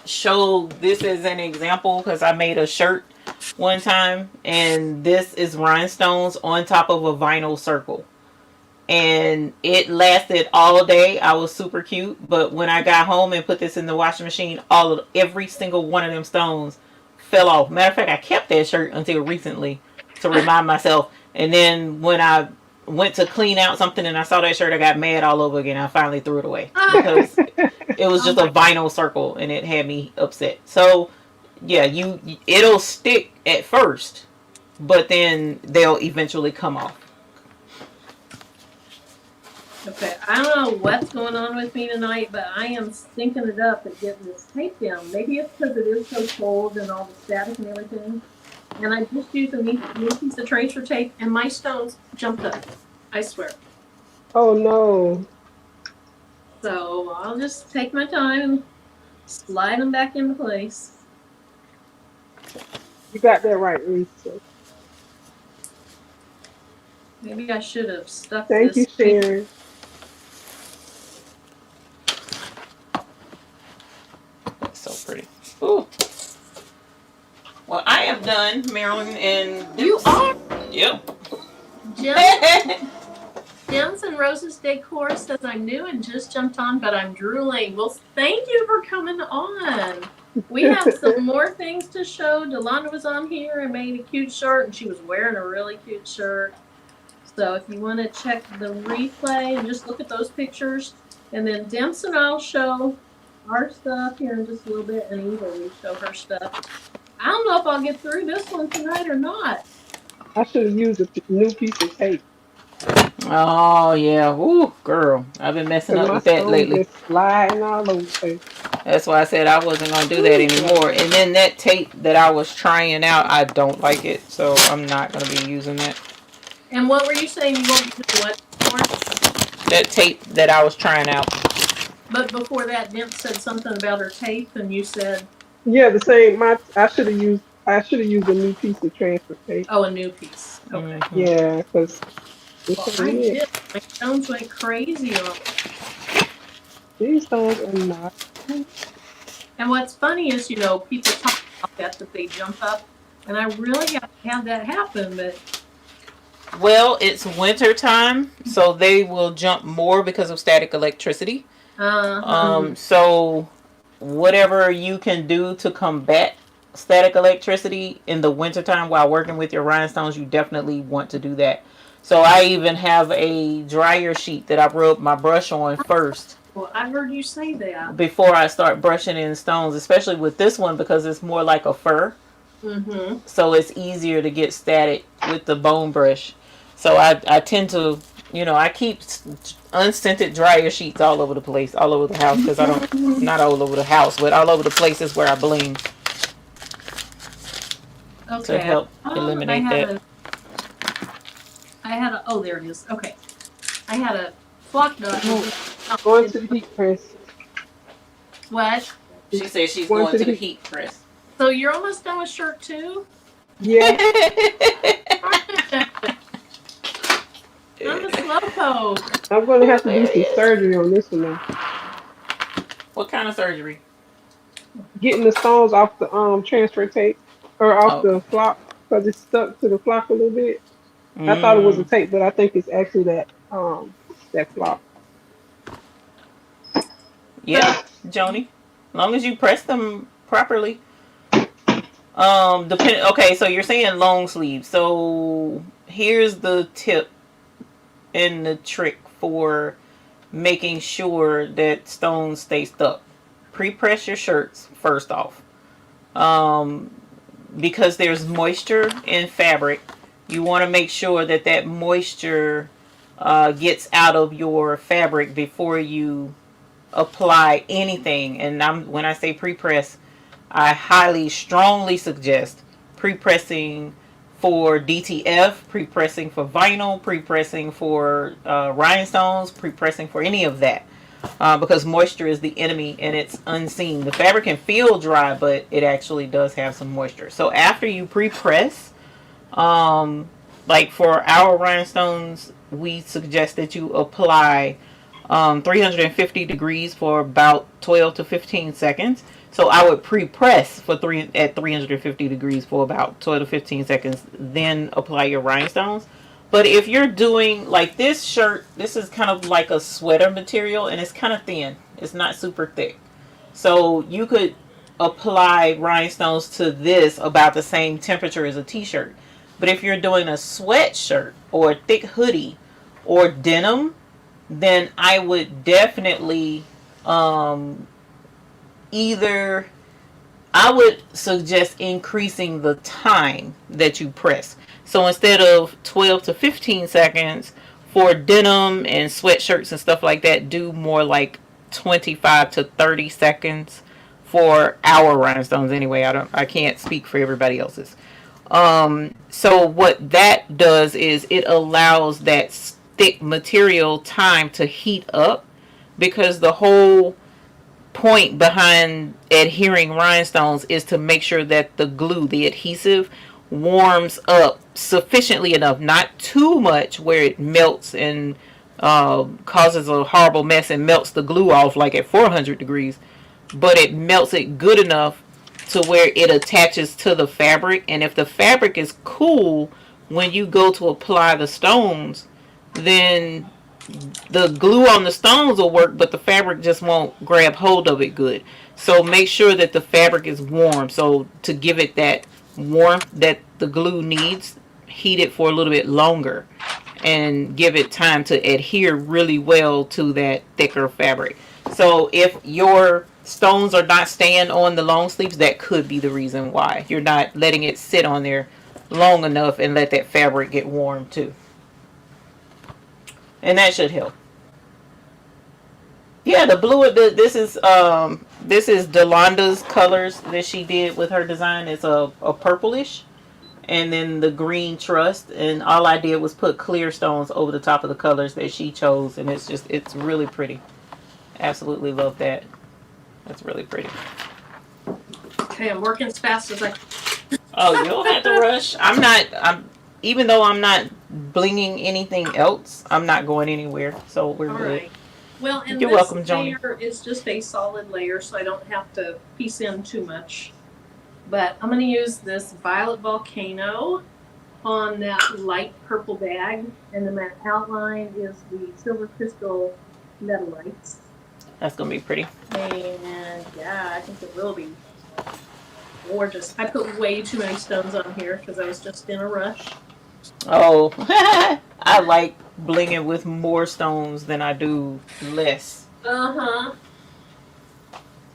show this as an example because I made a shirt one time, and this is rhinestones on top of a vinyl circle. And it lasted all day. I was super cute. But when I got home and put this in the washing machine, every single one of them stones fell off. Matter of fact, I kept that shirt until recently to remind myself. And then when I went to clean out something and I saw that shirt, I got mad all over again. I finally threw it away because it was just a vinyl circle and it had me upset. So yeah, it'll stick at first, but then they'll eventually come off. Okay, I don't know what's going on with me tonight, but I am stinking it up at getting this tape down. Maybe it's because it is so cold and all the static and everything. And I just used a new piece of transfer tape, and my stones jumped up. I swear. Oh, no. So I'll just take my time and slide them back into place. You got that right, Lisa. Maybe I should have stuck Thank this. you, Sharon. That's so pretty. Ooh. Well, I am done, Marilyn, and You are? Yep. Jim Gems and Roses Decor says I'm new and just jumped on, but I'm drooling. Well, thank you for coming on. We have some more things to show. Delonda was on here and made a cute shirt, and she was wearing a really cute shirt. So if you want to check the replay and just look at those pictures, and then Demps and I'll show our stuff here in just a little bit, and Eva will show her stuff. I don't know if I'll get through this one tonight or not. I should have used a new piece of tape Oh yeah, ooh, girl, I've been messing because up my with that stones lately. just sliding all over the place. That's why I said I wasn't gonna do that anymore. And then that tape that I was trying out, I don't like it, so I'm not gonna be using that. And what were you saying? You won't be doing what for? That tape that I was trying out. But before that, Demps said something about her tape, and you said, Yeah, the same. I should have used. I should have used a new piece of transfer tape. "Oh, a new piece." Okay. Mm-hmm. Yeah, because Well, I did. My stones went crazy on it. These stones are not. And what's funny is, people talk about that they jump up, and I really haven't had that happen. But Well, it's winter time, so they will jump more because of static electricity. So whatever you can do to combat static electricity in the wintertime while working with your rhinestones, you definitely want to do that. So I even have a dryer sheet that I rub my brush on first. Well, I heard you say that. Before I start brushing in stones, especially with this one because it's more like a fur. Mm-hmm. So it's easier to get static with the bone brush. So I tend to, I keep unscented dryer sheets all over the place, all over the house, because not all over the house, but all over the places where I bling. Okay. To help eliminate that. Oh, there it is. Okay. I had a flock dog. Going to the heat press. What? She said she's going to the heat press. So you're almost done with shirt 2? Yeah. I'm a slowpoke. I'm going to have to do some surgery on this one now. What kind of surgery? Getting the stones off the transfer tape or off the flock because it's stuck to the flock a little bit. I thought it was a tape, but I think it's actually that flock. Yeah, Joni. As long as you press them properly. Okay, so you're saying long sleeve. So here's the tip and the trick for making sure that stones stay stuck. Pre-press your shirts first off. Because there's moisture in fabric, you want to make sure that moisture gets out of your fabric before you apply anything. And when I say pre-press, I highly, strongly suggest pre-pressing for DTF, pre-pressing for vinyl, pre-pressing for rhinestones, pre-pressing for any of that. Because moisture is the enemy and it's unseen. The fabric can feel dry, but it actually does have some moisture. So after you pre-press, like for our rhinestones, we suggest that you apply 350 degrees for about 12 to 15 seconds. So I would pre-press at 350 degrees for about 12 to 15 seconds, then apply your rhinestones. But if you're doing like this shirt, this is kind of like a sweater material and it's kind of thin. It's not super thick. So you could apply rhinestones to this about the same temperature as a t-shirt. But if you're doing a sweatshirt or a thick hoodie or denim, then I would definitely I would suggest increasing the time that you press. So instead of 12 to 15 seconds for denim and sweatshirts and stuff like that, do more like 25 to 30 seconds for our rhinestones anyway. I can't speak for everybody else's. So what that does is it allows that thick material time to heat up, because the whole point behind adhering rhinestones is to make sure that the glue, the adhesive, warms up sufficiently enough, not too much where it melts and causes a horrible mess and melts the glue off like at 400 degrees, but it melts it good enough to where it attaches to the fabric. And if the fabric is cool when you go to apply the stones, then the glue on the stones will work, but the fabric just won't grab hold of it good. So make sure that the fabric is warm. So to give it that warmth that the glue needs, heat it for a little bit longer and give it time to adhere really well to that thicker fabric. So if your stones are not staying on the long sleeves, that could be the reason why. You're not letting it sit on there long enough and let that fabric get warm too. And that should help. Yeah, the blue. This is Delanda's colors that she did with her design. It's a purplish, and then the green trust. And all I did was put clear stones over the top of the colors that she chose, and it's really pretty. Absolutely love that. That's really pretty. Okay, I'm working as fast as I can. Oh, you don't have to rush. I'm not. I'm even though I'm not blinging anything else. I'm not going anywhere. So we're All good. right. Well, and You're this welcome, Joni. layer is just a solid layer, so I don't have to piece in too much. But I'm going to use this Violet Volcano on that light purple bag, and then that outline is the Silver Crystal Metalites. That's gonna be pretty. And yeah, I think it will be gorgeous. I put way too many stones on here because I was just in a rush. Oh, I like blinging with more stones than I do less. Uh-huh.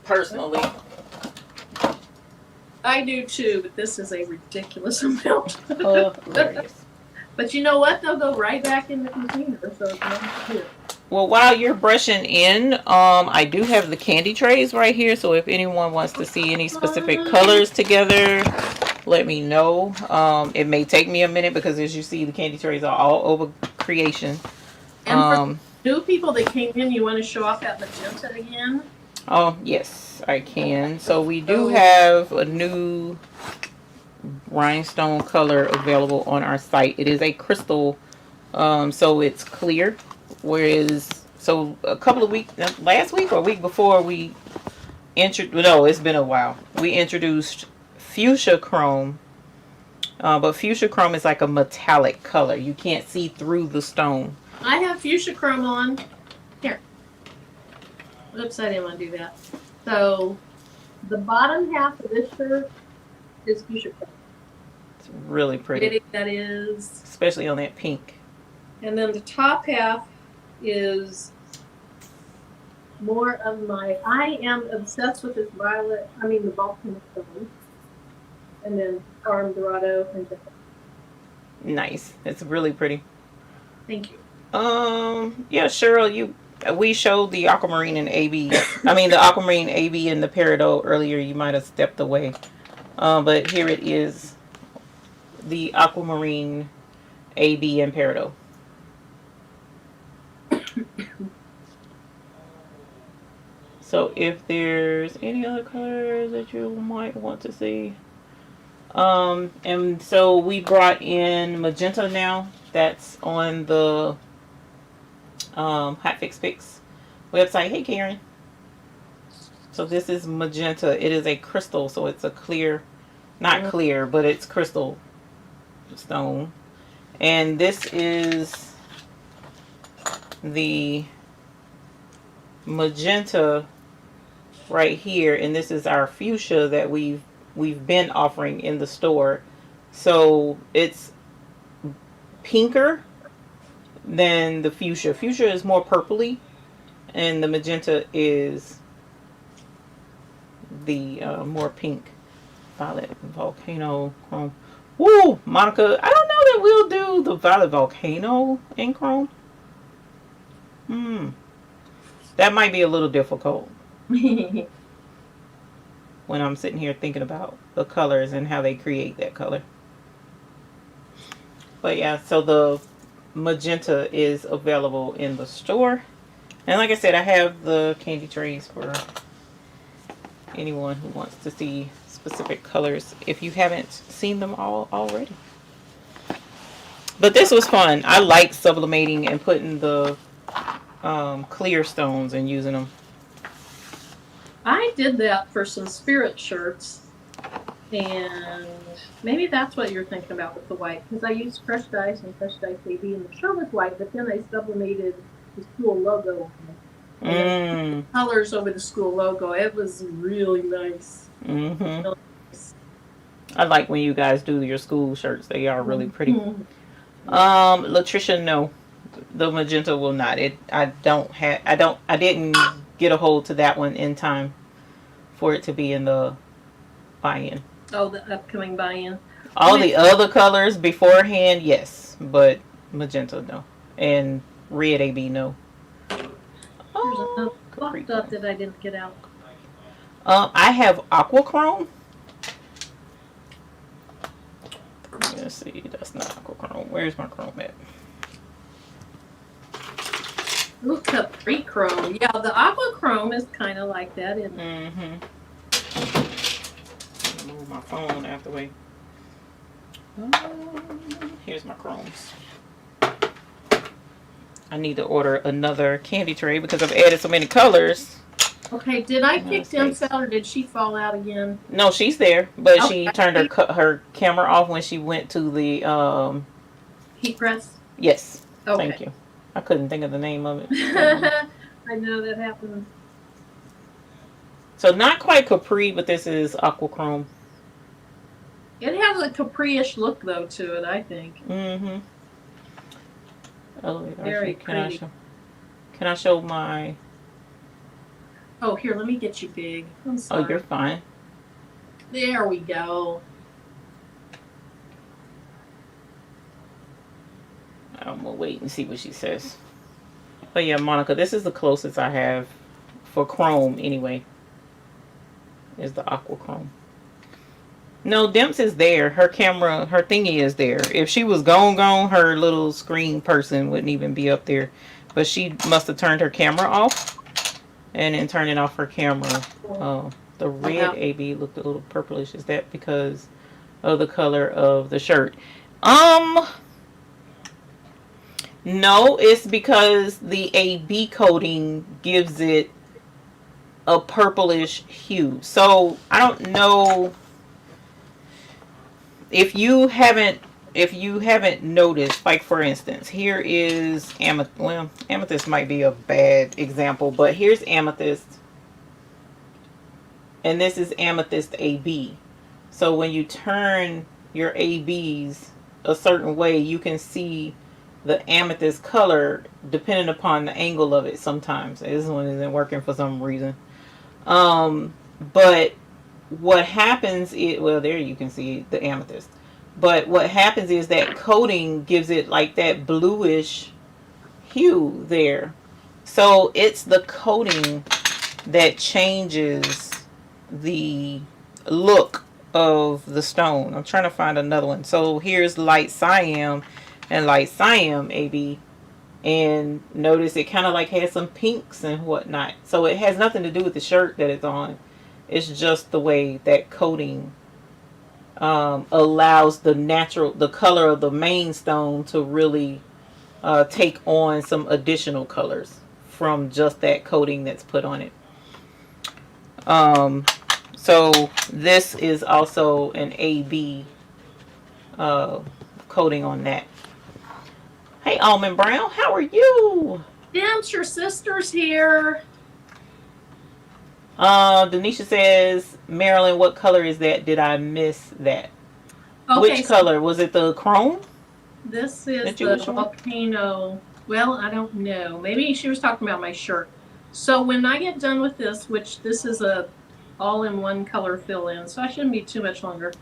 Personally. I do too, but this is a ridiculous amount. Hilarious. But you know what? They'll go right back in the container, so it's not good. Well, while you're brushing in, I do have the candy trays right here. So if anyone wants to see any specific colors together, let me know. It may take me a minute because, as you see, the candy trays are all over creation. And for new people that came in, you want to show off that magenta again? Oh, yes, I can. So we do have a new rhinestone color available on our site. It is a crystal, so it's clear. Whereas, so a couple of weeks, last week or week before, it's been a while. We introduced fuchsia chrome, but fuchsia chrome is like a metallic color. You can't see through the stone. I have fuchsia chrome on. Here. Oops, I didn't want to do that. So, the bottom half of this shirt is fuchsia chrome. It's really pretty. That is. Especially on that pink. And then the top half is more of my, I am obsessed with this the volcanic stone. And then Arm Dorado and Jessica. Nice. It's really pretty. Thank you. Yeah, Cheryl, we showed the aquamarine and AB. The aquamarine AB and the peridot earlier. You might have stepped away. But here it is. The aquamarine AB and peridot. So if there's any other colors that you might want to see. And so we brought in magenta now. That's on the Hot Fix Fix website. Hey, Karen. So this is magenta. It is a crystal, so it's a clear, not clear, but it's crystal stone. And this is the magenta right here, and this is our fuchsia that we've been offering in the store. So it's pinker than the fuchsia. Fuchsia is more purpley, and the magenta is the more pink. Violet Volcano Chrome. Woo, Monica, I don't know that we'll do the Violet Volcano in chrome. That might be a little difficult when I'm sitting here thinking about the colors and how they create that color. But yeah, so the magenta is available in the store. And like I said, I have the candy trays for anyone who wants to see specific colors if you haven't seen them all already. But this was fun. I like sublimating and putting the clear stones and using them. I did that for some spirit shirts, and maybe that's what you're thinking about with the white, because I used crushed ice and crushed ice AB, and the shirt was white, but then I sublimated the school logo on it. And then colors over the school logo. It was really nice. Mm-hmm. Really nice. I like when you guys do your school shirts. They are really pretty. Mhm. Latricia, no. The magenta will not. I didn't get a hold to that one in time for it to be in the buy-in. Oh, the upcoming buy-in. All the other colors beforehand, yes, but magenta, no, and red AB, no. Here's another Capri block dot Chrome. that I didn't get out. I have aqua chrome. Let's see, that's not aqua chrome. Where's my chrome at? Ooh, Capri Chrome. Yeah, the aqua chrome is kind of like that, isn't it? Mm-hmm. Move my phone out the way. Here's my chromes. I need to order another candy tray because I've added so many colors. Okay, did I kick Dimps out or did she fall out again? No, she's there, but Okay. she turned her camera off when she went to the Heat press? Yes. Okay. Thank you. I couldn't think of the name of it. I know that happens. So not quite Capri, but this is aqua chrome. It has a Capri-ish look though to it, I think. Mm-hmm. Very pretty. Can I show my? Oh, here, let me get you big. I'm sorry. Oh, you're fine. There we go. I'm gonna wait and see what she says. But yeah, Monica, this is the closest I have for chrome anyway. Is the aqua chrome. No, Dimps is there. Her camera, her thingy is there. If she was gone, her little screen person wouldn't even be up there. But she must have turned her camera off. And then turning off her camera. The red AB looked a little purplish. Is that because of the color of the shirt? No, it's because the AB coating gives it a purplish hue. So I don't know if you haven't noticed. Like for instance, here is amethyst. Well, amethyst might be a bad example, but here's amethyst, and this is amethyst AB. So when you turn your ABs a certain way, you can see the amethyst color depending upon the angle of it. Sometimes this one isn't working for some reason. But what happens is, well, there you can see the amethyst. But what happens is that coating gives it like that bluish hue there. So it's the coating that changes the look of the stone. I'm trying to find another one. So here's light cyan and light cyan AB. And notice it kind of like has some pinks and whatnot. So it has nothing to do with the shirt that it's on. It's just the way that coating allows the color of the main stone to really take on some additional colors from just that coating that's put on it. So this is also an AB coating on that. Hey, Almond Brown, how are you? Dimps, your sister's here. Denisha says, Marilyn, what color is that? Did I miss that? Okay, which color? Was it the chrome? This is the volcano. Well, I don't know. Maybe she was talking about my shirt. So when I get done with this, which this is a all-in-one color fill-in, so I shouldn't be too much longer.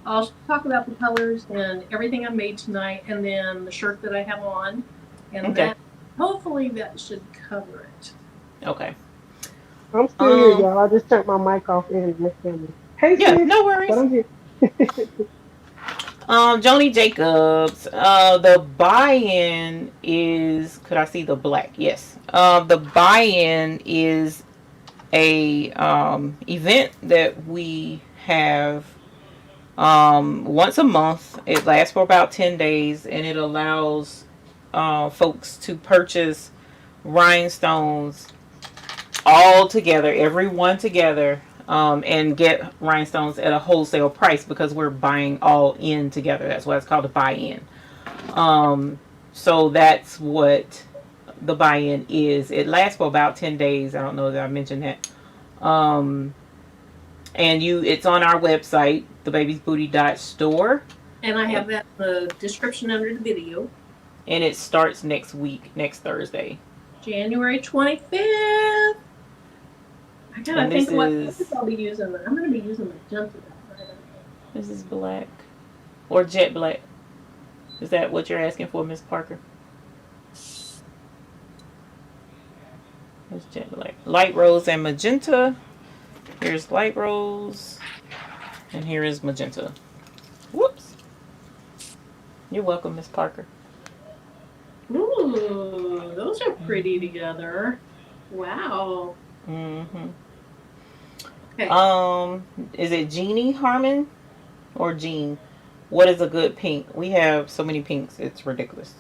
I'll talk about the colors and everything I made tonight, and then the shirt that I have on, and that hopefully that should cover it. Okay. I'm still here, y'all. I just turned my mic off and listening. Hey, yeah, sis, no worries. But I'm here. Joni Jacobs. The buy-in is. Could I see the black? Yes. The buy-in is a event that we have once a month. It lasts for about 10 days, and it allows folks to purchase rhinestones all together, everyone together, and get rhinestones at a wholesale price because we're buying all in together. That's why it's called a buy-in. So that's what the buy-in is. It lasts for about 10 days. I don't know that I mentioned that. And it's on our website, thebabiesbooty.store. And I have that in the description under the video. And it starts next week, next Thursday. January 25th. I gotta And think this what is, I'll be using. I'm gonna be using magenta. this is black. Or jet black. Is that what you're asking for, Miss Parker? It's jet black. Light rose and magenta. Here's light rose. And here is magenta. Whoops. You're welcome, Miss Parker. Ooh, those are pretty together. Wow. Mm-hmm. Okay. Is it Jeannie Harmon or Jean? What is a good pink? We have so many pinks, it's ridiculous.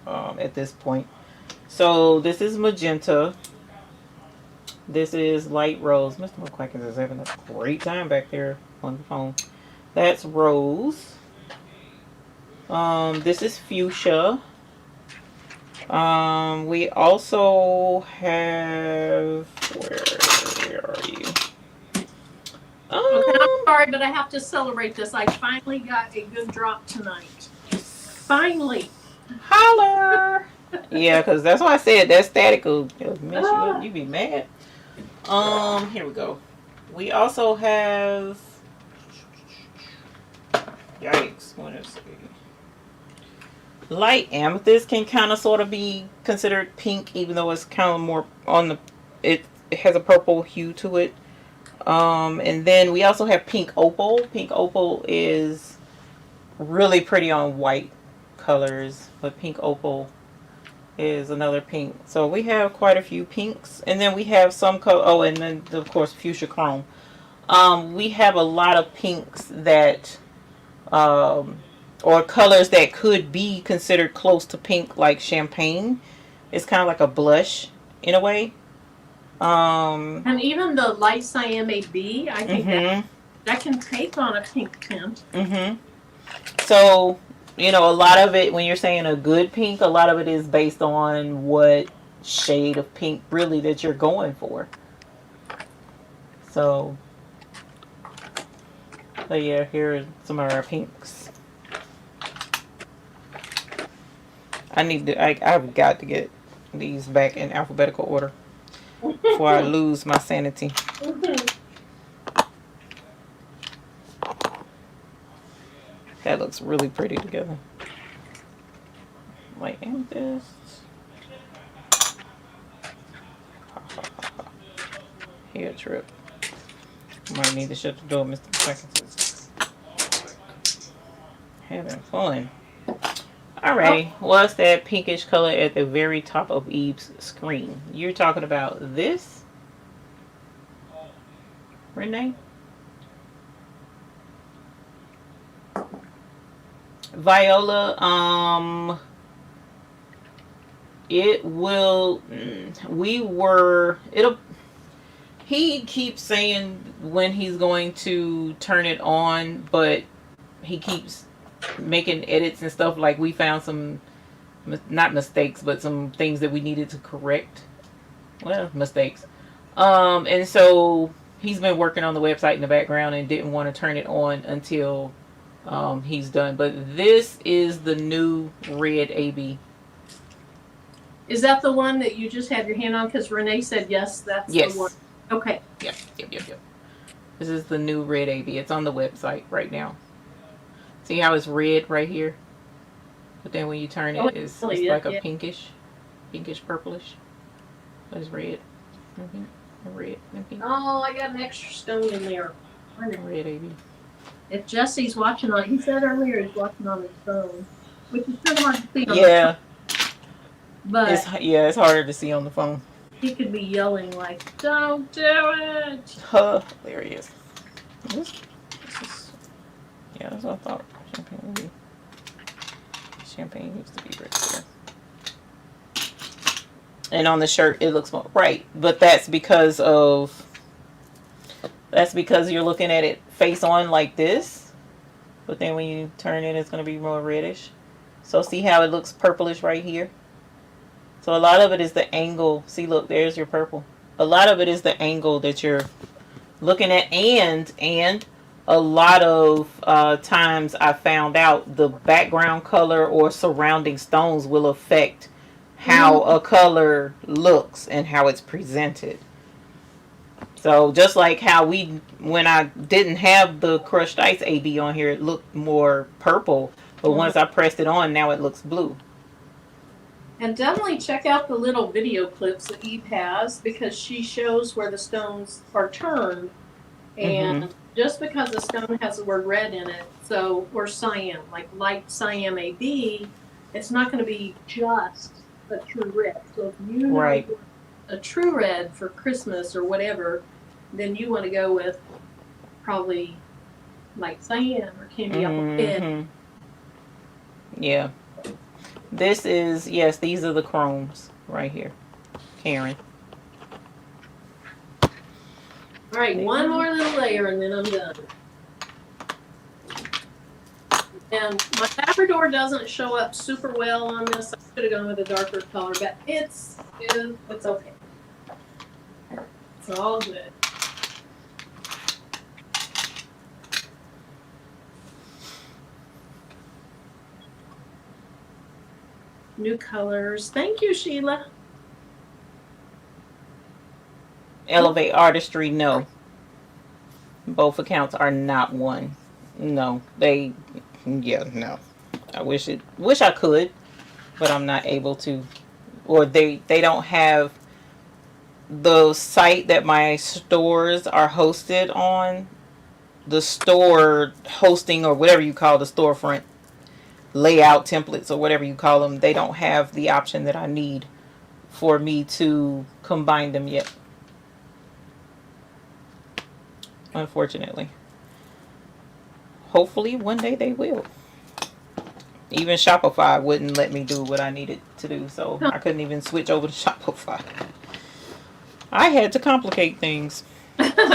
At this point. So this is magenta. This is light rose. Mr. McQuackins is having a great time back there on the phone. That's rose. This is fuchsia. We also have, where are you? Okay, I'm sorry, but I have to celebrate this. I finally got a good drop tonight. Finally. Holler. Yeah, because that's why I said that static will mess you up. You be mad. Here we go. We also have, yikes, what is it? Light amethyst can kind of sort of be considered pink, even though it's kind of more on the, it has a purple hue to it. And then we also have pink opal. Pink opal is really pretty on white colors, but pink opal is another pink. So we have quite a few pinks, and then we have some color. Oh, and then of course fuchsia chrome. We have a lot of pinks that, or colors that could be considered close to pink, like champagne. It's kind of like a blush in a way. And even the light cyan B, I think that can take on a pink tint. So, a lot of it, when you're saying a good pink, a lot of it is based on what shade of pink really that you're going for. So, but yeah, here are some of our pinks. I've got to get these back in alphabetical order before I lose my sanity. That looks really pretty together. Like amethyst. Here, trip. Might need to shut the door, Mr. Seconds. Having fun. Alrighty, what's that pinkish color at the very top of Eve's screen? You're talking about this, Renee? Viola, he keeps saying when he's going to turn it on, but he keeps making edits and stuff. Like we found some, not mistakes, but some things that we needed to correct. Well, mistakes. And so he's been working on the website in the background and didn't want to turn it on until he's done. But this is the new red AB. Is that the one that you just had your hand on? Because Renee said yes, that's the one. Okay. Yep. This is the new red AB. It's on the website right now. See how it's red right here? But then when you turn it, it's like a pinkish purplish. But it's red. Red and pink. Oh, I got an extra stone in there. Red AB. If Jesse's watching on, he said earlier he's watching on his phone, which is still hard to see on the phone. But it's harder to see on the phone. He could be yelling like, "Don't do it!" There he is. This is, that's what I thought. Champagne used to be right there. And on the shirt, it looks more right, but that's because you're looking at it face on like this. But then when you turn it, it's going to be more reddish. So see how it looks purplish right here? So a lot of it is the angle. See, look, there's your purple. A lot of it is the angle that you're looking at, and a lot of times I found out the background color or surrounding stones will affect how Mm, a color looks and how it's presented. So just like how when I didn't have the crushed ice AB on here, it looked more purple, but mhm. once I pressed it on, now it looks blue. And definitely check out the little video clips that Eve has because she shows where the stones are turned. Mm-hmm. And just because a stone has the word red in it, so or cyan, like light cyan AB, it's not going to be just a true red. So if you know Right. you want a true red for Christmas or whatever, then you want to go with probably light cyan or candy apple red. Mm-hmm. Yeah. This is, yes, these are the chromes right here, Karen. All right, one more little layer and then I'm done. And my Labrador doesn't show up super well on this. I should have gone with a darker color, but it's okay. It's all good. New colors. Thank you, Sheila. Elevate Artistry, no. Both accounts are not one. No. Yeah, no. Wish I could, but I'm not able to. Or they don't have the site that my stores are hosted on, the store hosting or whatever you call the storefront layout templates or whatever you call them, they don't have the option that I need for me to combine them yet. Unfortunately. Hopefully one day they will. Even Shopify wouldn't let me do what I needed to do, so I couldn't even switch over to Shopify. I had to complicate things.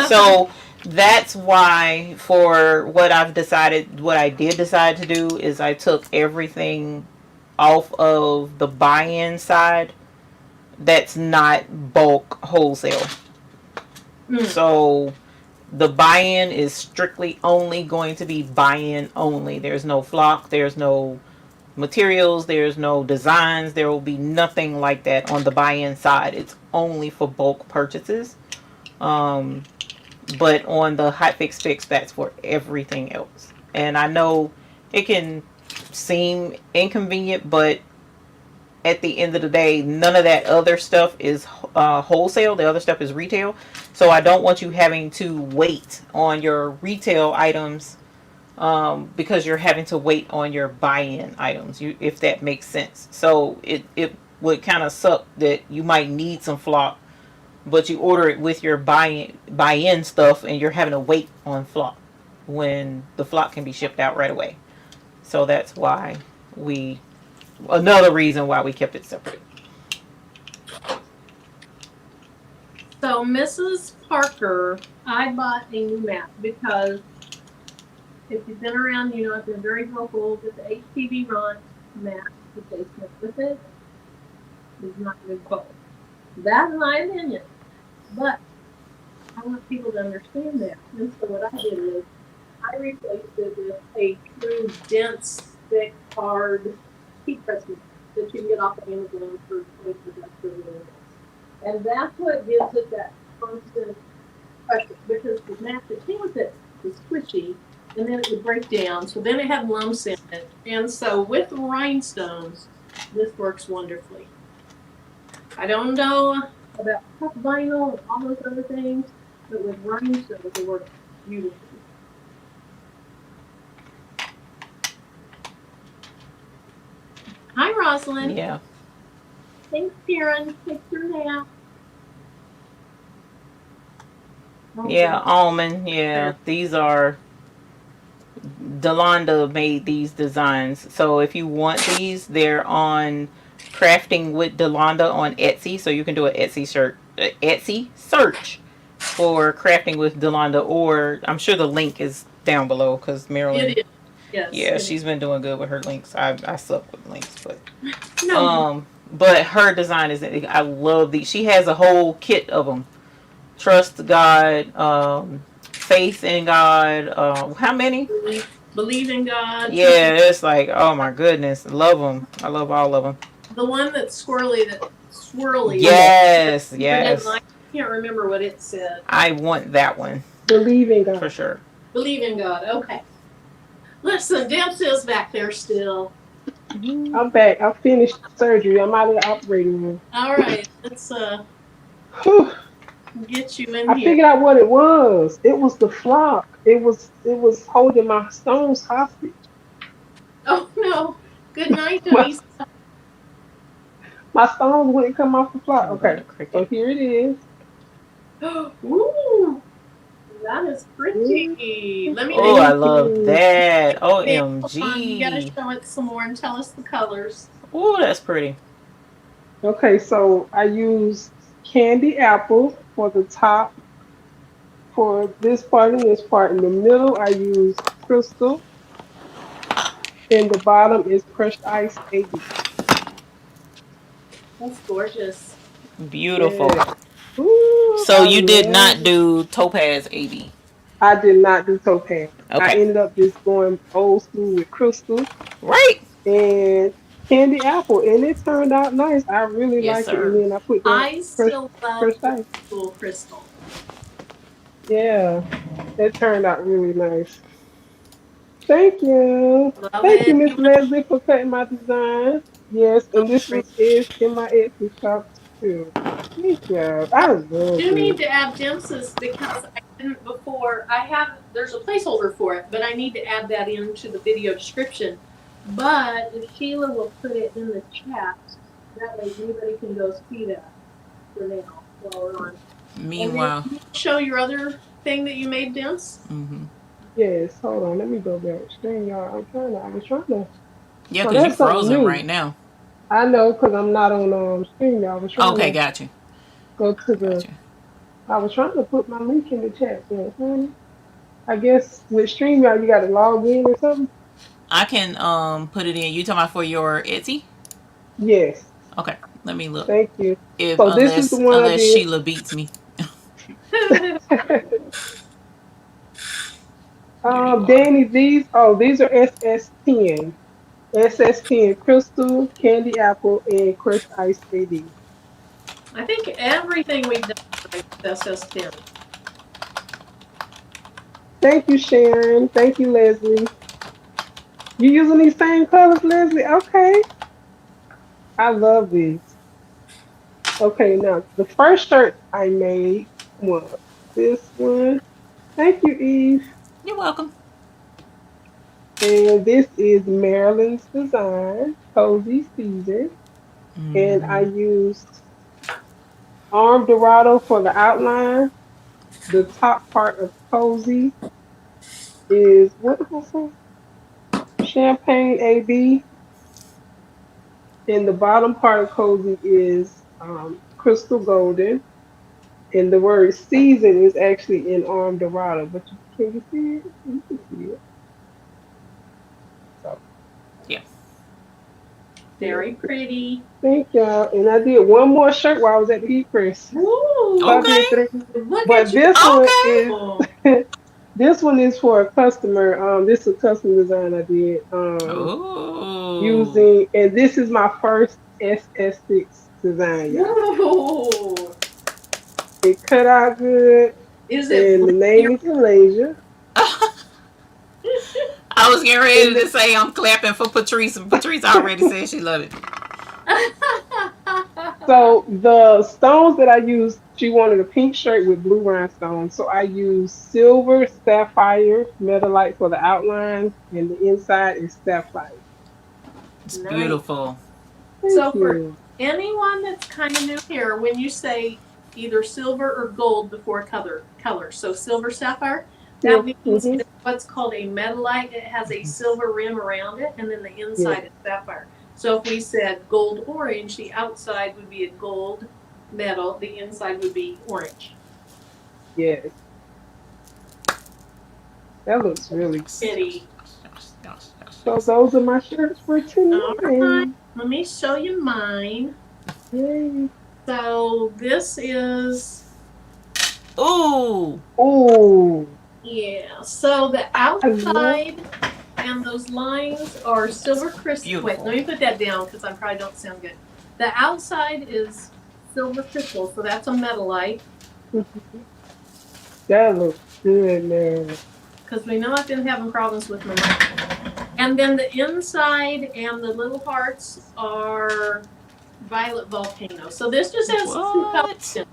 So that's why for what I did decide to do is I took everything off of the buy-in side that's not bulk wholesale. Mm. So the buy-in is strictly only going to be buy-in only. There's no flock, there's no materials, there's no designs, there will be nothing like that on the buy-in side. It's only for bulk purchases. But on the hot fix, that's for everything else. And I know it can seem inconvenient, but at the end of the day, none of that other stuff is wholesale. The other stuff is retail. So I don't want you having to wait on your retail items because you're having to wait on your buy-in items, if that makes sense. So it would kind of suck that you might need some flock, but you order it with your buy-in stuff and you're having to wait on flock when the flock can be shipped out right away. So that's why we another reason why we kept it separate. So Mrs. Parker, I bought a new mat because if you've been around, you know I've been very vocal with the HPV Ron mat replacement with it is not good quality. That's my opinion. But I want people to understand that. And so what I did is I replaced it with a true dense, thick, hard heat press mat that you can get off of Amazon for $20. And that's what gives it that constant pressure because the mat that came with it was squishy and then it would break down. So then it had lumps in it. And so with rhinestones, this works wonderfully. I don't know about tough vinyl and all those other things, but with rhinestones, it works beautifully. Hi, Rosalind. Yeah. Thanks, Karen. Take your nap. Yeah, almond. Yeah, these are Delonda made these designs. So if you want these, they're on Crafting with Delonda on Etsy. So you can do an Etsy search for Crafting with Delonda, or I'm sure the link is down below because Marilyn. It is. Yes. Yeah, she's been doing good with her links. I suck with links, but No. But her design is, I love these. She has a whole kit of them. Trust God, faith in God. How many? Believe in God, trust in Yeah, it's like, oh my goodness, love them. I love all of them. the one that's swirly, that Yes, printed line. yes. I can't remember what it said. I want that one Believe in for God. sure. Believe in God. Okay. Listen, Dempsey's back there still. I'm back. I finished surgery. I'm out of the operating room. All right, let's Whew. get you in I here. figured out what it was. It was the flock. It was holding my stones hostage. Oh no. Good night, My, honey. my stones wouldn't come off the flock. Talk about Okay, a cricket. so here it is. Ooh, that is Ooh, pretty. Let me Oh, make I thank love you. that. it. Hold on, you gotta OMG. show it some more and tell us the colors. Oh, that's pretty. Okay, so I used candy apple for the top, for this part and this part. In the middle, I used crystal. In the bottom is crushed ice AB. That's gorgeous. Beautiful. Yeah. Ooh, So I you did love not it. do Topaz AB. I did not do topaz. I Okay. ended up just going old school with crystal Right? and candy apple, and it turned out nice. I really Yes, like it. And sir. then I put that I crushed still love crushed old ice. school crystal. Yeah, it turned out really nice. Thank you. Love Thank you, it. Miss You want Leslie, for cutting my design. Yes, to and this great. was is in my Etsy shop too. Thank you. I love Do this. need to add Dempsey's because I didn't before. I have there's a placeholder for it, but I need to add that into the video description. But if Sheila will put it in the chat, that way anybody can go see that for now while we're on. And then Meanwhile, you show your other thing that you made, Demps. mm-hmm. Yes, hold on. Let me go back. Stream y'all. I was trying to. Yeah, So because you that's something frozen new. right now. I know because I'm not on stream y'all. I was trying Okay, to got you. go to Got the. you. I was trying to put my link in the chat, but I guess with stream y'all you got to log in or something. I can put it in. You talking about for your Etsy? Yes. Okay, let me look. Thank you. If So this is the one I unless did. Sheila beats me. There you are. Danny, these are SS10. SS10 crystal, candy apple, and crushed ice AD. I think everything we've done is SS10. Thank you, Sharon. Thank you, Leslie. You using these same colors, Leslie? Okay. I love these. Okay, now the first shirt I made was this one. Thank you, Eve. You're welcome. And this is Marilyn's design, Cozy Caesar. And I Mm-hmm. used Arm Dorado for the outline. The top part of Cozy is what did I say? Champagne AB. And the bottom part of Cozy is Crystal Golden. And the word season is actually in Arm Dorado. But can you see it? You can see it. So, Yeah. yeah. Very pretty. Thank y'all. And I did one more shirt while I was at the heat press. So I Woo! did Okay. three. Look at But you. this one Okay. is this one is for a customer. This is a custom design I did. Oh. Using, and this is my first SS6 design, y'all. Woo! It cut out good, Is it and the bling? name is Malaysia. I was getting ready And to say I'm clapping for Patrice, and Patrice already said she loved it. so the stones that I used, she wanted a pink shirt with blue rhinestones. So I used silver sapphire metalite for the outline, and the inside is sapphire. It's Nice. beautiful. Thank So for you. anyone that's kind of new here, when you say either silver or gold before color, so silver sapphire, that Still, means it's what's called a metalite. It has a silver rim around it, and then the yes, inside is sapphire. So if we said gold orange, the outside would be a gold metal, the inside would be orange. yes. That looks really. Pretty. So those are my shirts for All right, tonight. let me show you mine. Yay. So this is, Ooh. Oh, yeah. So the I love. outside and those lines are silver crystal. Wait, Beautiful. let me put that down because I probably don't sound good. The outside is silver crystal, so that's a metalite. That looks good now. Because we know I've been having problems with my mic. And then the inside and the little hearts are violet volcano. So this just has two colors What? in it.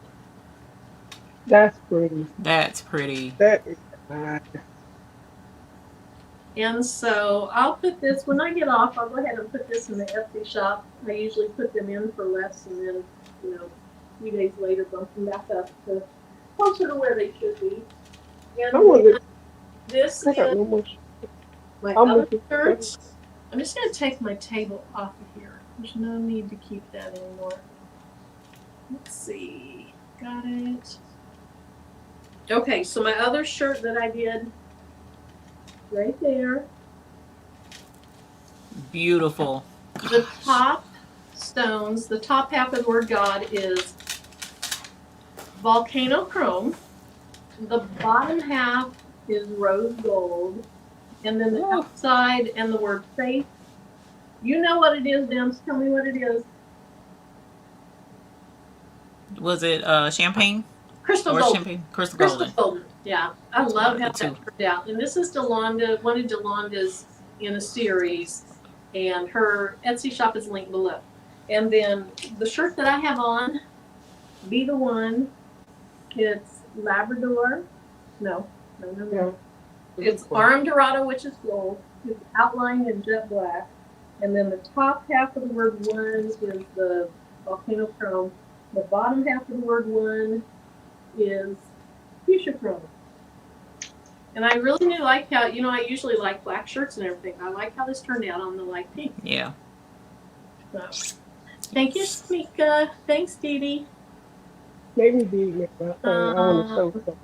That's pretty. That's pretty. That is nice. And so I'll put this, when I get off, I'll go ahead and put this in the Etsy shop. I usually put them in for less and then, a few days later bump them back up to closer to where they should be. I And want to. this I got is no more. my I'm other looking. shirts. I'm just going to take my table off of here. There's no need to keep that anymore. Let's see. Got it. Okay, so my other shirt that I did right there. Beautiful. The top stones, the top half of the word God is volcano chrome. The bottom half is rose gold. And then the outside and the word faith. You know what it is, Dems. Tell me what it is. Was it champagne? Crystal Or gold. champagne? Crystal Crystal golden. golden. Yeah. I love how that two. turned out. And this is Delonda, one of Delonda's in a series. And her Etsy shop is linked below. And then the shirt that I have on, Be the One, it's Labrador. No. Yeah. It's Arm Dorado, which is gold. It's outlined in jet black. And then the top half of the word one is the volcano chrome. The bottom half of the word one is fuchsia chrome. And I really do like how, I usually like black shirts and everything. I like how this turned out on the light pink. Yeah. So, thank you, Shamika. Thanks, Dee Dee. Made me big now. I want to show some.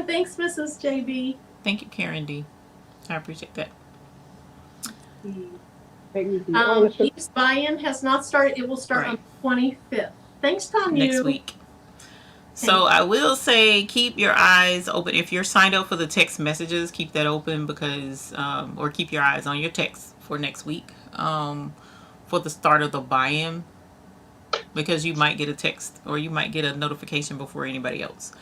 Thanks, Mrs. JB. Thank you, Karen D. I appreciate that. Make me big. I want to show. Eve's buy-in has not started. It will start on the 25th. Thanks, Tom. Next week. So I will say keep your eyes open. If you're signed up for the text messages, keep that open because, or keep your eyes on your text for next week for the start of the buy-in because you might get a text or you might get a notification before anybody else.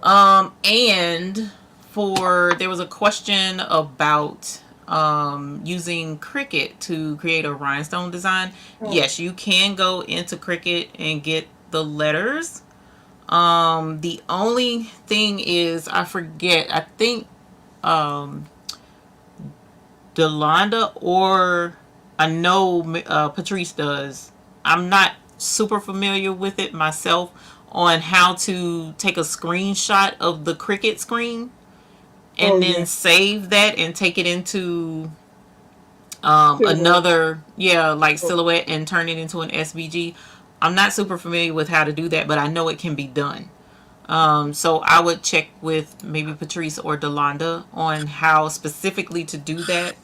And there was a question about using Cricut to create a rhinestone design. Yes, you can go into Cricut and get the letters. The only thing is, I forget, I think, Delonda or I know Patrice does. I'm not super familiar with it myself on how to take a screenshot of the Cricut screen and then save that and take it into another, like Silhouette and turn it into an SVG. I'm not super familiar with how to do that, but I know it can be done. So I would check with maybe Patrice or Delonda on how specifically to do that,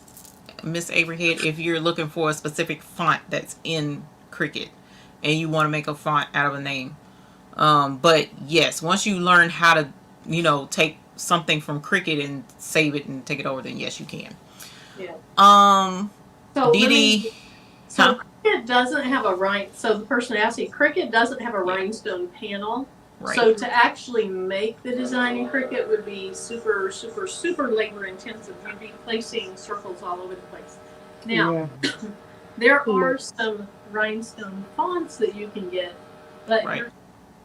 Miss Averhead, if you're looking for a specific font that's in Cricut and you want to make a font out of a name. But yes, once you learn how to, take something from Cricut and save it and take it over, then yes, you can. Yeah. So Dee Cricut doesn't have so the person asked me, Cricut doesn't have a rhinestone panel. Right. So to actually make the design in Cricut would be super, super, super labor intensive. You'd be placing circles all over the place. Now, there are some rhinestone fonts that you can get, but you're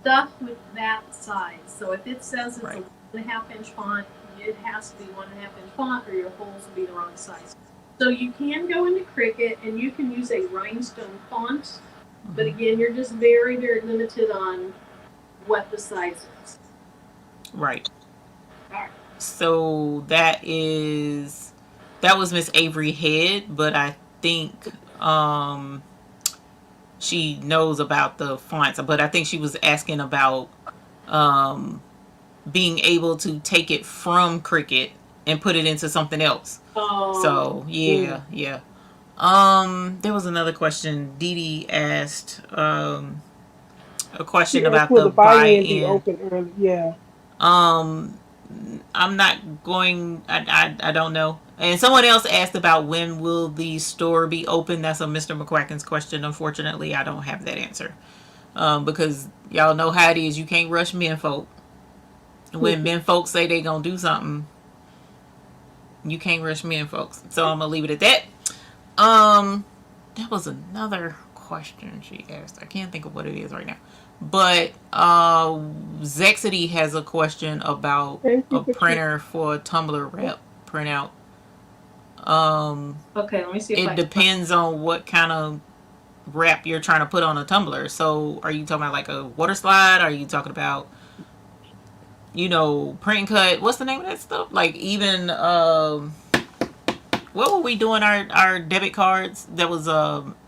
stuck with that size. So if it says it's a 1.5-inch font, it has to be 1.5-inch font or your holes will be the wrong size. So you can go into Cricut and you can use a rhinestone font, but again, you're just very, very limited on what the size is. Right. So that was Miss Avery Head, but I think she knows about the fonts, but I think she was asking about being able to take it from Cricut and put it into something else. So yeah. There was another question. Dee Dee asked a question She asked, about will the the buy-in be buy-in. open early? Yeah. Um, I'm not going. I don't know. And someone else asked about when will the store be open. That's a Mr. McQuacken's question. Unfortunately, I don't have that answer. Because y'all know how it is. You can't rush men folk. When men folks say they gonna do something, you can't rush men folks. So I'm gonna leave it at that. Um, that was another question she asked. I can't think of what it is right now. But Zexity has a question about Thank a you, Patricia. printer for a tumbler wrap printout. Um, Okay, let me see if it I can find. depends on what kind of wrap you're trying to put on a tumbler. So, are you talking about like a water slide? Are you talking about print and cut? What's the name of that stuff? Like even what were we doing our debit cards? That was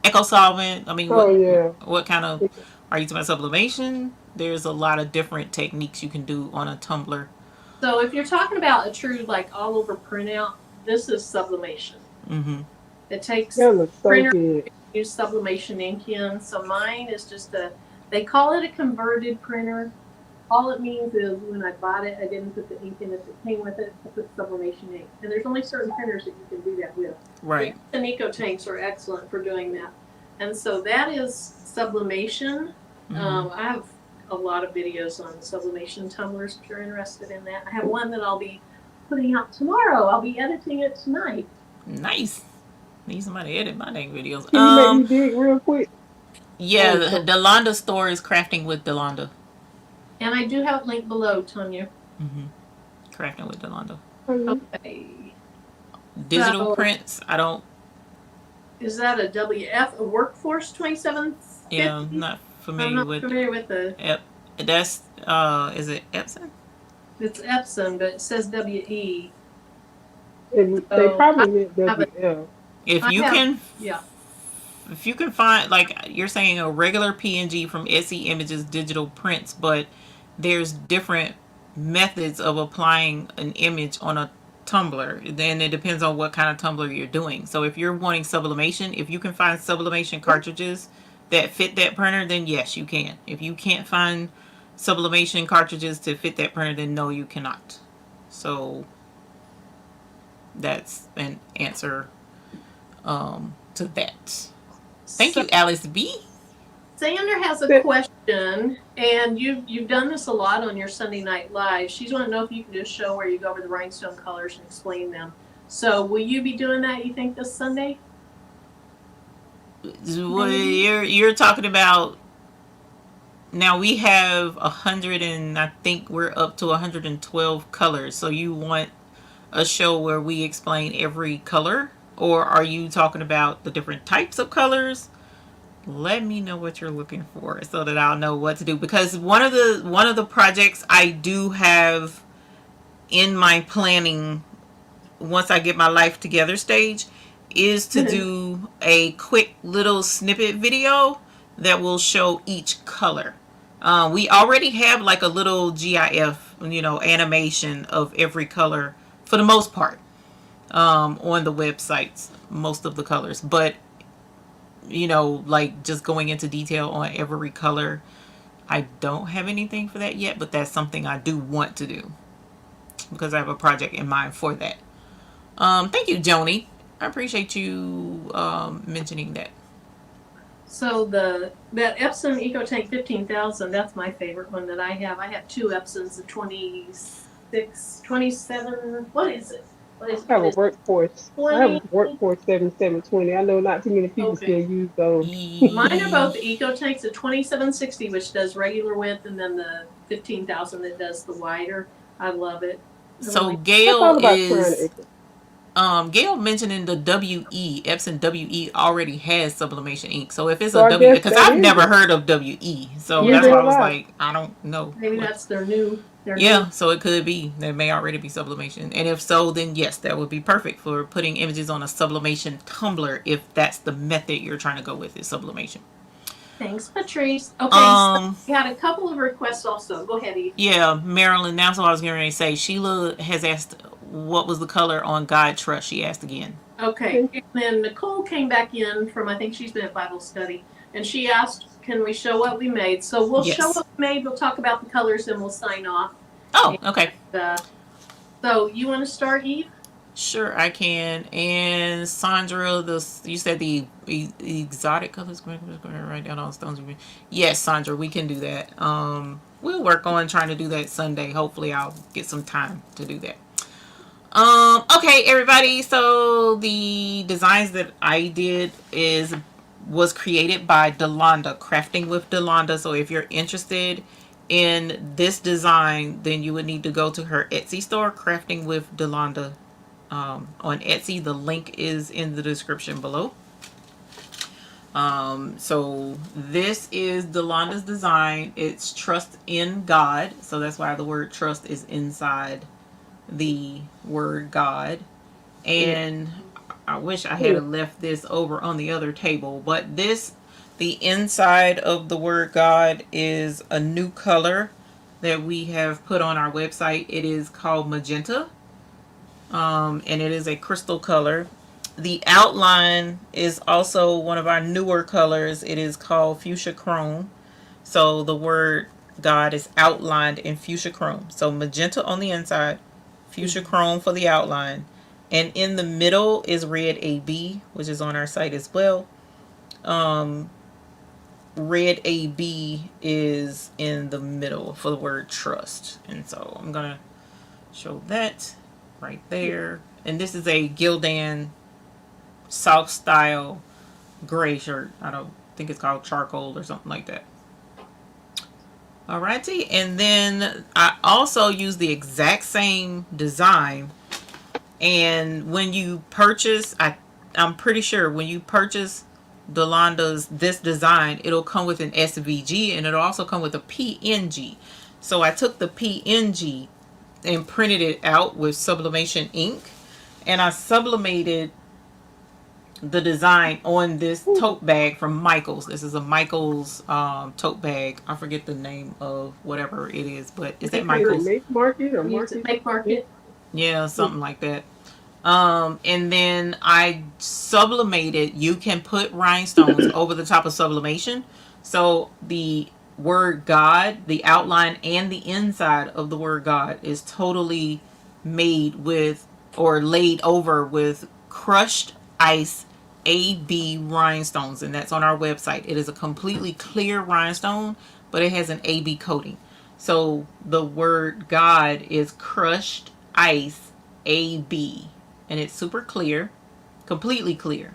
Echo Solvent. I mean, Oh yeah. what kind of are you talking about sublimation? There's a lot of different techniques you can do on a tumbler. So if you're talking about a true like all over printout, this is sublimation. Mm-hmm. It takes That looks so printer good. use sublimation ink in. So mine is just they call it a converted printer. All it means is when I bought it, I didn't put the ink in it that came with it. I put sublimation ink. And there's only certain printers that you can do that with. Right. The Eco tanks are excellent for doing that. And so that is sublimation. Mm-hmm. I have a lot of videos on sublimation tumblers if you're interested in that. I have one that I'll be putting out tomorrow. I'll be editing it tonight. Nice. Need somebody to edit my dang videos. Can you make me dig real quick? Yeah, the Delonda store is crafting with Delonda. And I do have a link below, Tanya. Mm-hmm. Crafting with Delonda. Okay. Digital So, prints. I don't. is that a WF, a Workforce 2750? Yeah, I'm not familiar I'm not with. familiar with the. That's is it Epson? It's Epson, but it says WE. They So probably meant have a, WL. If I you have, can, yeah. if you can find like you're saying a regular PNG from Etsy Images digital prints, but there's different methods of applying an image on a tumbler. Then it depends on what kind of tumbler you're doing. So if you're wanting sublimation, if you can find sublimation cartridges that fit that printer, then yes, you can. If you can't find sublimation cartridges to fit that printer, then no, you cannot. So that's an answer to that. Thank you, Alice B. Sandra has a question, and you've done this a lot on your Sunday Night Live. She's want to know if you can do a show where you go over the rhinestone colors and explain them. So will you be doing that, you think, this Sunday? You're talking about now we have 100 and I think we're up to 112 colors. So you want a show where we explain every color, or are you talking about the different types of colors? Let me know what you're looking for so that I'll know what to do, because one of the projects I do have in my planning once I get my life together stage is to do a quick little snippet video that will show each color. We already have like a little GIF, animation of every color for the most part on the websites, most of the colors. But, like just going into detail on every color, I don't have anything for that yet, but that's something I do want to do because I have a project in mind for that. Thank you, Joni. I appreciate you mentioning that. So that Epson EcoTank 15,000, that's my favorite one that I have. I have two Epsons, the 26, 27, what is it? I have a workforce. I have a 20? workforce 7720. I know not too many people still use those. Mine are both the EcoTanks, the 2760, which does regular width, and then the 15,000 that does the wider. I love it. So Gail mentioning the WE, Epson WE already has sublimation ink. So if it's So a I W, guess because that I've is never it. heard of WE, so Yeah. that's why I was Neither have I. like, I don't know. Maybe that's their new. Yeah, so it could be. There may already be sublimation. And if so, then yes, that would be perfect for putting images on a sublimation tumbler if that's the method you're trying to go with, is sublimation. Thanks, Patrice. Okay, so we had a couple of requests also. Go ahead, Eve. Yeah, Marilyn, that's what I was going to say. Sheila has asked what was the color on Guide Trust. She asked again. Okay. And then Nicole came back in from, I think she's been at Bible study, and she asked, can we show what we made? So we'll show Yes. what we made. We'll talk about the colors and we'll sign off. Oh, And okay. so you want to start, Eve? Sure, I can. And Sandra, you said the exotic colors. Going to write down all the stones. Yes, Sandra, we can do that. We'll work on trying to do that Sunday. Hopefully, I'll get some time to do that. Okay, everybody. So the designs that I did was created by Delonda, Crafting with Delonda. So if you're interested in this design, then you would need to go to her Etsy store, Crafting with Delonda, on Etsy. The link is in the description below. So this is Delonda's design. It's trust in God. So that's why the word trust is inside the word God. Yeah. And I wish I had left this over on the other table, but the inside of the word God is a new color that we have put on our website. It is called magenta, and it is a crystal color. The outline is also one of our newer colors. It is called fuchsia chrome. So the word God is outlined in fuchsia chrome. So magenta on the inside, fuchsia chrome for the outline. And in the middle is red AB, which is on our site as well. Red AB is in the middle for the word trust. And so I'm going to show that right there. And this is a Gildan South style gray shirt. I don't think it's called charcoal or something like that. Alrighty, and then I also use the exact same design. And when you purchase, I'm pretty sure when you purchase Delonda's this design, it'll come with an SVG and it'll also come with a PNG. So I took the PNG and printed it out with sublimation ink, and I sublimated the design on this tote bag from Michaels. This is a Michaels tote bag. I forget the name of whatever it is, but is that Is it Michaels? Make Market or Use it, Market? make Yeah. market. Yeah, something like that. And then I sublimated. You can put rhinestones over the top of sublimation. So the word God, the outline and the inside of the word God is totally made with or laid over with crushed ice AB rhinestones, and that's on our website. It is a completely clear rhinestone, but it has an AB coating. So the word God is crushed ice AB, and it's super clear, completely clear.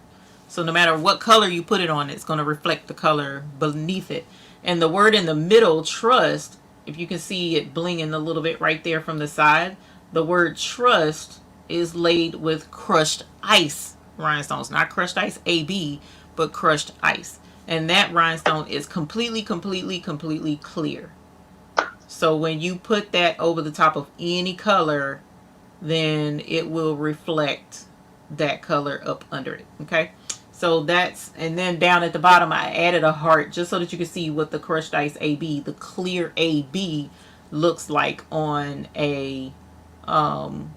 So no matter what color you put it on, it's going to reflect the color beneath it. And the word in the middle, trust, if you can see it blinging a little bit right there from the side, the word trust is laid with crushed ice rhinestones. Not crushed ice AB, but crushed ice. And that rhinestone is completely, completely, completely clear. So when you put that over the top of any color, then it will reflect that color up under it. Okay. So that's, and then down at the bottom, I added a heart just so that you can see what the crushed ice AB, the clear AB, looks like on a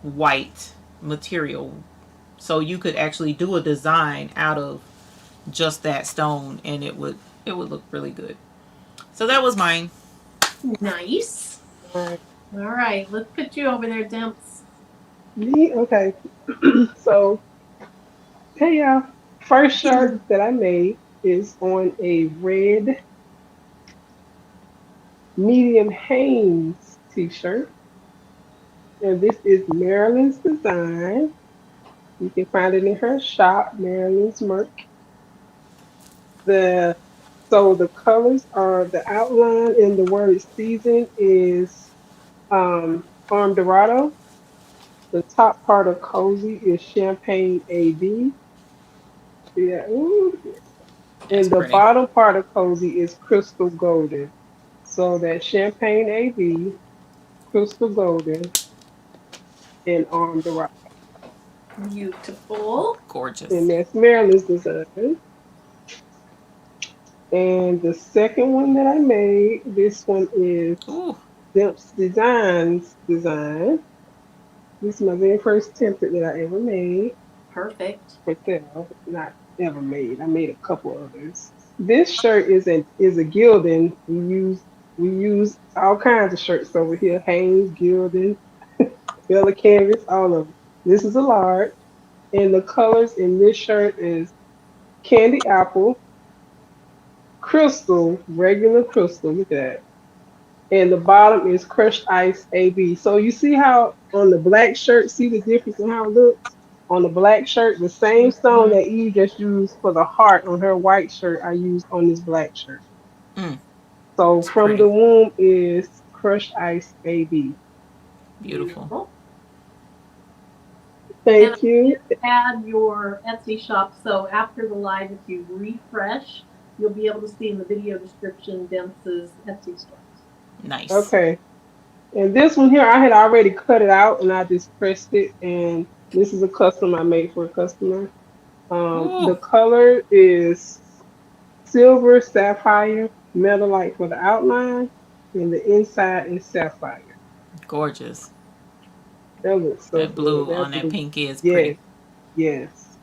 white material. So you could actually do a design out of just that stone, and it would look really good. So that was mine. Nice. Right. All right, let's put you over there, Dimps. Me? Okay. So, hey y'all. First shirt that I made is on a red medium Hanes t-shirt. And this is Marilyn's design. You can find it in her shop, Marilyn's Merch. The so the colors are the outline and the word season is Arm Dorado. The top part of cozy is Champagne AB. Yeah, ooh, That's and the pretty. bottom part of cozy is Crystal Golden. So that Champagne AB, Crystal Golden, and Arm Dorado. Beautiful. And Gorgeous. that's Marilyn's design. And the second one that I made, this one is Ooh. Dimps Designs design. This is my very first template that I ever made. Perfect. for sale, not ever made. I made a couple others. This shirt is a Gildan. We use all kinds of shirts over here. Hanes, Gildan, Bella Canvas, all of them. This is a large, and the colors in this shirt is candy apple, crystal, regular crystal. Look at that. And the bottom is crushed ice AB. So you see how on the black shirt, see the difference in how it looks? On the black shirt, the same stone Mhm. that Eve just used for the heart on her white shirt, I used on this black shirt. Mm, So it's from pretty. the womb is crushed ice AB. Beautiful. Beautiful. And I Thank did you. add your Etsy shop. So after the live, if you refresh, you'll be able to see in the video description Demps's Etsy store. Nice. Okay. And this one here, I had already cut it out and I just pressed it. And this is a custom I made for a customer. Ooh, The color is silver sapphire metalite for the outline, and the inside is sapphire. gorgeous. That looks so That good. blue on That that blue, pink is pretty. yes, yes.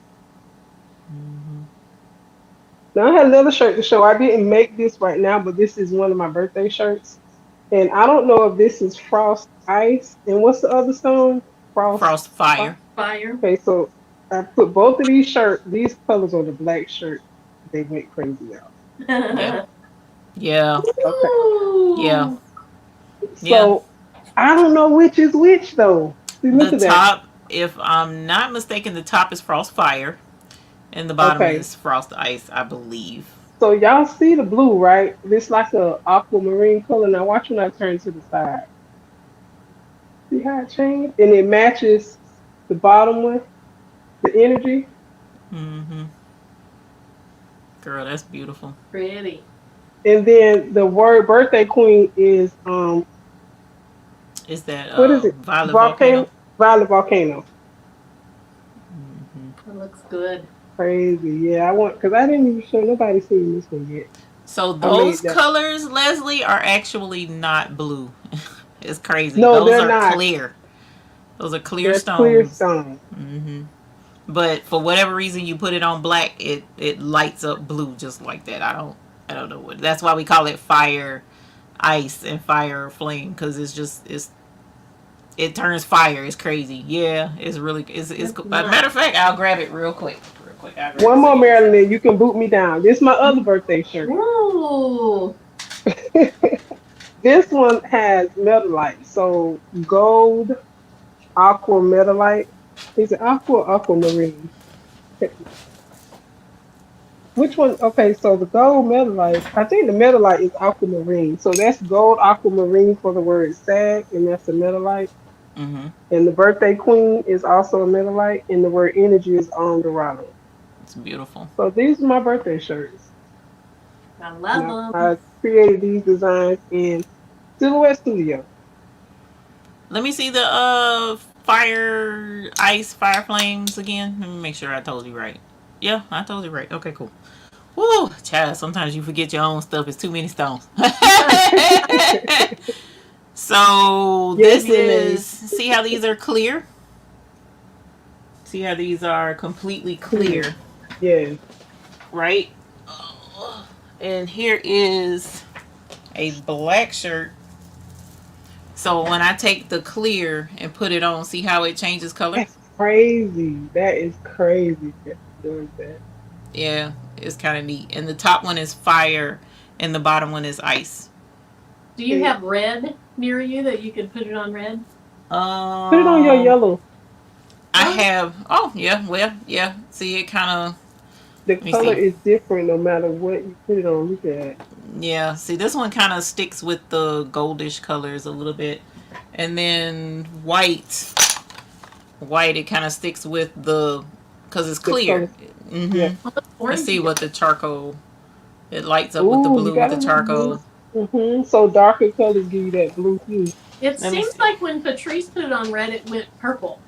Now I had another shirt to show. I didn't make this right now, but this is one of my birthday shirts, and I don't know if this is frost ice. And what's the other stone? Frost. Frost fire. Fire. Okay, so I put both of these colors on the black shirt. They went crazy out. Yeah. Yeah. Okay, Yeah. Ooh. Yeah. so I don't know which is which though. See, The look at that. top, if I'm not mistaken, the top is frost fire and the bottom Okay, is frost ice, I believe. so y'all see the blue, right? This like a aquamarine color. Now watch when I turn to the side. See how it changed? And it matches the bottom one, the energy. Mm-hmm. Girl, that's beautiful. Pretty. And then the word birthday queen is Is that what is it? violet volcano? Volcano, violet volcano. That looks good. Crazy, yeah. I want because I didn't even show nobody seen this one yet. So I those made that. colors, Leslie, are actually not blue. It's crazy. No, Those they're are not. clear. Those are clear They're clear stones. stone. But for whatever reason you put it on black, it lights up blue just like that. I don't know what. That's why we call it fire ice and fire flame, because it turns fire. It's crazy. Yeah, it's really it's That's cool. nice. Matter of fact, I'll grab it real quick. Real quick, I'll grab it One so more, you can see. Marilyn, and you can boot me down. This is my other birthday shirt. Ooh. This one has metalite, so gold, aqua metalite. Is it aqua or aquamarine? Which one? Okay, so the gold metalite, I think the metalite is aquamarine. So that's gold aquamarine for the word sag, and that's the metalite. Mm-hmm. And the birthday queen is also a metalite, and the word energy is on Dorado. It's beautiful. So these are my birthday shirts. I And love them. I created these designs in Silhouette Studio. Let me see the fire ice fire flames again. Let me make sure I told you right. Yeah, I told you right. Okay, cool. Woo, child. Sometimes you forget your own stuff. It's too many stones. So Yeah, this DNA. is. See how these are clear. See how these are completely Clear. clear, Yeah. right? And here is a black shirt. So when I take the clear and put it on, see how it changes color? That's crazy. That is crazy that you're doing that. Yeah, it's kind of neat. And the top one is fire, and the bottom one is ice. Do you have red near you that you could put it on red? Put it on your Um, yellow. I Oh, have. Oh yeah, well yeah. See, it kind of. The Let me color see. is different no matter what you put it on. Look at that. Yeah, see, this one kind of sticks with the goldish colors a little bit, and then white. White, it kind of sticks with the, cause it's The clear. color. Yeah. Let's see orangey. what the charcoal. It lights up with the Ooh, you blue with got the a little blue. charcoal. So darker colors give you that blue hue. It Let me seems see. like when Patrice put it on red, it went purple.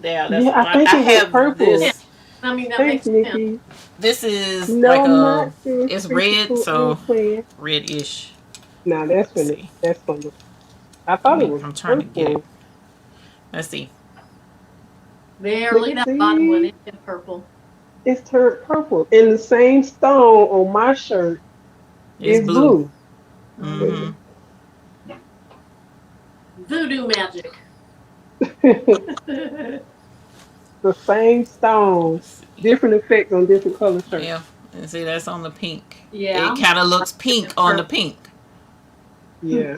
Yeah, that's Yeah, I think I it went have Yeah. purple. this. I mean, that Thanks, makes sense. Nikki. This is No, like I'm not it's red, disrespectful. I so ain't playing. red-ish. Nah, Let's see. that's funny. I thought it was I'm trying to get it. purple. Let's see. There, Look look at and that bottom one. see. It's purple. It's turned purple. And the same stone on my shirt It's is blue. blue. Mm-hmm. Voodoo magic. The same stone, different effect on different color shirts. Yeah. And see, that's on the pink. It Yeah. kind of looks pink It's on the purple. pink. Yeah.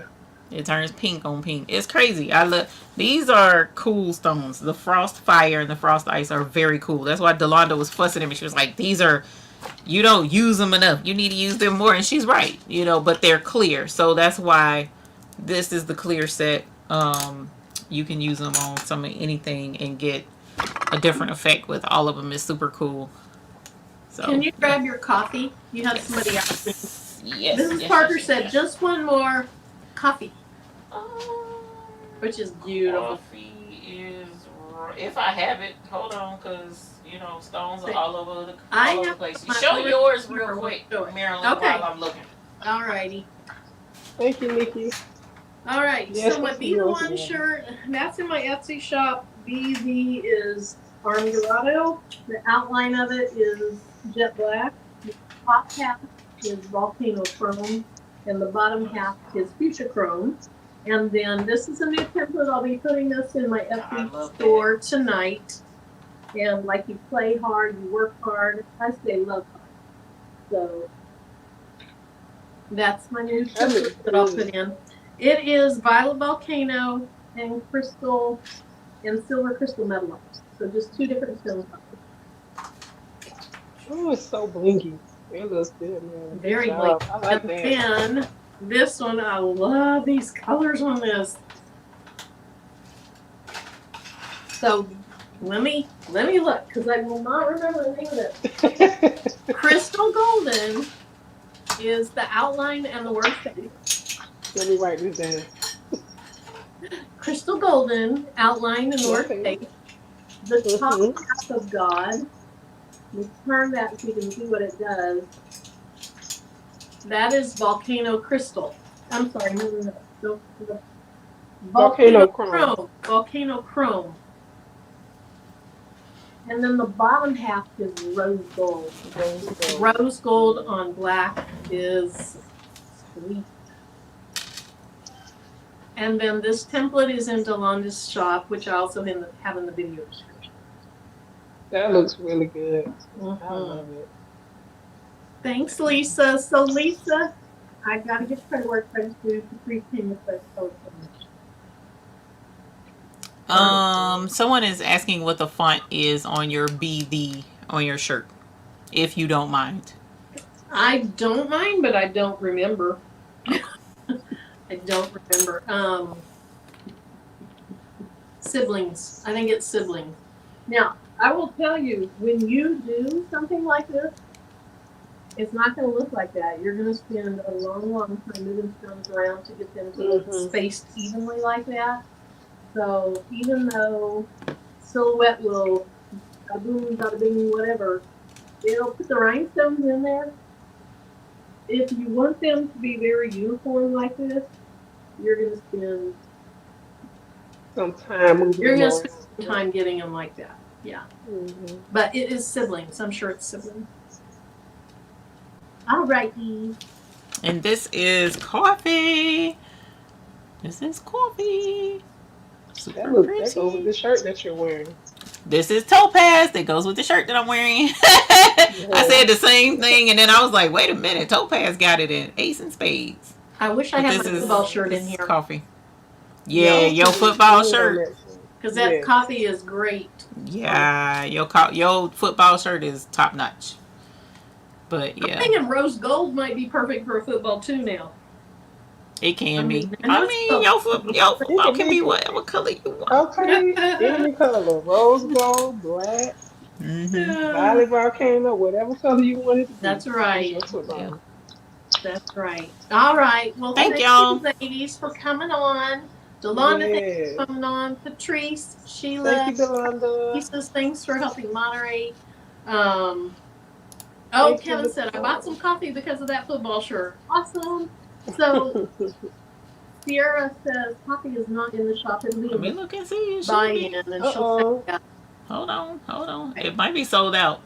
It turns pink on pink. It's crazy. I love these are cool stones. The frost fire and the frost ice are very cool. That's why Delonda was fussing at me. She was like, "These are you don't use them enough. You need to use them more." And she's right. But they're clear, so that's why this is the clear set. You can use them on anything and get a different effect with all of them. It's super cool. So Can you yeah. grab your coffee? You have somebody else. Yes. Mrs. Yes. Parker Yes. said Yes. just one more coffee, Um, which is beautiful. Coffee is if I have it. Hold on, cause stones are all over the place. my Show other yours real camera won't quick, show it. Marilyn, Okay. while I'm looking. Alrighty. Thank you, Nikki. Alright, Yes, so my let's see Be the yours One again. shirt, that's in my Etsy shop. BV is Arm Dorado. The outline of it is jet black. The top half is volcano chrome, and the bottom half is fuchsia chrome. And then this is a new template. I'll be putting this in my Etsy store tonight. And like you play hard, you work hard. I say love hard. So that's my new template that I'll put in. It is violet volcano and crystal and silver crystal metalite. So just two different stones. Oh, it's so blingy. It looks good, man. Very Good blank. job. I like And that. then this one, I love these colors on this. So let me look, because I will not remember the name of it. Crystal golden is the outline and the word face. Let me write this down. Crystal golden outline and the word Okay. face. The top half of God. Let's turn that so you can see what it does. That is volcano crystal. I'm sorry, no. Volcano chrome. Volcano chrome. And then the bottom half is rose gold. Rose gold on black is sweet. And then this template is in Delonda's shop, which I also have in the video description. That looks really good. Mm-hmm. I love it. Thanks, Lisa. So, Lisa, I gotta get credit where credit's due. Please came with that code. Someone is asking what the font is on your BD on your shirt, if you don't mind. I don't mind, but I don't remember. I don't remember. Siblings. I think it's siblings. Now, I will tell you, when you do something like this, it's not going to look like that. You're going to spend a long, long time moving stones around to get them to look spaced evenly like that. So even though silhouette will bada boom, bada bing, whatever, it'll put the rhinestones in there. If you want them to be very uniform like this, you're going to spend some time moving. You're going to spend some time getting them like that. Yeah. Mm-hmm. But it is siblings. I'm sure it's siblings. All righty. And this is coffee. This is coffee. That goes with the shirt that you're wearing. This is topaz. That goes with the shirt that I'm wearing. I said the same thing, and then I was like, wait a minute. Topaz got it in ace and spades. I wish I had my football shirt in here. Coffee. Yeah, your football shirt. Because that coffee is great. Yeah, your football shirt is top notch. But yeah, I'm thinking rose gold might be perfect for a football too now. It can be. I mean, your football can be whatever color you want. Okay, any color, rose gold, black, violet volcano, whatever color you want it to be. That's right. Yeah. That's right. All right. Well, thank y'all, ladies, for coming on. Delonda, thanks for coming on. Patrice, Sheila, thank you, Delonda. Lisa's, thanks for helping moderate. Kevin said, I bought some coffee because of that football shirt. Awesome. So, Sierra says coffee is not in the shop. It'll be let me look and see. buy-in, and she'll check that. Hold on, hold on. It might be sold out.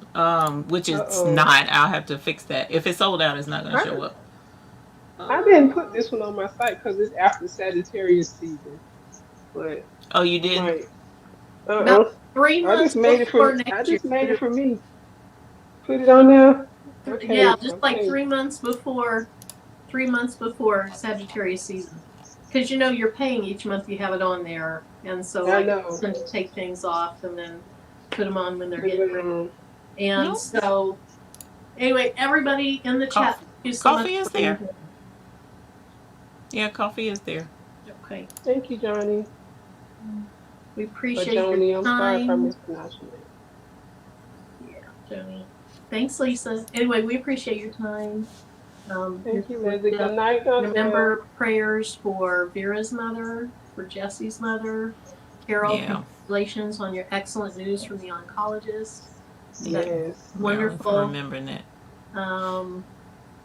Which Uh it's oh. not. I'll have to fix that. If it's sold out, it's not gonna I show up. I didn't put Uh, this one on my site because it's after Sagittarius season. But oh, you I didn't? might. About Uh-uh. 3 months before I next year. just made it for me. Put it on there. Yeah, Okay. just like Okay. 3 months before, 3 months before Sagittarius season. Because you know you're paying each month you have it on there, and so I like know. tend to take things off and then put them on when they're Put getting it ready. on. And No. so anyway, everybody in the chat, Coffee. thank you so much Coffee is for being there. here. Yeah, coffee is there. Okay, Thank you, Johnny. we Or appreciate your Joni. I'm sorry if I time. mispronounced your name. Yeah, Joni. Thanks, Lisa. Anyway, we appreciate your time. Your Thank you, Leslie. Good stewardship. night, Donzel. Remember prayers for Vera's mother, for Jesse's mother. Carol, Yeah. congratulations on your excellent news from the oncologist. Thank That's you, Yes. Marilyn, for wonderful. remembering that. Um,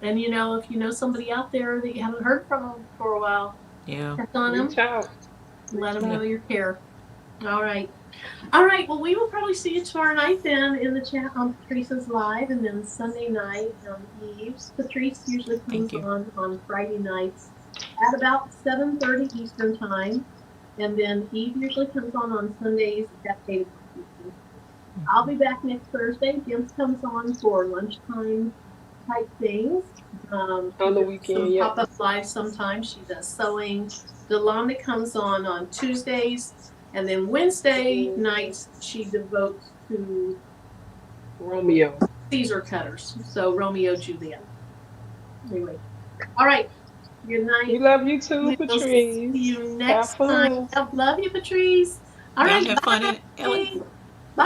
and you know, if you know somebody out there that you haven't heard from for a while, Yeah. check on them, Reach out. let Reach them Yeah. know out. your care. All right. All right. Well, we will probably see you tomorrow night then in the chat on Patrice's live, and then Sunday night on Eve's. Patrice usually Thank comes you. on Friday nights at about 7:30 Eastern time, and then Eve usually comes on Sundays at 8 o'clock Eastern. I'll be back next Thursday. Jim's comes on for lunchtime type things. She On the does weekend, some yep. pop up live sometimes. She does sewing. Delonda comes on Tuesdays, and then Wednesday Wednesday. nights she devotes to Romeo. Caesar cutters. So Romeo Juliet. Anyway, all right. Good We night. love you too, We will see Patrice. you Have next time. fun. Love you, Patrice. All Y'all right. have fun in LA. Bye.